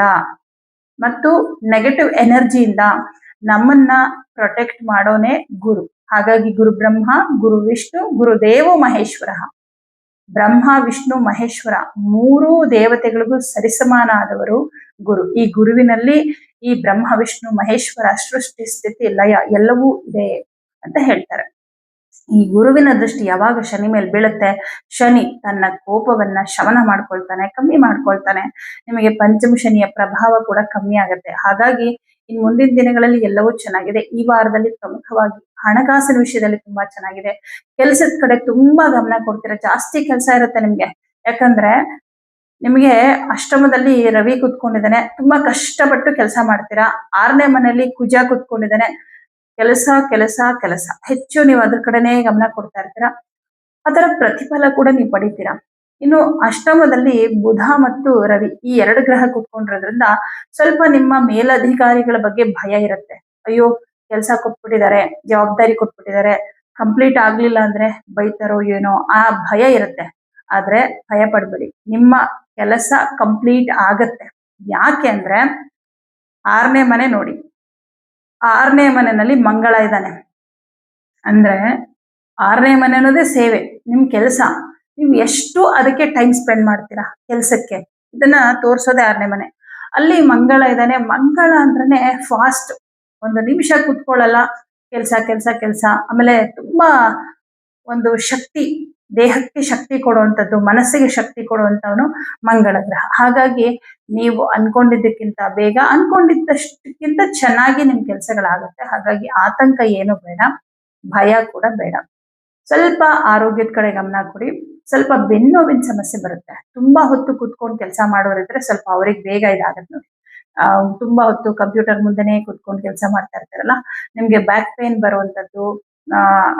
ಮತ್ತು ನೆಗೆಟಿವ್ ಎನರ್ಜಿಯಿಂದ ನಮ್ಮನ್ನ ಪ್ರೊಟೆಕ್ಟ್ ಮಾಡೋನೆ ಗುರು. ಹಾಗಾಗಿ ಗುರು ಬ್ರಹ್ಮ, ಗುರು ವಿಷ್ಣು, ಗುರುದೇವ ಮಹೇಶ್ವರ. ಬ್ರಹ್ಮ, ವಿಷ್ಣು, ಮಹೇಶ್ವರ 3 ದೇವತೆಗಳಿಗೂ ಸರಿಸಮಾನ ಆದವರು ಗುರು. ಈ ಗುರುವಿನಲ್ಲಿ ಈ ಬ್ರಹ್ಮ, ವಿಷ್ಣು, ಮಹೇಶ್ವರ ಸೃಷ್ಟಿ, ಸ್ಥಿತಿ, ಲಯ ಎಲ್ಲವೂ ಇದೆ ಅಂತ ಹೇಳ್ತಾರೆ. ಈ ಗುರುವಿನ ದೃಷ್ಟಿ ಯಾವಾಗ ಶನಿ ಮೇಲೆ ಬೀಳುತ್ತೆ, ಶನಿ ತನ್ನ ಕೋಪವನ್ನ ಶಮನ ಮಾಡ್ಕೊಳ್ತಾನೆ, ಕಮ್ಮಿ ಮಾಡ್ಕೊಳ್ತಾನೆ. ನಿಮಗೆ ಪಂಚಮ ಶನಿಯ ಪ್ರಭಾವ ಕೂಡ ಕಮ್ಮಿ ಆಗುತ್ತೆ. ಹಾಗಾಗಿ ಇನ್ ಮುಂದಿನ ದಿನಗಳಲ್ಲಿ ಎಲ್ಲವೂ ಚೆನ್ನಾಗಿದೆ. ಈ ವಾರದಲ್ಲಿ ಪ್ರಮುಖವಾಗಿ ಹಣಕಾಸಿನ ವಿಷಯದಲ್ಲಿ ತುಂಬಾ ಚೆನ್ನಾಗಿದೆ. ಕೆಲಸದ ಕಡೆ ತುಂಬಾ ಗಮನ ಕೊಡ್ತೀರಾ, ಜಾಸ್ತಿ ಕೆಲಸ ಇರುತ್ತೆ ನಿಮ್ಗೆ. ಯಾಕಂದ್ರೆ ನಿಮಗೆ ಅಷ್ಟಮದಲ್ಲಿ ರವಿ ಕುತ್ಕೊಂಡಿದ್ದಾನೆ, ತುಂಬಾ ಕಷ್ಟಪಟ್ಟು ಕೆಲಸ ಮಾಡ್ತೀರಾ. 6ನೇ ಮನೆಯಲ್ಲಿ ಕುಜ ಕುತ್ಕೊಂಡಿದ್ದಾನೆ. ಕೆಲಸ ಕೆಲಸ ಕೆಲಸ ಹೆಚ್ಚು ನೀವು ಅದ್ರ ಕಡೆನೇ ಗಮನ ಕೊಡ್ತಾ ಇರ್ತೀರಾ. ಅದರ ಪ್ರತಿಫಲ ಕೂಡ ನೀವು ಪಡಿತೀರಾ. ಇನ್ನು ಅಷ್ಟಮದಲ್ಲಿ ಬುಧ ಮತ್ತು ರವಿ ಈ ಎರಡು ಗ್ರಹ ಕೂತ್ಕೊಂಡಿರೋದ್ರಿಂದ ಸ್ವಲ್ಪ ನಿಮ್ಮ ಮೇಲಧಿಕಾರಿಗಳ ಬಗ್ಗೆ ಭಯ ಇರುತ್ತೆ. ಅಯ್ಯೋ, ಕೆಲಸ ಕೊಟ್ಬಿಟ್ಟಿದ್ದಾರೆ, ಜವಾಬ್ದಾರಿ ಕೊಟ್ಬಿಟ್ಟಿದ್ದಾರೆ, ಕಂಪ್ಲೀಟ್ ಆಗ್ಲಿಲ್ಲ ಅಂದ್ರೆ ಬೈತಾರೋ ಏನೋ ಆ ಭಯ ಇರುತ್ತೆ. ಆದ್ರೆ ಭಯ ಪಡ್ಬೇಡಿ, ನಿಮ್ಮ ಕೆಲಸ ಕಂಪ್ಲೀಟ್ ಆಗತ್ತೆ. ಯಾಕೆ ಅಂದ್ರೆ 6ನೇ ಮನೆ ನೋಡಿ, 6ನೇ ಮನೆಯಲ್ಲಿ ಮಂಗಳ ಇದ್ದಾನೆ ಅಂದ್ರೆ 6ನೇ ಮನೆ ಅನ್ನೋದೇ ಸೇವೆ, ನಿಮ್ ಕೆಲಸ. ನೀವು ಎಷ್ಟು ಅದಕ್ಕೆ ಟೈಮ್ ಸ್ಪೆಂಡ್ ಮಾಡ್ತೀರಾ ಕೆಲ್ಸಕ್ಕೆ, ಇದನ್ನ ತೋರ್ಸೋದೇ 6ನೇ ಮನೆ. ಅಲ್ಲಿ ಮಂಗಳ ಇದ್ದಾನೆ. ಮಂಗಳ ಅಂದ್ರೇನೆ ಫಾಸ್ಟ್, ಒಂದು ನಿಮಿಷ ಕುತ್ಕೊಳ್ಳಲ್ಲ, ಕೆಲ್ಸ ಕೆಲ್ಸ ಕೆಲ್ಸ. ಆಮೇಲೆ ತುಂಬಾ ಒಂದು ಶಕ್ತಿ, ದೇಹಕ್ಕೆ ಶಕ್ತಿ ಕೊಡುವಂಥದ್ದು, ಮನಸ್ಸಿಗೆ ಶಕ್ತಿ ಕೊಡುವಂತವನು ಮಂಗಳ ಗ್ರಹ. ಹಾಗಾಗಿ ನೀವು ಅನ್ಕೊಂಡಿದ್ದಕ್ಕಿಂತ ಬೇಗ, ಅನ್ಕೊಂಡಿದ್ದಷ್ಟಕ್ಕಿಂತ ಚೆನ್ನಾಗಿ ನಿಮ್ ಕೆಲಸಗಳಾಗುತ್ತೆ. ಹಾಗಾಗಿ ಆತಂಕ ಏನು ಬೇಡ, ಭಯ ಕೂಡ ಬೇಡ. ಸ್ವಲ್ಪ ಆರೋಗ್ಯದ ಕಡೆ ಗಮನ ಕೊಡಿ. ಸ್ವಲ್ಪ ಬೆನ್ನೋವಿನ ಸಮಸ್ಯೆ ಬರುತ್ತೆ. ತುಂಬಾ ಹೊತ್ತು ಕುತ್ಕೊಂಡು ಕೆಲಸ ಮಾಡೋರಿದ್ರೆ ಸ್ವಲ್ಪ ಅವ್ರಿಗೆ ಬೇಗ ಇದಾಗತ್ತೆ ನೋಡಿ. ತುಂಬಾ ಹೊತ್ತು ಕಂಪ್ಯೂಟರ್ ಮುಂದೆನೆ ಕುತ್ಕೊಂಡು ಕೆಲಸ ಮಾಡ್ತಾ ಇರ್ತಾರಲ್ಲ, ನಿಮ್ಗೆ ಬ್ಯಾಕ್ ಪೇನ್ ಬರುವಂತದ್ದು,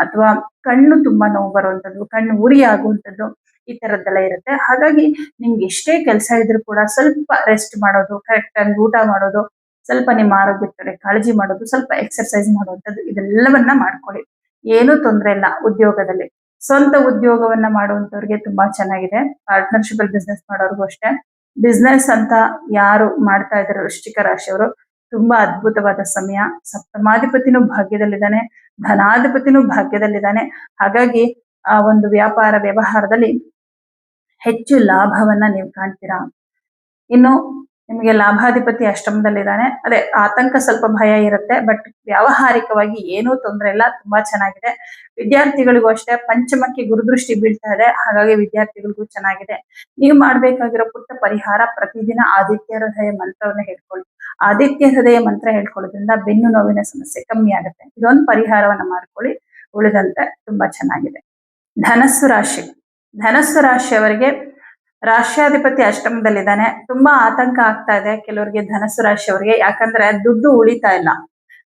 ಅಥವಾ ಕಣ್ಣು ತುಂಬಾ ನೋವು ಬರುವಂತದ್ದು, ಕಣ್ಣು ಉರಿ ಆಗುವಂತದ್ದು, ಈ ತರದ್ದೆಲ್ಲ ಇರುತ್ತೆ. ಹಾಗಾಗಿ ನಿಮ್ಗೆ ಎಷ್ಟೇ ಕೆಲಸ ಇದ್ರೂ ಕೂಡ ಸ್ವಲ್ಪ ರೆಸ್ಟ್ ಮಾಡೋದು, ಕರೆಕ್ಟ್ ಆಗಿ ಊಟ ಮಾಡೋದು, ಸ್ವಲ್ಪ ನಿಮ್ಮ ಆರೋಗ್ಯದ ಕಡೆ ಕಾಳಜಿ ಮಾಡೋದು, ಸ್ವಲ್ಪ ಎಕ್ಸರ್ಸೈಸ್ ಮಾಡುವಂಥದ್ದು, ಇದೆಲ್ಲವನ್ನ ಮಾಡ್ಕೊಳ್ಳಿ. ಏನೂ ತೊಂದರೆ ಇಲ್ಲ ಉದ್ಯೋಗದಲ್ಲಿ. ಸ್ವಂತ ಉದ್ಯೋಗವನ್ನ ಮಾಡುವಂತವ್ರಿಗೆ ತುಂಬಾ ಚೆನ್ನಾಗಿದೆ. ಪಾರ್ಟ್ನರ್ಶಿಪ್ ಅಲ್ಲಿ ಬಿಸ್ನೆಸ್ ಮಾಡೋರ್ಗೂ ಅಷ್ಟೇ. ಬಿಸ್ನೆಸ್ ಅಂತ ಯಾರು ಮಾಡ್ತಾ ಇದಾರೆ ವೃಶ್ಚಿಕ ರಾಶಿಯವರು, ತುಂಬಾ ಅದ್ಭುತವಾದ ಸಮಯ. ಸಪ್ತಮಾಧಿಪತಿನೂ ಭಾಗ್ಯದಲ್ಲಿದ್ದಾನೆ, ಧನಾಧಿಪತಿನೂ ಭಾಗ್ಯದಲ್ಲಿದ್ದಾನೆ. ಹಾಗಾಗಿ ಆ ಒಂದು ವ್ಯಾಪಾರ ವ್ಯವಹಾರದಲ್ಲಿ ಹೆಚ್ಚು ಲಾಭವನ್ನ ನೀವು ಕಾಣ್ತೀರಾ. ಇನ್ನು ನಿಮಗೆ ಲಾಭಾಧಿಪತಿ ಅಷ್ಟಮದಲ್ಲಿದ್ದಾನೆ. ಅದೇ ಆತಂಕ, ಸ್ವಲ್ಪ ಭಯ ಇರುತ್ತೆ, ಬಟ್ ವ್ಯಾವಹಾರಿಕವಾಗಿ ಏನೂ ತೊಂದರೆ ಇಲ್ಲ, ತುಂಬಾ ಚೆನ್ನಾಗಿದೆ. ವಿದ್ಯಾರ್ಥಿಗಳಿಗೂ ಅಷ್ಟೇ ಪಂಚಮಕ್ಕೆ ಗುರುದೃಷ್ಟಿ ಬೀಳ್ತಾ ಇದೆ. ಹಾಗಾಗಿ ವಿದ್ಯಾರ್ಥಿಗಳಿಗೂ ಚೆನ್ನಾಗಿದೆ. ನೀವು ಮಾಡ್ಬೇಕಾಗಿರೋ ಪುಟ್ಟ ಪರಿಹಾರ, ಪ್ರತಿದಿನ ಆದಿತ್ಯ ಹೃದಯ ಮಂತ್ರವನ್ನು ಹೇಳ್ಕೊಳ್ಳಿ. ಆದಿತ್ಯ ಹೃದಯ ಮಂತ್ರ ಹೇಳ್ಕೊಳ್ಳೋದ್ರಿಂದ ಬೆನ್ನು ನೋವಿನ ಸಮಸ್ಯೆ ಕಮ್ಮಿ ಆಗುತ್ತೆ. ಇದೊಂದು ಪರಿಹಾರವನ್ನ ಮಾಡ್ಕೊಳ್ಳಿ, ಉಳಿದಂತೆ ತುಂಬಾ ಚೆನ್ನಾಗಿದೆ. ಧನಸ್ಸು ರಾಶಿ. ಧನಸ್ಸು ರಾಶಿಯವರಿಗೆ ರಾಷ್ಟ್ರಾಧಿಪತಿ ಅಷ್ಟಮದಲ್ಲಿದ್ದಾನೆ. ತುಂಬಾ ಆತಂಕ ಆಗ್ತಾ ಇದೆ ಕೆಲವರಿಗೆ ಧನಸ್ಸು ರಾಶಿಯವರಿಗೆ. ಯಾಕಂದ್ರೆ ದುಡ್ಡು ಉಳಿತಾ ಇಲ್ಲ,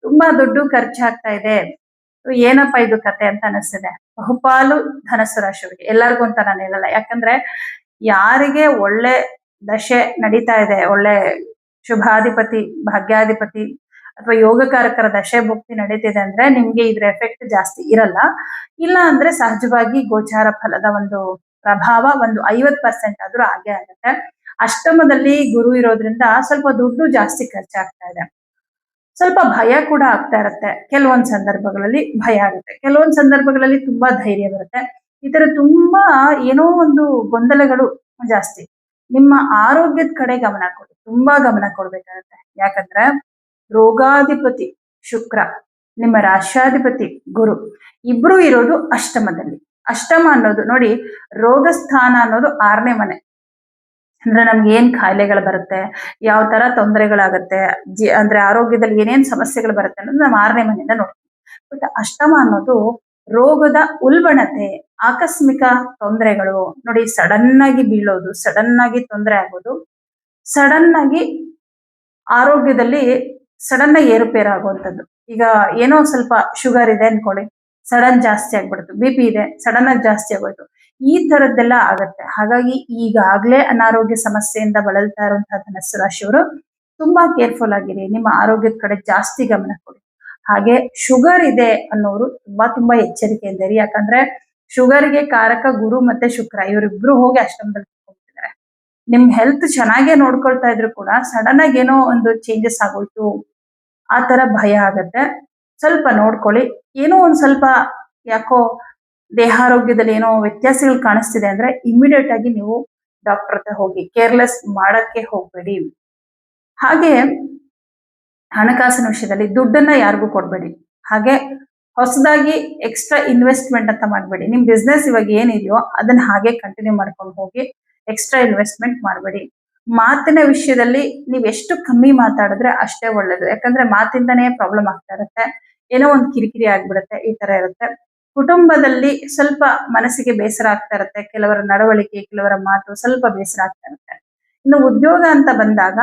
ತುಂಬಾ ದುಡ್ಡು ಖರ್ಚಾಗ್ತಾ ಇದೆ. ಏನಪ್ಪಾ ಇದು ಕತೆ ಅಂತ ಅನಿಸ್ತಿದೆ ಬಹುಪಾಲು ಧನಸ್ಸು ರಾಶಿಯವರಿಗೆ. ಎಲ್ಲರಿಗೂ ಅಂತ ನಾನು ಹೇಳಲ್ಲ, ಯಾಕಂದ್ರೆ ಯಾರಿಗೆ ಒಳ್ಳೆ ದಶೆ ನಡೀತಾ ಇದೆ, ಒಳ್ಳೆ ಶುಭಾಧಿಪತಿ, ಭಾಗ್ಯಾಧಿಪತಿ ಅಥವಾ ಯೋಗಕಾರಕರ ದಶೆ ಭುಕ್ತಿ ನಡೀತಿದೆ ಅಂದ್ರೆ ನಿಮ್ಗೆ ಇದ್ರ ಎಫೆಕ್ಟ್ ಜಾಸ್ತಿ ಇರಲ್ಲ. ಇಲ್ಲ ಅಂದ್ರೆ ಸಹಜವಾಗಿ ಗೋಚಾರ ಫಲದ ಒಂದು ಪ್ರಭಾವ ಒಂದು 50% ಆದ್ರೂ ಆಗೇ ಆಗುತ್ತೆ. ಅಷ್ಟಮದಲ್ಲಿ ಗುರು ಇರೋದ್ರಿಂದ ಸ್ವಲ್ಪ ದುಡ್ಡು ಜಾಸ್ತಿ ಖರ್ಚಾಗ್ತಾ ಇದೆ. ಸ್ವಲ್ಪ ಭಯ ಕೂಡ ಆಗ್ತಾ ಇರುತ್ತೆ. ಕೆಲವೊಂದ್ ಸಂದರ್ಭಗಳಲ್ಲಿ ಭಯ ಆಗುತ್ತೆ, ಕೆಲವೊಂದ್ ಸಂದರ್ಭಗಳಲ್ಲಿ ತುಂಬಾ ಧೈರ್ಯ ಬರುತ್ತೆ. ಈ ತರ ತುಂಬಾ ಏನೋ ಒಂದು ಗೊಂದಲಗಳು ಜಾಸ್ತಿ. ನಿಮ್ಮ ಆರೋಗ್ಯದ ಕಡೆ ಗಮನ ಕೊಡಿ, ತುಂಬಾ ಗಮನ ಕೊಡ್ಬೇಕಾಗತ್ತೆ. ಯಾಕಂದ್ರೆ ರೋಗಾಧಿಪತಿ ಶುಕ್ರ, ನಿಮ್ಮ ರಾಷ್ಟ್ರಾಧಿಪತಿ ಗುರು ಇಬ್ರು ಇರೋದು ಅಷ್ಟಮದಲ್ಲಿ. ಅಷ್ಟಮ ಅನ್ನೋದು ನೋಡಿ, ರೋಗ ಸ್ಥಾನ ಅನ್ನೋದು 6ನೇ ಮನೆ. ಅಂದ್ರೆ ನಮ್ಗೆ ಏನ್ ಕಾಯಿಲೆಗಳು ಬರುತ್ತೆ, ಯಾವ ತರ ತೊಂದರೆಗಳಾಗತ್ತೆ, ಅಂದ್ರೆ ಆರೋಗ್ಯದಲ್ಲಿ ಏನೇನ್ ಸಮಸ್ಯೆಗಳು ಬರುತ್ತೆ ಅನ್ನೋದು ನಮ್ಮ 6ನೇ ಮನೆಯಿಂದ ನೋಡ್ತೀವಿ. ಬಟ್ ಅಷ್ಟಮ ಅನ್ನೋದು ರೋಗದ ಉಲ್ಬಣತೆ, ಆಕಸ್ಮಿಕ ತೊಂದರೆಗಳು ನೋಡಿ. ಸಡನ್ ಆಗಿ ಬೀಳೋದು, ಸಡನ್ ಆಗಿ ತೊಂದರೆ ಆಗೋದು, ಸಡನ್ ಆಗಿ ಆರೋಗ್ಯದಲ್ಲಿ ಸಡನ್ ಆಗಿ ಏರುಪೇರು ಆಗುವಂಥದ್ದು. ಈಗ ಏನೋ ಸ್ವಲ್ಪ ಶುಗರ್ ಇದೆ ಅನ್ಕೊಳ್ಳಿ, ಸಡನ್ ಜಾಸ್ತಿ ಆಗ್ಬಿಡ್ತು. BP ಇದೆ, ಸಡನ್ ಆಗಿ ಜಾಸ್ತಿ ಆಗೋಯ್ತು. ಈ ತರದ್ದೆಲ್ಲ ಆಗತ್ತೆ. ಹಾಗಾಗಿ ಈಗಾಗ್ಲೇ ಅನಾರೋಗ್ಯ ಸಮಸ್ಯೆಯಿಂದ ಬಳಲ್ತಾ ಇರುವಂತಹ ಧನಸ್ಸು ರಾಶಿಯವರು ತುಂಬಾ ಕೇರ್ಫುಲ್ ಆಗಿರಿ, ನಿಮ್ಮ ಆರೋಗ್ಯದ ಕಡೆ ಜಾಸ್ತಿ ಗಮನ ಕೊಡಿ. ಹಾಗೆ ಶುಗರ್ ಇದೆ ಅನ್ನೋರು ತುಂಬಾ ತುಂಬಾ ಎಚ್ಚರಿಕೆಯಿಂದ ಇರಿ. ಯಾಕಂದ್ರೆ ಶುಗರ್ಗೆ ಕಾರಕ ಗುರು ಮತ್ತೆ ಶುಕ್ರ, ಇವರಿಬ್ರು ಹೋಗಿ ಅಷ್ಟಮದಲ್ಲಿ ಹೋಗ್ತಿದ್ದಾರೆ. ನಿಮ್ ಹೆಲ್ತ್ ಚೆನ್ನಾಗೇ ನೋಡ್ಕೊಳ್ತಾ ಇದ್ರು ಕೂಡ ಸಡನ್ ಆಗಿ ಏನೋ ಒಂದು ಚೇಂಜಸ್ ಆಗೋಯ್ತು, ಆ ತರ ಭಯ ಆಗತ್ತೆ. ಸ್ವಲ್ಪ ನೋಡ್ಕೊಳ್ಳಿ. ಏನೋ ಒಂದ್ ಸ್ವಲ್ಪ ಯಾಕೋ ದೇಹಾರೋಗ್ಯದಲ್ಲಿ ಏನೋ ವ್ಯತ್ಯಾಸಗಳು ಕಾಣಿಸ್ತಿದೆ ಅಂದ್ರೆ ಇಮಿಡಿಯೇಟ್ ಆಗಿ ನೀವು ಡಾಕ್ಟರ್ ಹತ್ರ ಹೋಗಿ, ಕೇರ್ಲೆಸ್ ಮಾಡಕ್ಕೆ ಹೋಗ್ಬೇಡಿ. ಹಾಗೆ ಹಣಕಾಸಿನ ವಿಷಯದಲ್ಲಿ ದುಡ್ಡನ್ನ ಯಾರಿಗೂ ಕೊಡ್ಬೇಡಿ. ಹಾಗೆ ಹೊಸದಾಗಿ ಎಕ್ಸ್ಟ್ರಾ ಇನ್ವೆಸ್ಟ್ಮೆಂಟ್ ಅಂತ ಮಾಡಬೇಡಿ. ನಿಮ್ ಬಿಸ್ನೆಸ್ ಇವಾಗ ಏನಿದೆಯೋ ಅದನ್ನ ಹಾಗೆ ಕಂಟಿನ್ಯೂ ಮಾಡ್ಕೊಂಡು ಹೋಗಿ, ಎಕ್ಸ್ಟ್ರಾ ಇನ್ವೆಸ್ಟ್ಮೆಂಟ್ ಮಾಡಬೇಡಿ. ಮಾತಿನ ವಿಷಯದಲ್ಲಿ ನೀವ್ ಎಷ್ಟು ಕಮ್ಮಿ ಮಾತಾಡಿದ್ರೆ ಅಷ್ಟೇ ಒಳ್ಳೇದು. ಯಾಕಂದ್ರೆ ಮಾತಿಂದನೇ ಪ್ರಾಬ್ಲಮ್ ಆಗ್ತಾ ಇರುತ್ತೆ, ಏನೋ ಒಂದು ಕಿರಿಕಿರಿ ಆಗ್ಬಿಡುತ್ತೆ, ಈ ತರ ಇರುತ್ತೆ. ಕುಟುಂಬದಲ್ಲಿ ಸ್ವಲ್ಪ ಮನಸ್ಸಿಗೆ ಬೇಸರ ಆಗ್ತಾ ಇರುತ್ತೆ, ಕೆಲವರ ನಡವಳಿಕೆ, ಕೆಲವರ ಮಾತು ಸ್ವಲ್ಪ ಬೇಸರ ಆಗ್ತಾ ಇರುತ್ತೆ. ಇನ್ನು ಉದ್ಯೋಗ ಅಂತ ಬಂದಾಗ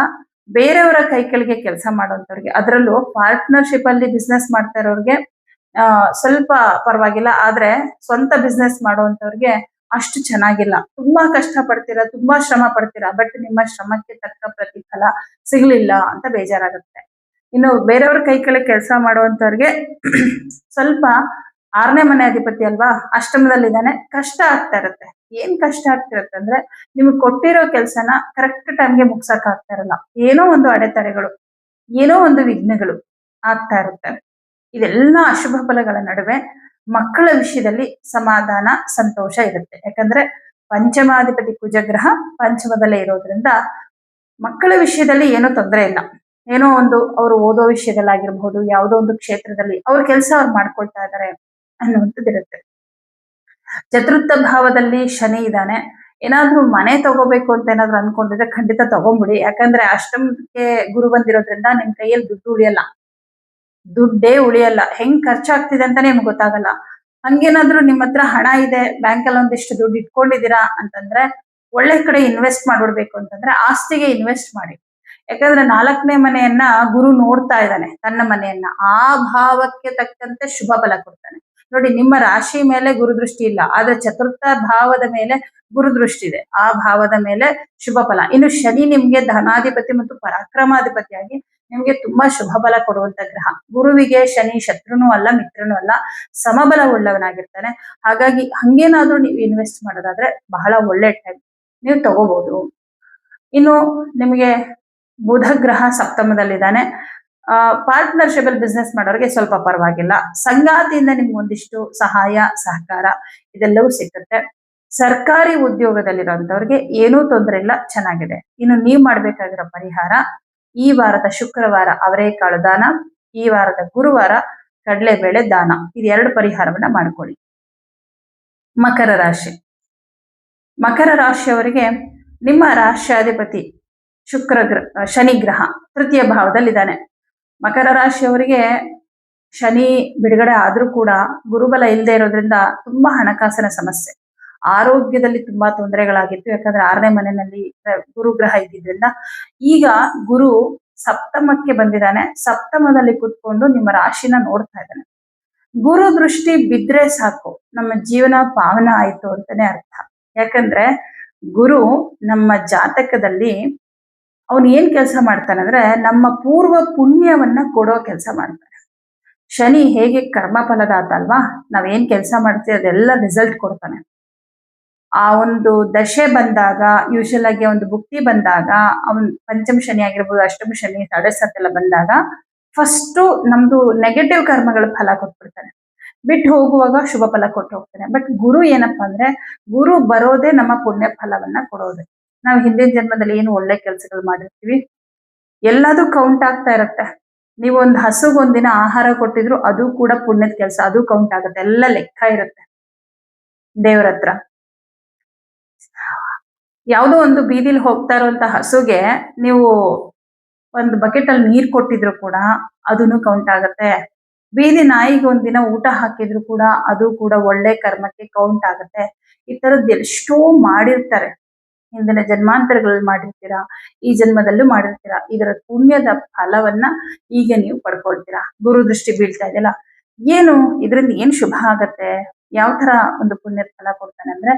ಬೇರೆಯವರ ಕೈ ಕೆಳಗೆ ಕೆಲಸ ಮಾಡುವಂತವ್ರಿಗೆ, ಅದರಲ್ಲೂ ಪಾರ್ಟ್ನರ್ಶಿಪ್ ಅಲ್ಲಿ ಬಿಸ್ನೆಸ್ ಮಾಡ್ತಾ ಇರೋರಿಗೆ ಸ್ವಲ್ಪ ಪರವಾಗಿಲ್ಲ. ಆದ್ರೆ ಸ್ವಂತ ಬಿಸ್ನೆಸ್ ಮಾಡುವಂತವ್ರಿಗೆ ಅಷ್ಟು ಚೆನ್ನಾಗಿಲ್ಲ. ತುಂಬಾ ಕಷ್ಟ ಪಡ್ತೀರಾ, ತುಂಬಾ ಶ್ರಮ ಪಡ್ತೀರಾ, ಬಟ್ ನಿಮ್ಮ ಶ್ರಮಕ್ಕೆ ತಕ್ಕ ಪ್ರತಿಫಲ ಸಿಗ್ಲಿಲ್ಲ ಅಂತ ಬೇಜಾರಾಗುತ್ತೆ. ಇನ್ನು ಬೇರೆಯವ್ರ ಕೈ ಕೆಳಗೆ ಕೆಲಸ ಮಾಡುವಂತವ್ರಿಗೆ ಸ್ವಲ್ಪ 6ನೇ ಮನೆ ಅಧಿಪತಿ ಅಲ್ವಾ, ಅಷ್ಟಮದಲ್ಲಿದ್ದಾನೆ, ಕಷ್ಟ ಆಗ್ತಾ ಇರುತ್ತೆ. ಏನ್ ಕಷ್ಟ ಆಗ್ತಿರತ್ತೆ ಅಂದ್ರೆ ನಿಮ್ಗೆ ಕೊಟ್ಟಿರೋ ಕೆಲ್ಸನ ಕರೆಕ್ಟ್ ಟೈಮ್ಗೆ ಮುಗ್ಸಕ್ ಆಗ್ತಾ ಇರಲ್ಲ. ಏನೋ ಒಂದು ಅಡೆತಡೆಗಳು, ಏನೋ ಒಂದು ವಿಘ್ನಗಳು ಆಗ್ತಾ ಇರುತ್ತೆ. ಇದೆಲ್ಲ ಅಶುಭ ಫಲಗಳ ನಡುವೆ ಮಕ್ಕಳ ವಿಷಯದಲ್ಲಿ ಸಮಾಧಾನ, ಸಂತೋಷ ಇರುತ್ತೆ. ಯಾಕಂದ್ರೆ ಪಂಚಮಾಧಿಪತಿ ಕುಜಗ್ರಹ ಪಂಚಮದಲ್ಲೇ ಇರೋದ್ರಿಂದ ಮಕ್ಕಳ ವಿಷಯದಲ್ಲಿ ಏನೂ ತೊಂದರೆ ಇಲ್ಲ. ಏನೋ ಒಂದು ಅವರು ಓದೋ ವಿಷಯದಲ್ಲಾಗಿರ್ಬಹುದು, ಯಾವುದೋ ಒಂದು ಕ್ಷೇತ್ರದಲ್ಲಿ ಅವ್ರ ಕೆಲಸ ಅವ್ರು ಮಾಡ್ಕೊಳ್ತಾ ಇದ್ದಾರೆ ಅನ್ನುವಂಥದ್ದಿರುತ್ತೆ. ಚತುರ್ಥ ಭಾವದಲ್ಲಿ ಶನಿ ಇದ್ದಾನೆ. ಏನಾದ್ರೂ ಮನೆ ತಗೋಬೇಕು ಅಂತ ಏನಾದ್ರು ಅನ್ಕೊಂಡಿದ್ರೆ ಖಂಡಿತ ತಗೊಂಬಿಡಿ. ಯಾಕಂದ್ರೆ ಅಷ್ಟಮಕ್ಕೆ ಗುರು ಬಂದಿರೋದ್ರಿಂದ ನಿಮ್ ಕೈಯಲ್ಲಿ ದುಡ್ಡು ಉಳಿಯಲ್ಲ, ದುಡ್ಡೇ ಉಳಿಯಲ್ಲ. ಹೆಂಗ್ ಖರ್ಚಾಗ್ತಿದೆ ಅಂತಾನೆ ನಿಮ್ಗೆ ಗೊತ್ತಾಗಲ್ಲ. ಹಂಗೇನಾದ್ರೂ ನಿಮ್ಮ ಹತ್ರ ಹಣ ಇದೆ, ಬ್ಯಾಂಕಲ್ಲಿ ಒಂದಿಷ್ಟು ದುಡ್ಡು ಇಟ್ಕೊಂಡಿದ್ದೀರಾ ಅಂತಂದ್ರೆ ಒಳ್ಳೆ ಕಡೆ ಇನ್ವೆಸ್ಟ್ ಮಾಡ್ಬಿಡ್ಬೇಕು. ಅಂತಂದ್ರೆ ಆಸ್ತಿಗೆ ಇನ್ವೆಸ್ಟ್ ಮಾಡಿ. ಯಾಕಂದ್ರೆ 4ನೇ ಮನೆಯನ್ನ ಗುರು ನೋಡ್ತಾ ಇದ್ದಾನೆ, ತನ್ನ ಮನೆಯನ್ನ. ಆ ಭಾವಕ್ಕೆ ತಕ್ಕಂತೆ ಶುಭ ಫಲ ಕೊಡ್ತಾನೆ. ನೋಡಿ, ನಿಮ್ಮ ರಾಶಿ ಮೇಲೆ ಗುರುದೃಷ್ಟಿ ಇಲ್ಲ, ಆದ್ರೆ ಚತುರ್ಥ ಭಾವದ ಮೇಲೆ ಗುರುದೃಷ್ಟಿ ಇದೆ. ಆ ಭಾವದ ಮೇಲೆ ಶುಭ ಫಲ. ಇನ್ನು ಶನಿ ನಿಮ್ಗೆ ಧನಾಧಿಪತಿ ಮತ್ತು ಪರಾಕ್ರಮಾಧಿಪತಿಯಾಗಿ ನಿಮ್ಗೆ ತುಂಬಾ ಶುಭ ಫಲ ಕೊಡುವಂತ ಗ್ರಹ. ಗುರುವಿಗೆ ಶನಿ ಶತ್ರುನೂ ಅಲ್ಲ, ಮಿತ್ರನೂ ಅಲ್ಲ, ಸಮಬಲ ಉಳ್ಳವನಾಗಿರ್ತಾನೆ. ಹಾಗಾಗಿ ಹಂಗೇನಾದ್ರೂ ನೀವು ಇನ್ವೆಸ್ಟ್ ಮಾಡೋದಾದ್ರೆ ಬಹಳ ಒಳ್ಳೆ ಟೈಮ್, ನೀವು ತಗೋಬಹುದು. ಇನ್ನು ನಿಮಗೆ ಬುಧ ಗ್ರಹ ಸಪ್ತಮದಲ್ಲಿದ್ದಾನೆ. ಪಾರ್ಟ್ನರ್ಶಿಪ್ ಅಲ್ಲಿ ಬಿಸ್ನೆಸ್ ಮಾಡೋರಿಗೆ ಸ್ವಲ್ಪ ಪರವಾಗಿಲ್ಲ. ಸಂಗಾತಿಯಿಂದ ನಿಮ್ಗೆ ಒಂದಿಷ್ಟು ಸಹಾಯ, ಸಹಕಾರ ಇದೆಲ್ಲವೂ ಸಿಕ್ಕುತ್ತೆ. ಸರ್ಕಾರಿ ಉದ್ಯೋಗದಲ್ಲಿರುವಂತವ್ರಿಗೆ ಏನೂ ತೊಂದರೆ ಇಲ್ಲ, ಚೆನ್ನಾಗಿದೆ. ಇನ್ನು ನೀವ್ ಮಾಡ್ಬೇಕಾಗಿರೋ ಪರಿಹಾರ, ಈ ವಾರದ ಶುಕ್ರವಾರ ಅವರೇಕಾಳು ದಾನ, ಈ ವಾರದ ಗುರುವಾರ ಕಡಲೆಬೇಳೆ ದಾನ, ಇದೆರಡು ಪರಿಹಾರವನ್ನ ಮಾಡ್ಕೊಳ್ಳಿ. ಮಕರ ರಾಶಿ. ಮಕರ ರಾಶಿಯವರಿಗೆ ನಿಮ್ಮ ರಾಶ್ಯಾಧಿಪತಿ ಶನಿ ಗ್ರಹ ತೃತೀಯ ಭಾವದಲ್ಲಿದ್ದಾನೆ. ಮಕರ ರಾಶಿಯವರಿಗೆ ಶನಿ ಬಿಡುಗಡೆ ಆದ್ರೂ ಕೂಡ ಗುರುಬಲ ಇಲ್ಲದೆ ಇರೋದ್ರಿಂದ ತುಂಬಾ ಹಣಕಾಸಿನ ಸಮಸ್ಯೆ, ಆರೋಗ್ಯದಲ್ಲಿ ತುಂಬಾ ತೊಂದರೆಗಳಾಗಿತ್ತು. ಯಾಕಂದ್ರೆ 6ನೇ ಮನೆಯಲ್ಲಿ ಗುರು ಗ್ರಹ ಇದ್ದಿದ್ರಿಂದ ಈಗ ಗುರು ಸಪ್ತಮಕ್ಕೆ ಬಂದಿದ್ದಾನೆ. ಸಪ್ತಮದಲ್ಲಿ ಕೂತ್ಕೊಂಡು ನಿಮ್ಮ ರಾಶಿನ ನೋಡ್ತಾ ಇದ್ದಾನೆ. ಗುರು ದೃಷ್ಟಿ ಬಿದ್ರೆ ಸಾಕು, ನಮ್ಮ ಜೀವನ ಪಾವನ ಆಯ್ತು ಅಂತಾನೆ ಅರ್ಥ. ಯಾಕಂದ್ರೆ ಗುರು ನಮ್ಮ ಜಾತಕದಲ್ಲಿ ಅವನು ಏನ್ ಕೆಲಸ ಮಾಡ್ತಾನೆ ಅಂದ್ರೆ ನಮ್ಮ ಪೂರ್ವ ಪುಣ್ಯವನ್ನ ಕೊಡೋ ಕೆಲಸ ಮಾಡ್ತಾನೆ. ಶನಿ ಹೇಗೆ ಕರ್ಮ ಫಲದಾತ ಅಲ್ವಾ, ನಾವೇನ್ ಕೆಲಸ ಮಾಡ್ತೀವಿ ಅದೆಲ್ಲ ರಿಸಲ್ಟ್ ಕೊಡ್ತಾನೆ. ಆ ಒಂದು ದಶೆ ಬಂದಾಗ, ಯೂಶಲ್ ಆಗಿ ಒಂದು ಭುಕ್ತಿ ಬಂದಾಗ, ಅವನ್ ಪಂಚಮ ಶನಿ ಆಗಿರ್ಬೋದು, ಅಷ್ಟಮ ಶನಿ, ಎಲ್ಲ ಬಂದಾಗ ಫಸ್ಟ್ ನಮ್ದು ನೆಗೆಟಿವ್ ಕರ್ಮಗಳ ಫಲ ಕೊಟ್ಬಿಡ್ತಾನೆ. ಬಿಟ್ಟು ಹೋಗುವಾಗ ಶುಭ ಫಲ ಕೊಟ್ಟು ಹೋಗ್ತಾನೆ. ಬಟ್ ಗುರು ಏನಪ್ಪಾ ಅಂದ್ರೆ, ಗುರು ಬರೋದೇ ನಮ್ಮ ಪುಣ್ಯ ಫಲವನ್ನ ಕೊಡೋದೆ. ನಾವು ಹಿಂದಿನ ಜನ್ಮದಲ್ಲಿ ಏನು ಒಳ್ಳೆ ಕೆಲಸಗಳು ಮಾಡಿರ್ತೀವಿ ಎಲ್ಲದೂ ಕೌಂಟ್ ಆಗ್ತಾ ಇರತ್ತೆ. ನೀವೊಂದು ಹಸುಗೊಂದಿನ ಆಹಾರ ಕೊಟ್ಟಿದ್ರು ಅದು ಕೂಡ ಪುಣ್ಯದ ಕೆಲಸ, ಅದು ಕೌಂಟ್ ಆಗುತ್ತೆ. ಎಲ್ಲ ಲೆಕ್ಕ ಇರುತ್ತೆ ದೇವರ ಹತ್ರ. ಯಾವುದೋ ಒಂದು ಬೀದಿಲಿ ಹೋಗ್ತಾ ಇರುವಂತ ಹಸುಗೆ ನೀವು ಒಂದು ಬಕೆಟ್ ಅಲ್ಲಿ ನೀರ್ ಕೊಟ್ಟಿದ್ರು ಕೂಡ ಅದನ್ನು ಕೌಂಟ್ ಆಗತ್ತೆ. ಬೀದಿ ನಾಯಿಗೆ ಒಂದಿನ ಊಟ ಹಾಕಿದ್ರು ಕೂಡ ಅದು ಕೂಡ ಒಳ್ಳೆ ಕರ್ಮಕ್ಕೆ ಕೌಂಟ್ ಆಗತ್ತೆ. ಈ ತರದ್ ಎಷ್ಟೋ ಮಾಡಿರ್ತಾರೆ, ಹಿಂದಿನ ಜನ್ಮಾಂತರಗಳಲ್ಲಿ ಮಾಡಿರ್ತೀರಾ, ಈ ಜನ್ಮದಲ್ಲೂ ಮಾಡಿರ್ತೀರಾ. ಇದರ ಪುಣ್ಯದ ಫಲವನ್ನ ಈಗ ನೀವು ಪಡ್ಕೊಳ್ತೀರಾ. ಗುರು ದೃಷ್ಟಿ ಬೀಳ್ತಾ ಇದೆಯಲ್ಲ, ಏನು ಇದರಿಂದ ಏನ್ ಶುಭ ಆಗತ್ತೆ, ಯಾವ ತರ ಒಂದು ಪುಣ್ಯದ ಫಲ ಕೊಡ್ತಾನೆ ಅಂದ್ರೆ,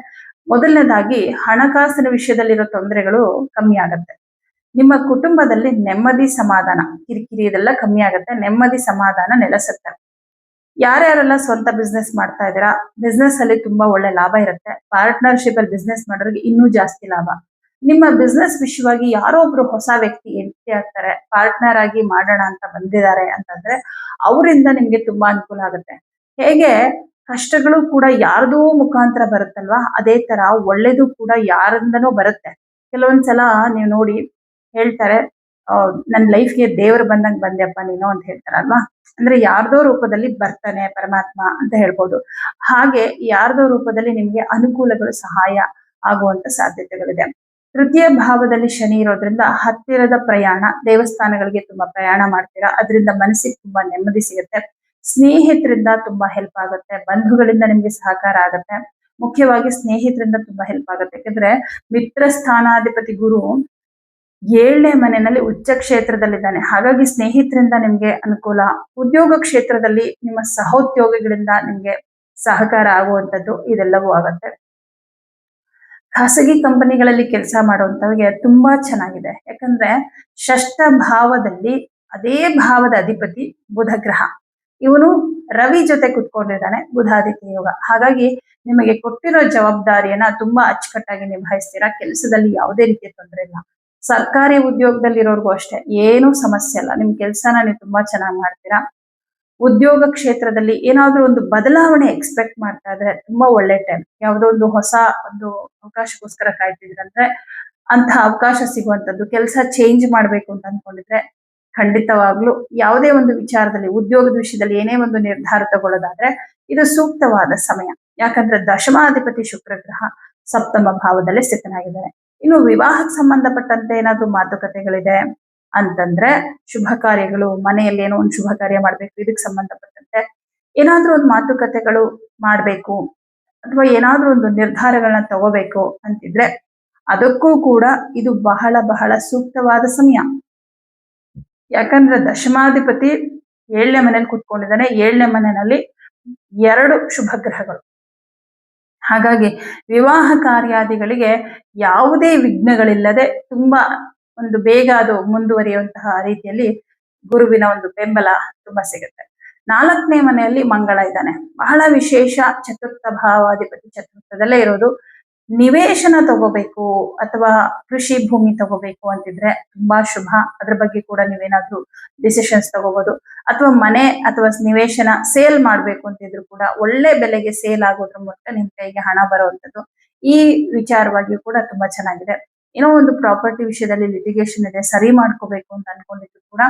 ಮೊದಲನೇದಾಗಿ ಹಣಕಾಸಿನ ವಿಷಯದಲ್ಲಿರೋ ತೊಂದರೆಗಳು ಕಮ್ಮಿ ಆಗತ್ತೆ. ನಿಮ್ಮ ಕುಟುಂಬದಲ್ಲಿ ನೆಮ್ಮದಿ, ಸಮಾಧಾನ, ಕಿರಿಕಿರಿ ಇದೆಲ್ಲ ಕಮ್ಮಿ ಆಗತ್ತೆ. ನೆಮ್ಮದಿ, ಸಮಾಧಾನ ನೆಲೆಸುತ್ತೆ. ಯಾರ್ಯಾರೆಲ್ಲ ಸ್ವಂತ ಬಿಸ್ನೆಸ್ ಮಾಡ್ತಾ ಇದ್ದೀರಾ, ಬಿಸ್ನೆಸ್ ಅಲ್ಲಿ ತುಂಬಾ ಒಳ್ಳೆ ಲಾಭ ಇರುತ್ತೆ. ಪಾರ್ಟ್ನರ್ಶಿಪ್ ಅಲ್ಲಿ ಬಿಸ್ನೆಸ್ ಮಾಡೋರಿಗೆ ಇನ್ನೂ ಜಾಸ್ತಿ ಲಾಭ. ನಿಮ್ಮ ಬಿಸ್ನೆಸ್ ವಿಷಯವಾಗಿ ಯಾರೋ ಒಬ್ರು ಹೊಸ ವ್ಯಕ್ತಿ ಎಂಟ್ರಿ ಆಗ್ತಾರೆ, ಪಾರ್ಟ್ನರ್ ಆಗಿ ಮಾಡೋಣ ಅಂತ ಬಂದಿದ್ದಾರೆ ಅಂತಂದ್ರೆ ಅವರಿಂದ ನಿಮ್ಗೆ ತುಂಬಾ ಅನುಕೂಲ ಆಗುತ್ತೆ. ಹೇಗೆ ಕಷ್ಟಗಳು ಕೂಡ ಯಾರ್ದೋ ಮುಖಾಂತರ ಬರುತ್ತಲ್ವಾ, ಅದೇ ತರ ಒಳ್ಳೇದು ಕೂಡ ಯಾರಿಂದನೋ ಬರುತ್ತೆ. ಕೆಲವೊಂದ್ಸಲ ನೀವು ನೋಡಿ ಹೇಳ್ತಾರೆ, ನನ್ನ ಲೈಫ್ಗೆ ದೇವರು ಬಂದಂಗ್ ಬಂದೆಪ್ಪ ನೀನು ಅಂತ ಹೇಳ್ತಾರಲ್ವಾ. ಅಂದ್ರೆ ಯಾರ್ದೋ ರೂಪದಲ್ಲಿ ಬರ್ತಾನೆ ಪರಮಾತ್ಮ ಅಂತ ಹೇಳ್ಬೋದು. ಹಾಗೆ ಯಾರ್ದೋ ರೂಪದಲ್ಲಿ ನಿಮ್ಗೆ ಅನುಕೂಲಗಳು, ಸಹಾಯ ಆಗುವಂತ ಸಾಧ್ಯತೆಗಳಿದೆ. ತೃತೀಯ ಭಾವದಲ್ಲಿ ಶನಿ ಇರೋದ್ರಿಂದ ಹತ್ತಿರದ ಪ್ರಯಾಣ, ದೇವಸ್ಥಾನಗಳಿಗೆ ತುಂಬಾ ಪ್ರಯಾಣ ಮಾಡ್ತೀರಾ, ಅದರಿಂದ ಮನಸ್ಸಿಗೆ ತುಂಬಾ ನೆಮ್ಮದಿ ಸಿಗುತ್ತೆ. ಸ್ನೇಹಿತರಿಂದ ತುಂಬಾ ಹೆಲ್ಪ್ ಆಗುತ್ತೆ, ಬಂಧುಗಳಿಂದ ನಿಮ್ಗೆ ಸಹಕಾರ ಆಗುತ್ತೆ. ಮುಖ್ಯವಾಗಿ ಸ್ನೇಹಿತರಿಂದ ತುಂಬಾ ಹೆಲ್ಪ್ ಆಗುತ್ತೆ. ಯಾಕಂದ್ರೆ ಮಿತ್ರ ಸ್ಥಾನಾಧಿಪತಿ ಗುರು 7ನೇ ಮನೆಯಲ್ಲಿ ಉಚ್ಚ ಕ್ಷೇತ್ರದಲ್ಲಿದ್ದಾನೆ. ಹಾಗಾಗಿ ಸ್ನೇಹಿತರಿಂದ ನಿಮ್ಗೆ ಅನುಕೂಲ. ಉದ್ಯೋಗ ಕ್ಷೇತ್ರದಲ್ಲಿ ನಿಮ್ಮ ಸಹೋದ್ಯೋಗಿಗಳಿಂದ ನಿಮ್ಗೆ ಸಹಕಾರ ಆಗುವಂಥದ್ದು ಇದೆಲ್ಲವೂ ಆಗತ್ತೆ. ಖಾಸಗಿ ಕಂಪನಿಗಳಲ್ಲಿ ಕೆಲಸ ಮಾಡುವಂತವ್ರಿಗೆ ತುಂಬಾ ಚೆನ್ನಾಗಿದೆ. ಯಾಕಂದ್ರೆ ಷಷ್ಠ ಭಾವದಲ್ಲಿ ಅದೇ ಭಾವದ ಅಧಿಪತಿ ಬುಧ ಗ್ರಹ. ಇವನು ರವಿ ಜೊತೆ ಕುತ್ಕೊಂಡಿದ್ದಾನೆ, ಬುಧಾದಿತ್ಯ ಯೋಗ. ಹಾಗಾಗಿ ನಿಮಗೆ ಕೊಟ್ಟಿರೋ ಜವಾಬ್ದಾರಿಯನ್ನ ತುಂಬಾ ಅಚ್ಚುಕಟ್ಟಾಗಿ ನಿಭಾಯಿಸ್ತೀರಾ. ಕೆಲಸದಲ್ಲಿ ಯಾವುದೇ ರೀತಿಯ ತೊಂದರೆ ಇಲ್ಲ. ಸರ್ಕಾರಿ ಉದ್ಯೋಗದಲ್ಲಿರೋರ್ಗೂ ಅಷ್ಟೇ ಏನೂ ಸಮಸ್ಯೆ ಇಲ್ಲ. ನಿಮ್ ಕೆಲ್ಸನ ನೀವು ತುಂಬಾ ಚೆನ್ನಾಗಿ ಮಾಡ್ತೀರಾ. ಉದ್ಯೋಗ ಕ್ಷೇತ್ರದಲ್ಲಿ ಏನಾದ್ರೂ ಒಂದು ಬದಲಾವಣೆ ಎಕ್ಸ್ಪೆಕ್ಟ್ ಮಾಡ್ತಾ ಇದ್ರೆ ತುಂಬಾ ಒಳ್ಳೆ ಟೈಮ್. ಯಾವುದೋ ಒಂದು ಹೊಸ ಒಂದು ಅವಕಾಶಕ್ಕೋಸ್ಕರ ಕಾಯ್ತಿದ್ರಂದ್ರೆ ಅಂತ ಅವಕಾಶ ಸಿಗುವಂತದ್ದು, ಕೆಲಸ ಚೇಂಜ್ ಮಾಡ್ಬೇಕು ಅಂತ ಅನ್ಕೊಂಡಿದ್ರೆ ಖಂಡಿತವಾಗ್ಲೂ ಯಾವುದೇ ಒಂದು ವಿಚಾರದಲ್ಲಿ, ಉದ್ಯೋಗದ ವಿಷಯದಲ್ಲಿ ಏನೇ ಒಂದು ನಿರ್ಧಾರ ತಗೊಳ್ಳೋದಾದ್ರೆ ಇದು ಸೂಕ್ತವಾದ ಸಮಯ. ಯಾಕಂದ್ರೆ ದಶಮಾಧಿಪತಿ ಶುಕ್ರ ಗ್ರಹ ಸಪ್ತಮ ಭಾವದಲ್ಲಿ ಸ್ಥಿತನಾಗಿದ್ದಾನೆ. ಇನ್ನು ವಿವಾಹಕ್ಕೆ ಸಂಬಂಧಪಟ್ಟಂತೆ ಏನಾದ್ರೂ ಮಾತುಕತೆಗಳಿದೆ ಅಂತಂದ್ರೆ, ಶುಭ ಕಾರ್ಯಗಳು, ಮನೆಯಲ್ಲಿ ಏನೋ ಒಂದು ಶುಭ ಕಾರ್ಯ ಮಾಡ್ಬೇಕು, ಇದಕ್ಕೆ ಸಂಬಂಧಪಟ್ಟಂತೆ ಏನಾದ್ರೂ ಒಂದು ಮಾತುಕತೆಗಳು ಮಾಡ್ಬೇಕು ಅಥವಾ ಏನಾದ್ರೂ ಒಂದು ನಿರ್ಧಾರಗಳನ್ನ ತಗೋಬೇಕು ಅಂತಿದ್ರೆ ಅದಕ್ಕೂ ಕೂಡ ಇದು ಬಹಳ ಬಹಳ ಸೂಕ್ತವಾದ ಸಮಯ. ಯಾಕಂದ್ರೆ ದಶಮಾಧಿಪತಿ 7ನೇ ಮನೇಲಿ ಕೂತ್ಕೊಂಡಿದ್ದಾನೆ. 7ನೇ ಮನೆಯಲ್ಲಿ 2 ಶುಭ ಗ್ರಹಗಳು. ಹಾಗಾಗಿ ವಿವಾಹ ಕಾರ್ಯಾದಿಗಳಿಗೆ ಯಾವುದೇ ವಿಘ್ನಗಳಿಲ್ಲದೆ ತುಂಬಾ ಒಂದು ಬೇಗ ಅದು ಮುಂದುವರಿಯುವಂತಹ ರೀತಿಯಲ್ಲಿ ಗುರುವಿನ ಒಂದು ಬೆಂಬಲ ತುಂಬಾ ಸಿಗುತ್ತೆ. 4ನೇ ಮನೆಯಲ್ಲಿ ಮಂಗಳ ಇದ್ದಾನೆ. ಬಹಳ ವಿಶೇಷ. ಚತುರ್ಥ ಭಾವಾಧಿಪತಿ ಚತುರ್ಥದಲ್ಲೇ ಇರೋದು. ನಿವೇಶನ ತಗೋಬೇಕು ಅಥವಾ ಕೃಷಿ ಭೂಮಿ ತಗೋಬೇಕು ಅಂತಿದ್ರೆ ತುಂಬಾ ಶುಭ. ಅದ್ರ ಬಗ್ಗೆ ಕೂಡ ನೀವೇನಾದ್ರೂ ಡಿಸಿಷನ್ಸ್ ತಗೋಬಹುದು. ಅಥವಾ ಮನೆ ಅಥವಾ ನಿವೇಶನ ಸೇಲ್ ಮಾಡ್ಬೇಕು ಅಂತಿದ್ರು ಕೂಡ ಒಳ್ಳೆ ಬೆಲೆಗೆ ಸೇಲ್ ಆಗೋದ್ರ ಮೂಲಕ ನಿಮ್ ಕೈಗೆ ಹಣ ಬರುವಂತದ್ದು. ಈ ವಿಚಾರವಾಗಿ ಕೂಡ ತುಂಬಾ ಚೆನ್ನಾಗಿದೆ. ಏನೋ ಒಂದು ಪ್ರಾಪರ್ಟಿ ವಿಷಯದಲ್ಲಿ ಲಿಟಿಗೇಷನ್ ಇದೆ, ಸರಿ ಮಾಡ್ಕೋಬೇಕು ಅಂತ ಅನ್ಕೊಂಡಿದ್ರು ಕೂಡ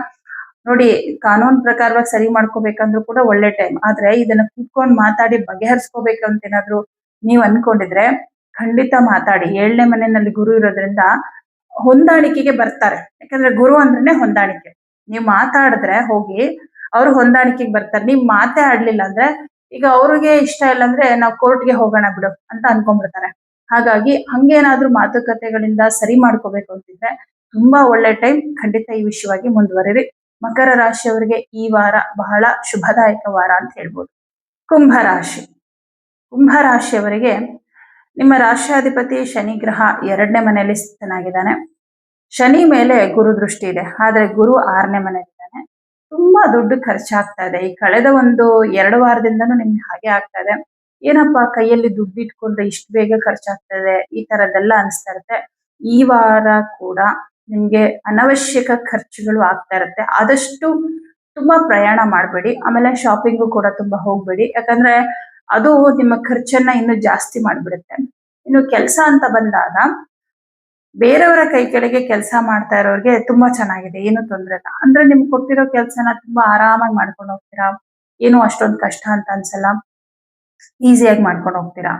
ನೋಡಿ, ಕಾನೂನು ಪ್ರಕಾರವಾಗಿ ಸರಿ ಮಾಡ್ಕೋಬೇಕಂದ್ರೂ ಕೂಡ ಒಳ್ಳೆ ಟೈಮ್. ಆದ್ರೆ ಇದನ್ನ ಕೂತ್ಕೊಂಡು ಮಾತಾಡಿ ಬಗೆಹರಿಸ್ಕೋಬೇಕಂತ ಏನಾದ್ರು ನೀವ್ ಅನ್ಕೊಂಡಿದ್ರೆ ಖಂಡಿತ ಮಾತಾಡಿ. 7ನೇ ಮನೆಯಲ್ಲಿ ಗುರು ಇರೋದ್ರಿಂದ ಹೊಂದಾಣಿಕೆಗೆ ಬರ್ತಾರೆ. ಯಾಕಂದ್ರೆ ಗುರು ಅಂದ್ರೇನೆ ಹೊಂದಾಣಿಕೆ. ನೀವ್ ಮಾತಾಡಿದ್ರೆ ಹೋಗಿ ಅವ್ರು ಹೊಂದಾಣಿಕೆಗೆ ಬರ್ತಾರೆ. ನೀವ್ ಮಾತೇ ಆಡ್ಲಿಲ್ಲ ಅಂದ್ರೆ ಈಗ ಅವ್ರಿಗೆ ಇಷ್ಟ ಇಲ್ಲ ಅಂದ್ರೆ ನಾವು ಕೋರ್ಟ್ಗೆ ಹೋಗೋಣ ಬಿಡು ಅಂತ ಅನ್ಕೊಂಡ್ಬಿಡ್ತಾರೆ. ಹಾಗಾಗಿ ಹಂಗೇನಾದ್ರೂ ಮಾತುಕತೆಗಳಿಂದ ಸರಿ ಮಾಡ್ಕೋಬೇಕು ಅಂತಿದ್ರೆ ತುಂಬಾ ಒಳ್ಳೆ ಟೈಮ್. ಖಂಡಿತ ಈ ವಿಷಯವಾಗಿ ಮುಂದುವರಿರಿ. ಮಕರ ರಾಶಿಯವರಿಗೆ ಈ ವಾರ ಬಹಳ ಶುಭದಾಯಕ ವಾರ ಅಂತ ಹೇಳ್ಬೋದು. ಕುಂಭರಾಶಿ. ಕುಂಭರಾಶಿಯವರಿಗೆ ನಿಮ್ಮ ರಾಷ್ಟ್ರಾಧಿಪತಿ ಶನಿ ಗ್ರಹ 2ನೇ ಮನೆಯಲ್ಲಿ ಸ್ಥಿತನಾಗಿದ್ದಾನೆ. ಶನಿ ಮೇಲೆ ಗುರು ದೃಷ್ಟಿ ಇದೆ. ಆದ್ರೆ ಗುರು 6ನೇ ಮನೆಯಲ್ಲಿದ್ದಾನೆ. ತುಂಬಾ ದುಡ್ಡು ಖರ್ಚಾಗ್ತಾ ಇದೆ. ಈ ಕಳೆದ ಒಂದು 2 ವಾರದಿಂದನೂ ನಿಮ್ಗೆ ಹಾಗೆ ಆಗ್ತಾ ಇದೆ. ಏನಪ್ಪಾ ಕೈಯಲ್ಲಿ ದುಡ್ಡು ಇಟ್ಕೊಂಡ್ರೆ ಇಷ್ಟು ಬೇಗ ಖರ್ಚಾಗ್ತಾ ಇದೆ, ಈ ತರದ್ದೆಲ್ಲ ಅನಿಸ್ತಾ ಇರುತ್ತೆ. ಈ ವಾರ ಕೂಡ ನಿಮ್ಗೆ ಅನವಶ್ಯಕ ಖರ್ಚುಗಳು ಆಗ್ತಾ ಇರುತ್ತೆ. ಆದಷ್ಟು ತುಂಬಾ ಪ್ರಯಾಣ ಮಾಡಬೇಡಿ. ಆಮೇಲೆ ಶಾಪಿಂಗು ಕೂಡ ತುಂಬಾ ಹೋಗ್ಬೇಡಿ. ಯಾಕಂದ್ರೆ ಅದು ನಿಮ್ಮ ಖರ್ಚನ್ನ ಇನ್ನು ಜಾಸ್ತಿ ಮಾಡ್ಬಿಡುತ್ತೆ. ಇನ್ನು ಕೆಲಸ ಅಂತ ಬಂದಾಗ ಬೇರೆಯವರ ಕೈ ಕೆಳಗೆ ಕೆಲಸ ಮಾಡ್ತಾ ಇರೋರಿಗೆ ತುಂಬಾ ಚೆನ್ನಾಗಿದೆ, ಏನು ತೊಂದರೆ ಇಲ್ಲ. ಅಂದ್ರೆ ನಿಮ್ಗೆ ಕೊಟ್ಟಿರೋ ಕೆಲಸನ ತುಂಬಾ ಆರಾಮಾಗಿ ಮಾಡ್ಕೊಂಡು ಹೋಗ್ತೀರಾ. ಏನು ಅಷ್ಟೊಂದು ಕಷ್ಟ ಅಂತ ಅನ್ಸಲ್ಲ, ಈಸಿಯಾಗಿ ಮಾಡ್ಕೊಂಡು ಹೋಗ್ತೀರಾ.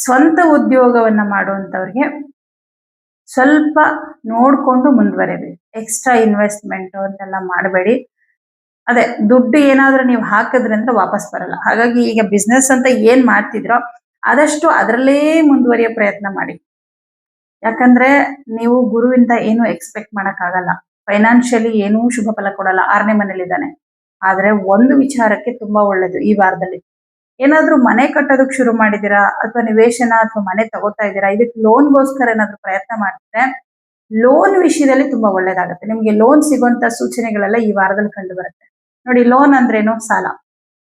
ಸ್ವಂತ ಉದ್ಯೋಗವನ್ನ ಮಾಡುವಂತವ್ರಿಗೆ ಸ್ವಲ್ಪ ನೋಡ್ಕೊಂಡು ಮುಂದುವರೆದಿ. ಎಕ್ಸ್ಟ್ರಾ ಇನ್ವೆಸ್ಟ್ಮೆಂಟ್ ಅಂತೆಲ್ಲ ಮಾಡಬೇಡಿ. ಅದೇ ದುಡ್ಡು ಏನಾದ್ರೂ ನೀವು ಹಾಕಿದ್ರಿ ಅಂದ್ರೆ ವಾಪಸ್ ಬರಲ್ಲ. ಹಾಗಾಗಿ ಈಗ ಬಿಸ್ನೆಸ್ ಅಂತ ಏನ್ ಮಾಡ್ತಿದ್ರೋ ಆದಷ್ಟು ಅದರಲ್ಲೇ ಮುಂದುವರಿಯೋ ಪ್ರಯತ್ನ ಮಾಡಿ. ಯಾಕಂದ್ರೆ ನೀವು ಗುರುವಿಂದ ಏನು ಎಕ್ಸ್ಪೆಕ್ಟ್ ಮಾಡಕ್ ಆಗಲ್ಲ. ಫೈನಾನ್ಷಿಯಲಿ ಏನೂ ಶುಭ ಫಲ ಕೊಡಲ್ಲ. 6ನೇ ಮನೇಲಿದ್ದಾನೆ. ಆದ್ರೆ ಒಂದು ವಿಚಾರಕ್ಕೆ ತುಂಬಾ ಒಳ್ಳೇದು ಈ ವಾರದಲ್ಲಿ. ಏನಾದ್ರೂ ಮನೆ ಕಟ್ಟೋದಕ್ಕೆ ಶುರು ಮಾಡಿದೀರಾ ಅಥವಾ ನಿವೇಶನ ಅಥವಾ ಮನೆ ತಗೋತಾ ಇದ್ದೀರಾ, ಇದಕ್ಕೆ ಲೋನ್ಗೋಸ್ಕರ ಏನಾದ್ರೂ ಪ್ರಯತ್ನ ಮಾಡ್ತಿದ್ರೆ ಲೋನ್ ವಿಷಯದಲ್ಲಿ ತುಂಬಾ ಒಳ್ಳೇದಾಗುತ್ತೆ. ನಿಮ್ಗೆ ಲೋನ್ ಸಿಗುವಂತ ಸೂಚನೆಗಳೆಲ್ಲ ಈ ವಾರದಲ್ಲಿ ಕಂಡು ಬರುತ್ತೆ. ನೋಡಿ, ಲೋನ್ ಅಂದ್ರೇನು? ಸಾಲ.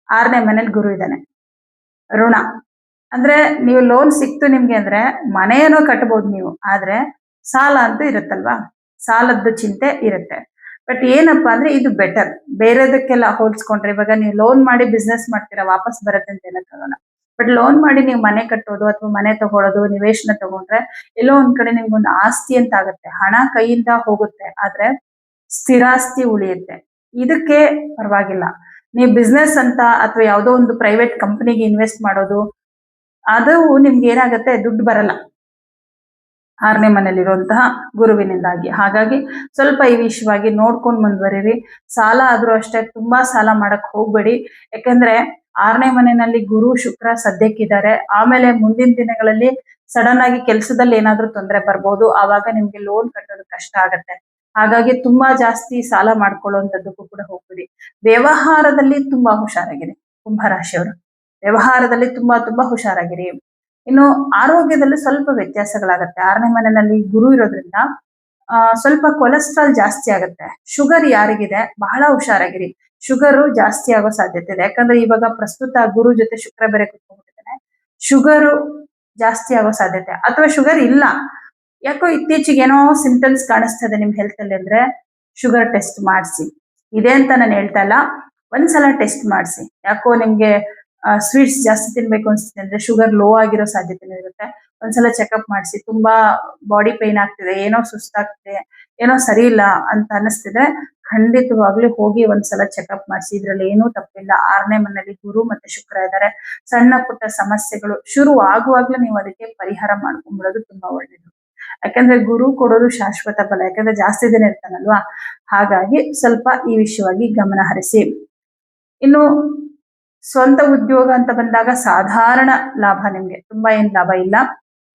6ನೇ ಮನೇಲಿ ಗುರು ಇದ್ದಾನೆ. ಋಣ ಅಂದ್ರೆ ನೀವು ಲೋನ್ ಸಿಕ್ತು ನಿಮ್ಗೆ ಅಂದ್ರೆ ಮನೆಯೇನೋ ಕಟ್ಬೋದು ನೀವು, ಆದ್ರೆ ಸಾಲ ಅಂತೂ ಇರುತ್ತಲ್ವಾ, ಸಾಲದ ಚಿಂತೆ ಇರುತ್ತೆ. ಬಟ್ ಏನಪ್ಪಾ ಅಂದ್ರೆ ಇದು ಬೆಟರ್ ಬೇರೆದಕ್ಕೆಲ್ಲ ಹೋಲ್ಸ್ಕೊಂಡ್ರೆ. ಇವಾಗ ನೀವು ಲೋನ್ ಮಾಡಿ ಬಿಸ್ನೆಸ್ ಮಾಡ್ತೀರಾ, ವಾಪಸ್ ಬರುತ್ತೆ ಅಂತ ಹೇಳಕ್ಕಾಗಲ್ಲ. ಬಟ್ ಲೋನ್ ಮಾಡಿ ನೀವು ಮನೆ ಕಟ್ಟೋದು ಅಥವಾ ಮನೆ ತಗೊಳ್ಳೋದು, ನಿವೇಶನ ತಗೊಂಡ್ರೆ ಎಲ್ಲೋ ಒಂದ್ ಕಡೆ ನಿಮ್ಗೊಂದು ಆಸ್ತಿ ಅಂತ ಆಗುತ್ತೆ. ಹಣ ಕೈಯಿಂದ ಹೋಗುತ್ತೆ, ಆದ್ರೆ ಸ್ಥಿರಾಸ್ತಿ ಉಳಿಯುತ್ತೆ. ಇದಕ್ಕೆ ಪರವಾಗಿಲ್ಲ. ನೀವು ಬಿಸ್ನೆಸ್ ಅಂತ ಅಥವಾ ಯಾವುದೋ ಒಂದು ಪ್ರೈವೇಟ್ ಕಂಪನಿಗೆ ಇನ್ವೆಸ್ಟ್ ಮಾಡೋದು, ಅದು ನಿಮ್ಗೆ ಏನಾಗುತ್ತೆ, ದುಡ್ಡು ಬರಲ್ಲ 6ನೇ ಮನೇಲಿರುವಂತಹ ಗುರುವಿನಿಂದಾಗಿ. ಹಾಗಾಗಿ ಸ್ವಲ್ಪ ಈ ವಿಷಯವಾಗಿ ನೋಡ್ಕೊಂಡು ಮುಂದುವರಿರಿ. ಸಾಲ ಆದ್ರೂ ಅಷ್ಟೇ ತುಂಬಾ ಸಾಲ ಮಾಡಕ್ ಹೋಗ್ಬೇಡಿ. ಯಾಕಂದ್ರೆ 6ನೇ ಮನೆಯಲ್ಲಿ ಗುರು ಶುಕ್ರ ಸದ್ಯಕ್ಕಿದ್ದಾರೆ. ಆಮೇಲೆ ಮುಂದಿನ ದಿನಗಳಲ್ಲಿ ಸಡನ್ ಆಗಿ ಕೆಲಸದಲ್ಲಿ ಏನಾದ್ರೂ ತೊಂದರೆ ಬರ್ಬೋದು. ಆವಾಗ ನಿಮ್ಗೆ ಲೋನ್ ಕಟ್ಟೋದು ಕಷ್ಟ ಆಗತ್ತೆ. ಹಾಗಾಗಿ ತುಂಬಾ ಜಾಸ್ತಿ ಸಾಲ ಮಾಡ್ಕೊಳ್ಳುವಂಥದ್ದಕ್ಕೂ ಕೂಡ ಹೋಗ್ಬೇಡಿ. ವ್ಯವಹಾರದಲ್ಲಿ ತುಂಬಾ ಹುಷಾರಾಗಿರಿ ಕುಂಭರಾಶಿಯವರು. ವ್ಯವಹಾರದಲ್ಲಿ ತುಂಬಾ ಹುಷಾರಾಗಿರಿ. ಇನ್ನು ಆರೋಗ್ಯದಲ್ಲಿ ಸ್ವಲ್ಪ ವ್ಯತ್ಯಾಸಗಳಾಗತ್ತೆ. 6ನೇ ಮನೆಯಲ್ಲಿ ಗುರು ಇರೋದ್ರಿಂದ ಸ್ವಲ್ಪ ಕೊಲೆಸ್ಟ್ರಾಲ್ ಜಾಸ್ತಿ ಆಗುತ್ತೆ. ಶುಗರ್ ಯಾರಿಗಿದೆ ಬಹಳ ಹುಷಾರಾಗಿರಿ. ಶುಗರು ಜಾಸ್ತಿ ಆಗೋ ಸಾಧ್ಯತೆ ಇದೆ. ಯಾಕಂದ್ರೆ ಇವಾಗ ಪ್ರಸ್ತುತ ಗುರು ಜೊತೆ ಶುಕ್ರ ಬೇರೆ ಕುತ್ಕೊಂಡ್ಬಿಟ್ಟಿದ್ದಾನೆ. ಶುಗರು ಜಾಸ್ತಿ ಆಗೋ ಸಾಧ್ಯತೆ, ಅಥವಾ ಶುಗರ್ ಇಲ್ಲ, ಯಾಕೋ ಇತ್ತೀಚೆಗೆ ಏನೋ ಸಿಂಪ್ಟಮ್ಸ್ ಕಾಣಿಸ್ತಾ ಇದೆ ನಿಮ್ ಹೆಲ್ತ್ ಅಲ್ಲಿ ಅಂದ್ರೆ ಶುಗರ್ ಟೆಸ್ಟ್ ಮಾಡಿಸಿ. ಇದೆ ಅಂತ ನಾನು ಹೇಳ್ತಾ ಇಲ್ಲ, ಒಂದ್ಸಲ ಟೆಸ್ಟ್ ಮಾಡಿಸಿ. ಯಾಕೋ ನಿಮ್ಗೆ ಸ್ವೀಟ್ಸ್ ಜಾಸ್ತಿ ತಿನ್ಬೇಕು ಅನ್ಸುತ್ತೆ ಅಂದ್ರೆ ಶುಗರ್ ಲೋ ಆಗಿರೋ ಸಾಧ್ಯತೆನೂ ಇರುತ್ತೆ. ಒಂದ್ಸಲ ಚೆಕಪ್ ಮಾಡಿಸಿ. ತುಂಬಾ ಬಾಡಿ ಪೈನ್ ಆಗ್ತಿದೆ, ಏನೋ ಸುಸ್ತಾಗ್ತಿದೆ, ಏನೋ ಸರಿ ಇಲ್ಲ ಅಂತ ಅನಿಸ್ತಿದೆ, ಖಂಡಿತವಾಗ್ಲೂ ಹೋಗಿ ಒಂದ್ಸಲ ಚೆಕಪ್ ಮಾಡಿಸಿ. ಇದ್ರಲ್ಲಿ ಏನೂ ತಪ್ಪಿಲ್ಲ. 6ನೇ ಮನೆಯಲ್ಲಿ ಗುರು ಮತ್ತೆ ಶುಕ್ರ ಇದ್ದಾರೆ. ಸಣ್ಣ ಪುಟ್ಟ ಸಮಸ್ಯೆಗಳು ಶುರು ಆಗುವಾಗ್ಲೇ ನೀವು ಅದಕ್ಕೆ ಪರಿಹಾರ ಮಾಡ್ಕೊಂಡ್ಬಿಡೋದು ತುಂಬಾ ಒಳ್ಳೇದು. ಯಾಕಂದ್ರೆ ಗುರು ಕೊಡೋದು ಶಾಶ್ವತ ಫಲ, ಯಾಕಂದ್ರೆ ಜಾಸ್ತಿ ದಿನ ಇರ್ತಾನಲ್ವಾ. ಹಾಗಾಗಿ ಸ್ವಲ್ಪ ಈ ವಿಷಯವಾಗಿ ಗಮನ ಹರಿಸಿ. ಇನ್ನು ಸ್ವಂತ ಉದ್ಯೋಗ ಅಂತ ಬಂದಾಗ ಸಾಧಾರಣ ಲಾಭ, ನಿಮ್ಗೆ ತುಂಬಾ ಏನ್ ಲಾಭ ಇಲ್ಲ.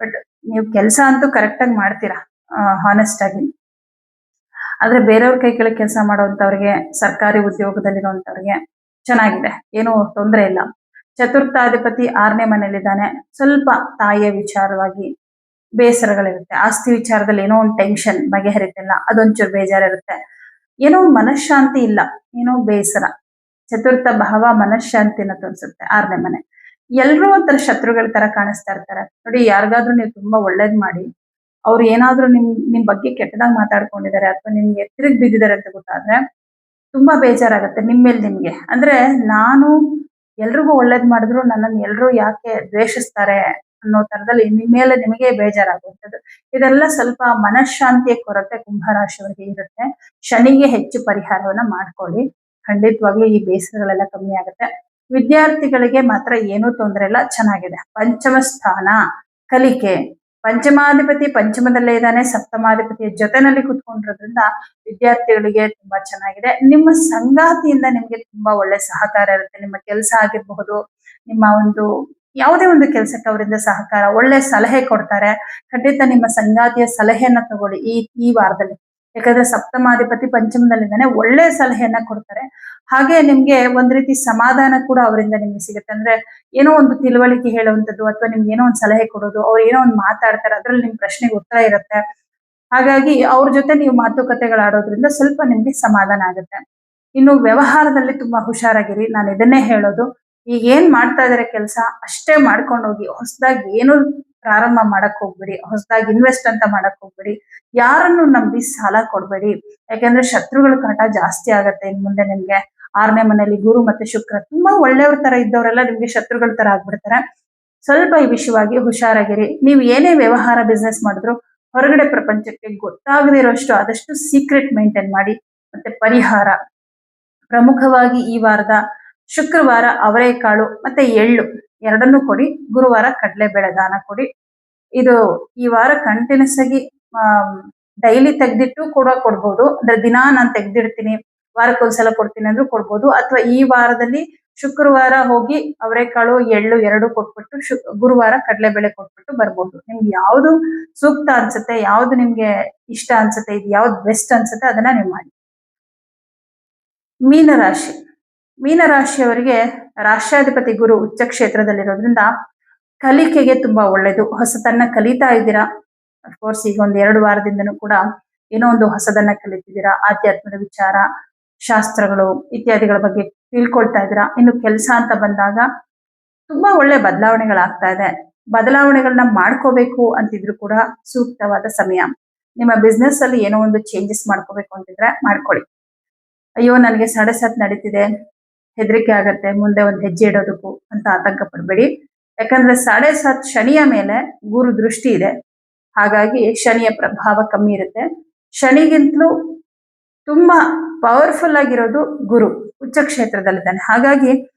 ಬಟ್ ನೀವು ಕೆಲಸ ಅಂತೂ ಕರೆಕ್ಟ್ ಆಗಿ ಮಾಡ್ತೀರಾ, ಹಾನೆಸ್ಟ್ ಆಗಿ. ಆದ್ರೆ ಬೇರೆಯವ್ರ ಕೈ ಕೆಳಗೆ ಕೆಲಸ ಮಾಡೋಂಥವ್ರಿಗೆ, ಸರ್ಕಾರಿ ಉದ್ಯೋಗದಲ್ಲಿರುವಂತವ್ರಿಗೆ ಚೆನ್ನಾಗಿದೆ, ಏನು ತೊಂದರೆ ಇಲ್ಲ. ಚತುರ್ಥಾಧಿಪತಿ 6ನೇ ಮನೆಯಲ್ಲಿದ್ದಾನೆ. ಸ್ವಲ್ಪ ತಾಯಿಯ ವಿಚಾರವಾಗಿ ಬೇಸರಗಳಿರುತ್ತೆ. ಆಸ್ತಿ ವಿಚಾರದಲ್ಲಿ ಏನೋ ಒಂದು ಟೆನ್ಷನ್ ಬಗೆಹರಿತಿಲ್ಲ, ಅದೊಂಚೂರು ಬೇಜಾರಿರುತ್ತೆ. ಏನೋ ಮನಃಶಾಂತಿ ಇಲ್ಲ, ಏನೋ ಬೇಸರ. ಚತುರ್ಥ ಭಾವ ಮನಃಶಾಂತಿನ ತೋರಿಸುತ್ತೆ 6ನೇ ಮನೆ. ಎಲ್ರೂ ಒಂಥರ ಶತ್ರುಗಳ ತರ ಕಾಣಿಸ್ತಾ ಇರ್ತಾರೆ ನೋಡಿ. ಯಾರಿಗಾದ್ರೂ ನೀವು ತುಂಬಾ ಒಳ್ಳೇದ್ ಮಾಡಿ ಅವ್ರು ಏನಾದ್ರೂ ನಿಮ್ ಬಗ್ಗೆ ಕೆಟ್ಟದಾಗ ಮಾತಾಡ್ಕೊಂಡಿದ್ದಾರೆ ಅಥವಾ ನಿಮ್ಗೆ ತಿರುಗಿ ಬಿದ್ದಿದ್ದಾರೆ ಅಂತ ಗೊತ್ತಾದ್ರೆ ತುಂಬಾ ಬೇಜಾರಾಗುತ್ತೆ ನಿಮ್ಮೇಲೆ ನಿಮ್ಗೆ. ಅಂದ್ರೆ ನಾನು ಎಲ್ರಿಗೂ ಒಳ್ಳೇದ್ ಮಾಡಿದ್ರು ನನ್ನನ್ನು ಎಲ್ರು ಯಾಕೆ ದ್ವೇಷಿಸ್ತಾರೆ ಅನ್ನೋ ತರದಲ್ಲಿ ನಿಮ್ಮ ಮೇಲೆ ನಿಮಗೆ ಬೇಜಾರಾಗುವಂಥದ್ದು. ಇದೆಲ್ಲ ಸ್ವಲ್ಪ ಮನಃಶಾಂತಿಯ ಕೊರತೆ ಕುಂಭರಾಶಿಯವರಿಗೆ ಇರುತ್ತೆ. ಶನಿಗೆ ಹೆಚ್ಚು ಪರಿಹಾರವನ್ನ ಮಾಡ್ಕೊಳ್ಳಿ, ಖಂಡಿತವಾಗ್ಲೂ ಈ ಬೇಸರಗಳೆಲ್ಲ ಕಮ್ಮಿ ಆಗುತ್ತೆ. ವಿದ್ಯಾರ್ಥಿಗಳಿಗೆ ಮಾತ್ರ ಏನೂ ತೊಂದರೆ ಇಲ್ಲ, ಚೆನ್ನಾಗಿದೆ. ಪಂಚಮ ಸ್ಥಾನ ಕಲಿಕೆ, ಪಂಚಮಾಧಿಪತಿ ಪಂಚಮದಲ್ಲೇ ಇದ್ದಾನೆ, ಸಪ್ತಮಾಧಿಪತಿಯ ಜೊತೆನಲ್ಲಿ ಕುತ್ಕೊಂಡಿರೋದ್ರಿಂದ ವಿದ್ಯಾರ್ಥಿಗಳಿಗೆ ತುಂಬಾ ಚೆನ್ನಾಗಿದೆ. ನಿಮ್ಮ ಸಂಗಾತಿಯಿಂದ ನಿಮ್ಗೆ ತುಂಬಾ ಒಳ್ಳೆ ಸಹಕಾರ ಇರುತ್ತೆ. ನಿಮ್ಮ ಕೆಲಸ ಆಗಿರಬಹುದು, ನಿಮ್ಮ ಒಂದು ಯಾವುದೇ ಒಂದು ಕೆಲಸಕ್ಕೆ ಅವರಿಂದ ಸಹಕಾರ, ಒಳ್ಳೆ ಸಲಹೆ ಕೊಡ್ತಾರೆ. ಖಂಡಿತ ನಿಮ್ಮ ಸಂಗಾತಿಯ ಸಲಹೆಯನ್ನ ತಗೊಳ್ಳಿ ಈ ವಾರದಲ್ಲಿ. ಯಾಕಂದ್ರೆ ಸಪ್ತಮಾಧಿಪತಿ ಪಂಚಮದಲ್ಲಿದ್ದಾನೆ, ಒಳ್ಳೆ ಸಲಹೆಯನ್ನ ಕೊಡ್ತಾರೆ. ಹಾಗೆ ನಿಮ್ಗೆ ಒಂದ್ ರೀತಿ ಸಮಾಧಾನ ಕೂಡ ಅವರಿಂದ ನಿಮ್ಗೆ ಸಿಗುತ್ತೆ. ಅಂದ್ರೆ ಏನೋ ಒಂದು ತಿಳುವಳಿಕೆ ಹೇಳುವಂಥದ್ದು ಅಥವಾ ನಿಮ್ಗೆ ಏನೋ ಒಂದು ಸಲಹೆ ಕೊಡೋದು, ಅವ್ರು ಏನೋ ಒಂದು ಮಾತಾಡ್ತಾರೆ, ಅದ್ರಲ್ಲಿ ನಿಮ್ ಪ್ರಶ್ನೆಗೆ ಉತ್ತರ ಇರುತ್ತೆ. ಹಾಗಾಗಿ ಅವ್ರ ಜೊತೆ ನೀವು ಮಾತುಕತೆಗಳಾಡೋದ್ರಿಂದ ಸ್ವಲ್ಪ ನಿಮ್ಗೆ ಸಮಾಧಾನ ಆಗುತ್ತೆ. ಇನ್ನು ವ್ಯವಹಾರದಲ್ಲಿ ತುಂಬಾ ಹುಷಾರಾಗಿರಿ, ನಾನು ಇದನ್ನೇ ಹೇಳೋದು. ಈಗ ಏನ್ ಮಾಡ್ತಾ ಇದಾರೆ ಕೆಲಸ ಅಷ್ಟೇ ಮಾಡ್ಕೊಂಡು ಹೋಗಿ. ಹೊಸದಾಗಿ ಏನು ಪ್ರಾರಂಭ ಮಾಡಕ್ ಹೋಗ್ಬೇಡಿ, ಹೊಸದಾಗಿ ಇನ್ವೆಸ್ಟ್ ಅಂತ ಮಾಡಕ್ ಹೋಗ್ಬೇಡಿ, ಯಾರನ್ನು ನಂಬಿ ಸಾಲ ಕೊಡ್ಬೇಡಿ. ಯಾಕಂದ್ರೆ ಶತ್ರುಗಳ ಕಾಟ ಜಾಸ್ತಿ ಆಗತ್ತೆ ಇನ್ ಮುಂದೆ ನಿಮ್ಗೆ. 6ನೇ ಮನೆಯಲ್ಲಿ ಗುರು ಮತ್ತೆ ಶುಕ್ರ ತುಂಬಾ ಒಳ್ಳೆಯವ್ರ ತರ ಇದ್ದವರೆಲ್ಲ ನಿಮ್ಗೆ ಶತ್ರುಗಳ ತರ ಆಗ್ಬಿಡ್ತಾರೆ. ಸ್ವಲ್ಪ ಈ ವಿಷಯವಾಗಿ ಹುಷಾರಾಗಿರಿ. ನೀವು ಏನೇ ವ್ಯವಹಾರ ಬಿಸ್ನೆಸ್ ಮಾಡಿದ್ರು ಹೊರಗಡೆ ಪ್ರಪಂಚಕ್ಕೆ ಗೊತ್ತಾಗದೇ ಇರೋಷ್ಟು ಆದಷ್ಟು ಸೀಕ್ರೆಟ್ ಮೇಂಟೈನ್ ಮಾಡಿ. ಮತ್ತೆ ಪರಿಹಾರ ಪ್ರಮುಖವಾಗಿ ಈ ವಾರದ ಶುಕ್ರವಾರ ಅವರೆಕಾಳು ಮತ್ತೆ ಎಳ್ಳು ಎರಡನ್ನೂ ಕೊಡಿ. ಗುರುವಾರ ಕಡಲೆಬೇಳೆ ದಾನ ಕೊಡಿ. ಇದು ಈ ವಾರ ಕಂಟಿನ್ಯೂಸ್ ಆಗಿ ಡೈಲಿ ತೆಗ್ದಿಟ್ಟು ಕೂಡ ಕೊಡ್ಬೋದು. ಅಂದ್ರೆ ದಿನಾ ನಾನು ತೆಗ್ದಿಡ್ತೀನಿ, ವಾರಕ್ಕೊಂದ್ಸಲ ಕೊಡ್ತೀನಿ ಅಂದ್ರೂ ಕೊಡ್ಬೋದು. ಅಥವಾ ಈ ವಾರದಲ್ಲಿ ಶುಕ್ರವಾರ ಹೋಗಿ ಅವರೆಕಾಳು ಎಳ್ಳು ಎರಡು ಕೊಟ್ಬಿಟ್ಟು ಗುರುವಾರ ಕಡಲೆಬೇಳೆ ಕೊಟ್ಬಿಟ್ಟು ಬರ್ಬೋದು. ನಿಮ್ಗೆ ಯಾವ್ದು ಸೂಕ್ತ ಅನ್ಸುತ್ತೆ, ಯಾವ್ದು ನಿಮ್ಗೆ ಇಷ್ಟ ಅನ್ಸುತ್ತೆ, ಇದು ಯಾವ್ದು ಬೆಸ್ಟ್ ಅನ್ಸುತ್ತೆ ಅದನ್ನ ನೀವು ಮಾಡಿ. ಮೀನರಾಶಿ, ಮೀನರಾಶಿಯವರಿಗೆ ರಾಷ್ಟ್ರಾಧಿಪತಿ ಗುರು ಉಚ್ಚ ಕ್ಷೇತ್ರದಲ್ಲಿರೋದ್ರಿಂದ ಕಲಿಕೆಗೆ ತುಂಬಾ ಒಳ್ಳೇದು. ಹೊಸತನ್ನ ಕಲಿತಾ ಇದ್ದೀರಾ. ಅಫ್ಕೋರ್ಸ್ ಈಗ ಒಂದ್ 2 ವಾರದಿಂದನೂ ಕೂಡ ಏನೋ ಒಂದು ಹೊಸದನ್ನ ಕಲಿತಿದ್ದೀರಾ. ಆಧ್ಯಾತ್ಮದ ವಿಚಾರ, ಶಾಸ್ತ್ರಗಳು ಇತ್ಯಾದಿಗಳ ಬಗ್ಗೆ ತಿಳ್ಕೊಳ್ತಾ ಇದ್ದೀರಾ. ಇನ್ನು ಕೆಲಸ ಅಂತ ಬಂದಾಗ ತುಂಬಾ ಒಳ್ಳೆ ಬದಲಾವಣೆಗಳಾಗ್ತಾ ಇದೆ. ಬದಲಾವಣೆಗಳನ್ನ ಮಾಡ್ಕೋಬೇಕು ಅಂತಿದ್ರು ಕೂಡ ಸೂಕ್ತವಾದ ಸಮಯ. ನಿಮ್ಮ ಬಿಸ್ನೆಸ್ ಅಲ್ಲಿ ಏನೋ ಒಂದು ಚೇಂಜಸ್ ಮಾಡ್ಕೋಬೇಕು ಅಂತಿದ್ರೆ ಮಾಡ್ಕೊಳ್ಳಿ. ಅಯ್ಯೋ ನನಗೆ 7:30 ನಡೀತಿದೆ, ಹೆದರಿಕೆ ಆಗತ್ತೆ, ಮುಂದೆ ಒಂದು ಹೆಜ್ಜೆ ಇಡೋದಕ್ಕೂ ಅಂತ ಆತಂಕ ಪಡಬೇಡಿ. ಯಾಕಂದ್ರೆ 7:30 ಶನಿಯ ಮೇಲೆ ಗುರು ದೃಷ್ಟಿ ಇದೆ. ಹಾಗಾಗಿ ಶನಿಯ ಪ್ರಭಾವ ಕಮ್ಮಿ ಇರುತ್ತೆ. ಶನಿಗಿಂತಲೂ ತುಂಬಾ ಪವರ್ಫುಲ್ ಆಗಿರೋದು ಗುರು, ಉಚ್ಚ ಕ್ಷೇತ್ರದಲ್ಲಿದ್ದಾನೆ. ಹಾಗಾಗಿ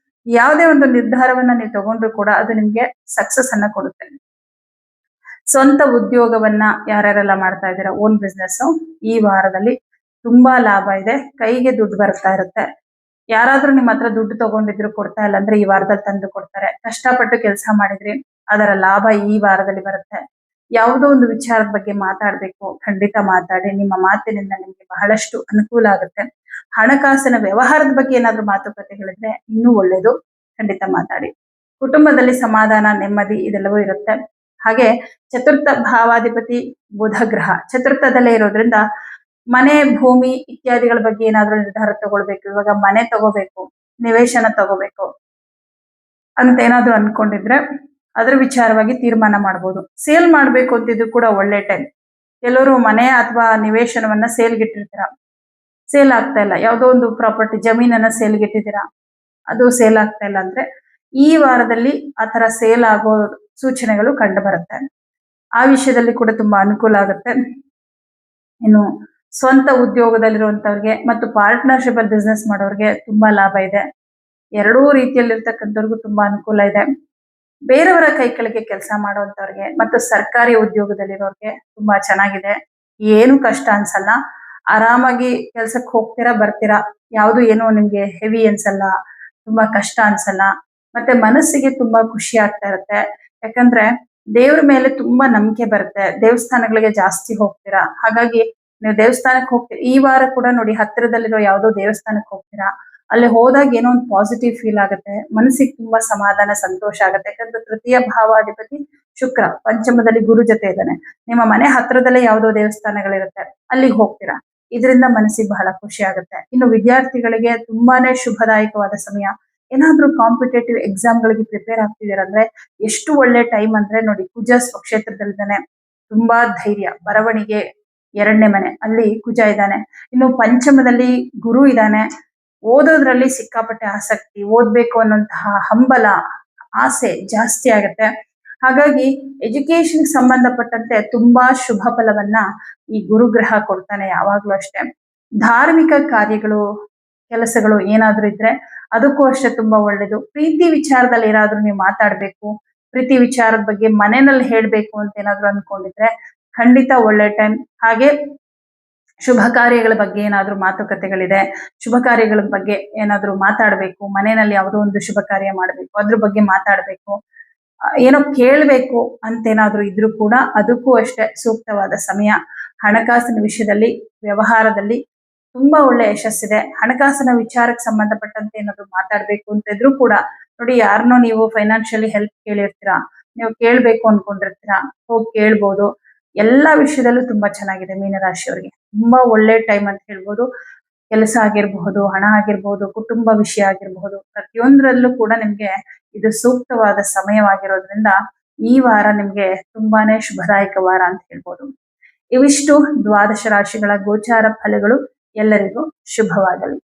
ಯಾವುದೇ ಒಂದು ನಿರ್ಧಾರವನ್ನ ನೀವು ತಗೊಂಡ್ರು ಕೂಡ ಅದು ನಿಮ್ಗೆ ಸಕ್ಸಸ್ ಅನ್ನ ಕೊಡುತ್ತೆ. ಸ್ವಂತ ಉದ್ಯೋಗವನ್ನ ಯಾರ್ಯಾರೆಲ್ಲ ಮಾಡ್ತಾ ಇದ್ದೀರಾ, ಓನ್ ಬಿಸ್ನೆಸ್, ಈ ವಾರದಲ್ಲಿ ತುಂಬಾ ಲಾಭ ಇದೆ. ಕೈಗೆ ದುಡ್ಡು ಬರ್ತಾ ಇರುತ್ತೆ. ಯಾರಾದ್ರೂ ನಿಮ್ಮ ಹತ್ರ ದುಡ್ಡು ತಗೊಂಡಿದ್ರು ಕೊಡ್ತಾ ಇಲ್ಲ ಅಂದ್ರೆ ಈ ವಾರದಲ್ಲಿ ತಂದು ಕೊಡ್ತಾರೆ. ಕಷ್ಟಪಟ್ಟು ಕೆಲಸ ಮಾಡಿದ್ರಿ, ಅದರ ಲಾಭ ಈ ವಾರದಲ್ಲಿ ಬರುತ್ತೆ. ಯಾವುದೋ ಒಂದು ವಿಚಾರದ ಬಗ್ಗೆ ಮಾತಾಡ್ಬೇಕು, ಖಂಡಿತ ಮಾತಾಡಿ. ನಿಮ್ಮ ಮಾತಿನಿಂದ ನಿಮ್ಗೆ ಬಹಳಷ್ಟು ಅನುಕೂಲ ಆಗುತ್ತೆ. ಹಣಕಾಸಿನ ವ್ಯವಹಾರದ ಬಗ್ಗೆ ಏನಾದ್ರೂ ಮಾತುಕತೆಗಳಿದ್ರೆ ಇನ್ನೂ ಒಳ್ಳೇದು, ಖಂಡಿತ ಮಾತಾಡಿ. ಕುಟುಂಬದಲ್ಲಿ ಸಮಾಧಾನ, ನೆಮ್ಮದಿ ಇದೆಲ್ಲವೂ ಇರುತ್ತೆ. ಹಾಗೆ ಚತುರ್ಥ ಭಾವಾಧಿಪತಿ ಬುಧ ಗ್ರಹ ಚತುರ್ಥದಲ್ಲೇ ಇರೋದ್ರಿಂದ ಮನೆ, ಭೂಮಿ ಇತ್ಯಾದಿಗಳ ಬಗ್ಗೆ ಏನಾದ್ರೂ ನಿರ್ಧಾರ ತಗೊಳ್ಬೇಕು, ಇವಾಗ ಮನೆ ತಗೋಬೇಕು, ನಿವೇಶನ ತಗೋಬೇಕು ಅಂತ ಏನಾದ್ರು ಅನ್ಕೊಂಡಿದ್ರೆ ಅದ್ರ ವಿಚಾರವಾಗಿ ತೀರ್ಮಾನ ಮಾಡ್ಬೋದು. ಸೇಲ್ ಮಾಡ್ಬೇಕು ಅಂತಿದ್ರು ಕೂಡ ಒಳ್ಳೆ ಟೈಮ್. ಕೆಲವರು ಮನೆ ಅಥವಾ ನಿವೇಶನವನ್ನ ಸೇಲ್ಗಿಟ್ಟಿರ್ತೀರ, ಸೇಲ್ ಆಗ್ತಾ ಇಲ್ಲ. ಯಾವುದೋ ಒಂದು ಪ್ರಾಪರ್ಟಿ ಜಮೀನನ್ನ ಸೇಲ್ಗಿಟ್ಟಿದ್ದೀರಾ, ಅದು ಸೇಲ್ ಆಗ್ತಾ ಇಲ್ಲ ಅಂದ್ರೆ ಈ ವಾರದಲ್ಲಿ ಆತರ ಸೇಲ್ ಆಗೋ ಸೂಚನೆಗಳು ಕಂಡು ಬರುತ್ತೆ. ಆ ವಿಷಯದಲ್ಲಿ ಕೂಡ ತುಂಬಾ ಅನುಕೂಲ ಆಗುತ್ತೆ. ಇನ್ನು ಸ್ವಂತ ಉದ್ಯೋಗದಲ್ಲಿರುವಂತವ್ರಿಗೆ ಮತ್ತು ಪಾರ್ಟ್ನರ್ಶಿಪ್ ಅಲ್ಲಿ ಬಿಸ್ನೆಸ್ ಮಾಡೋರಿಗೆ ತುಂಬಾ ಲಾಭ ಇದೆ. ಎರಡೂ ರೀತಿಯಲ್ಲಿರ್ತಕ್ಕಂಥವ್ರಿಗೂ ತುಂಬಾ ಅನುಕೂಲ ಇದೆ. ಬೇರೆಯವರ ಕೈ ಕೆಳಗೆ ಕೆಲಸ ಮಾಡುವಂತವ್ರಿಗೆ ಮತ್ತು ಸರ್ಕಾರಿ ಉದ್ಯೋಗದಲ್ಲಿರೋರ್ಗೆ ತುಂಬಾ ಚೆನ್ನಾಗಿದೆ. ಏನು ಕಷ್ಟ ಅನ್ಸಲ್ಲ. ಆರಾಮಾಗಿ ಕೆಲ್ಸಕ್ಕೆ ಹೋಗ್ತೀರಾ, ಬರ್ತೀರಾ. ಯಾವುದು ಏನು ನಿಮ್ಗೆ ಹೆವಿ ಅನ್ಸಲ್ಲ, ತುಂಬಾ ಕಷ್ಟ ಅನ್ಸಲ್ಲ. ಮತ್ತೆ ಮನಸ್ಸಿಗೆ ತುಂಬಾ ಖುಷಿ ಆಗ್ತಾ ಇರುತ್ತೆ. ಯಾಕಂದ್ರೆ ದೇವ್ರ ಮೇಲೆ ತುಂಬಾ ನಂಬಿಕೆ ಬರುತ್ತೆ. ದೇವಸ್ಥಾನಗಳಿಗೆ ಜಾಸ್ತಿ ಹೋಗ್ತೀರಾ. ಹಾಗಾಗಿ ನೀವು ದೇವಸ್ಥಾನಕ್ಕೆ ಹೋಗ್ತೀರಾ. ಈ ವಾರ ಕೂಡ ನೋಡಿ, ಹತ್ತಿರದಲ್ಲಿರೋ ಯಾವುದೋ ದೇವಸ್ಥಾನಕ್ಕೆ ಹೋಗ್ತೀರಾ. ಅಲ್ಲಿ ಹೋದಾಗ ಏನೋ ಒಂದು ಪಾಸಿಟಿವ್ ಫೀಲ್ ಆಗುತ್ತೆ. ಮನಸ್ಸಿಗೆ ತುಂಬಾ ಸಮಾಧಾನ, ಸಂತೋಷ ಆಗುತ್ತೆ. ಯಾಕಂದ್ರೆ ತೃತೀಯ ಭಾವಾಧಿಪತಿ ಶುಕ್ರ ಪಂಚಮದಲ್ಲಿ ಗುರು ಜೊತೆ ಇದ್ದಾನೆ. ನಿಮ್ಮ ಮನೆ ಹತ್ರದಲ್ಲೇ ಯಾವುದೋ ದೇವಸ್ಥಾನಗಳಿರುತ್ತೆ, ಅಲ್ಲಿಗೆ ಹೋಗ್ತೀರಾ. ಇದರಿಂದ ಮನಸ್ಸಿಗೆ ಬಹಳ ಖುಷಿ ಆಗುತ್ತೆ. ಇನ್ನು ವಿದ್ಯಾರ್ಥಿಗಳಿಗೆ ತುಂಬಾನೇ ಶುಭದಾಯಕವಾದ ಸಮಯ. ಏನಾದ್ರೂ ಕಾಂಪಿಟೇಟಿವ್ ಎಕ್ಸಾಮ್ಗಳಿಗೆ ಪ್ರಿಪೇರ್ ಆಗ್ತಿದ್ದೀರಾ ಅಂದ್ರೆ ಎಷ್ಟು ಒಳ್ಳೆ ಟೈಮ್ ಅಂದ್ರೆ ನೋಡಿ, ಕುಜ ಸ್ವಕ್ಷೇತ್ರದಲ್ಲಿದ್ದಾನೆ. ತುಂಬಾ ಧೈರ್ಯ, ಬರವಣಿಗೆ, 2ನೇ ಮನೆ ಅಲ್ಲಿ ಕುಜ ಇದ್ದಾನೆ. ಇನ್ನು ಪಂಚಮದಲ್ಲಿ ಗುರು ಇದ್ದಾನೆ. ಓದೋದ್ರಲ್ಲಿ ಸಿಕ್ಕಾಪಟ್ಟೆ ಆಸಕ್ತಿ, ಓದ್ಬೇಕು ಅನ್ನೋಂತಹ ಹಂಬಲ, ಆಸೆ ಜಾಸ್ತಿ ಆಗುತ್ತೆ. ಹಾಗಾಗಿ ಎಜುಕೇಶನ್ ಸಂಬಂಧಪಟ್ಟಂತೆ ತುಂಬಾ ಶುಭ ಫಲವನ್ನ ಈ ಗುರುಗ್ರಹ ಕೊಡ್ತಾನೆ ಯಾವಾಗ್ಲೂ ಅಷ್ಟೇ. ಧಾರ್ಮಿಕ ಕಾರ್ಯಗಳು, ಕೆಲಸಗಳು ಏನಾದ್ರೂ ಇದ್ರೆ ಅದಕ್ಕೂ ಅಷ್ಟೇ ತುಂಬಾ ಒಳ್ಳೇದು. ಪ್ರೀತಿ ವಿಚಾರದಲ್ಲಿ ಏನಾದ್ರೂ ನೀವು ಮಾತಾಡ್ಬೇಕು, ಪ್ರೀತಿ ವಿಚಾರದ ಬಗ್ಗೆ ಮನೆಯಲ್ಲಿ ಹೇಳ್ಬೇಕು ಅಂತ ಏನಾದ್ರು ಅನ್ಕೊಂಡಿದ್ರೆ ಖಂಡಿತ ಒಳ್ಳೆ ಟೈಮ್. ಹಾಗೆ ಶುಭ ಕಾರ್ಯಗಳ ಬಗ್ಗೆ ಏನಾದ್ರೂ ಮಾತುಕತೆಗಳಿದೆ, ಶುಭ ಕಾರ್ಯಗಳ ಬಗ್ಗೆ ಏನಾದ್ರೂ ಮಾತಾಡ್ಬೇಕು, ಮನೆಯಲ್ಲಿ ಯಾವುದೋ ಒಂದು ಶುಭ ಕಾರ್ಯ ಮಾಡ್ಬೇಕು, ಅದ್ರ ಬಗ್ಗೆ ಮಾತಾಡ್ಬೇಕು, ಏನೋ ಕೇಳ್ಬೇಕು ಅಂತೇನಾದ್ರೂ ಇದ್ರೂ ಕೂಡ ಅದಕ್ಕೂ ಅಷ್ಟೇ ಸೂಕ್ತವಾದ ಸಮಯ. ಹಣಕಾಸಿನ ವಿಷಯದಲ್ಲಿ, ವ್ಯವಹಾರದಲ್ಲಿ ತುಂಬಾ ಒಳ್ಳೆ ಯಶಸ್ಸಿದೆ. ಹಣಕಾಸಿನ ವಿಚಾರಕ್ಕೆ ಸಂಬಂಧಪಟ್ಟಂತೆ ಏನಾದ್ರು ಮಾತಾಡ್ಬೇಕು ಅಂತ ಇದ್ರೂ ಕೂಡ ನೋಡಿ, ಯಾರನ್ನೋ ನೀವು ಫೈನಾನ್ಷಿಯಲಿ ಹೆಲ್ಪ್ ಕೇಳಿರ್ತೀರಾ, ನೀವು ಕೇಳ್ಬೇಕು ಅನ್ಕೊಂಡಿರ್ತೀರಾ, ಹೋಗಿ ಕೇಳ್ಬೋದು. ಎಲ್ಲಾ ವಿಷಯದಲ್ಲೂ ತುಂಬಾ ಚೆನ್ನಾಗಿದೆ ಮೀನರಾಶಿಯವರಿಗೆ. ತುಂಬಾ ಒಳ್ಳೆ ಟೈಮ್ ಅಂತ ಹೇಳ್ಬೋದು. ಕೆಲಸ ಆಗಿರಬಹುದು, ಹಣ ಆಗಿರ್ಬಹುದು, ಕುಟುಂಬ ವಿಷಯ ಆಗಿರಬಹುದು, ಪ್ರತಿಯೊಂದರಲ್ಲೂ ಕೂಡ ನಿಮ್ಗೆ ಇದು ಸೂಕ್ತವಾದ ಸಮಯವಾಗಿರೋದ್ರಿಂದ ಈ ವಾರ ನಿಮ್ಗೆ ತುಂಬಾನೇ ಶುಭದಾಯಕ ವಾರ ಅಂತ ಹೇಳ್ಬೋದು. ಇವಿಷ್ಟು ದ್ವಾದಶ ರಾಶಿಗಳ ಗೋಚಾರ ಫಲಗಳು. ಎಲ್ಲರಿಗೂ ಶುಭವಾಗಲಿ.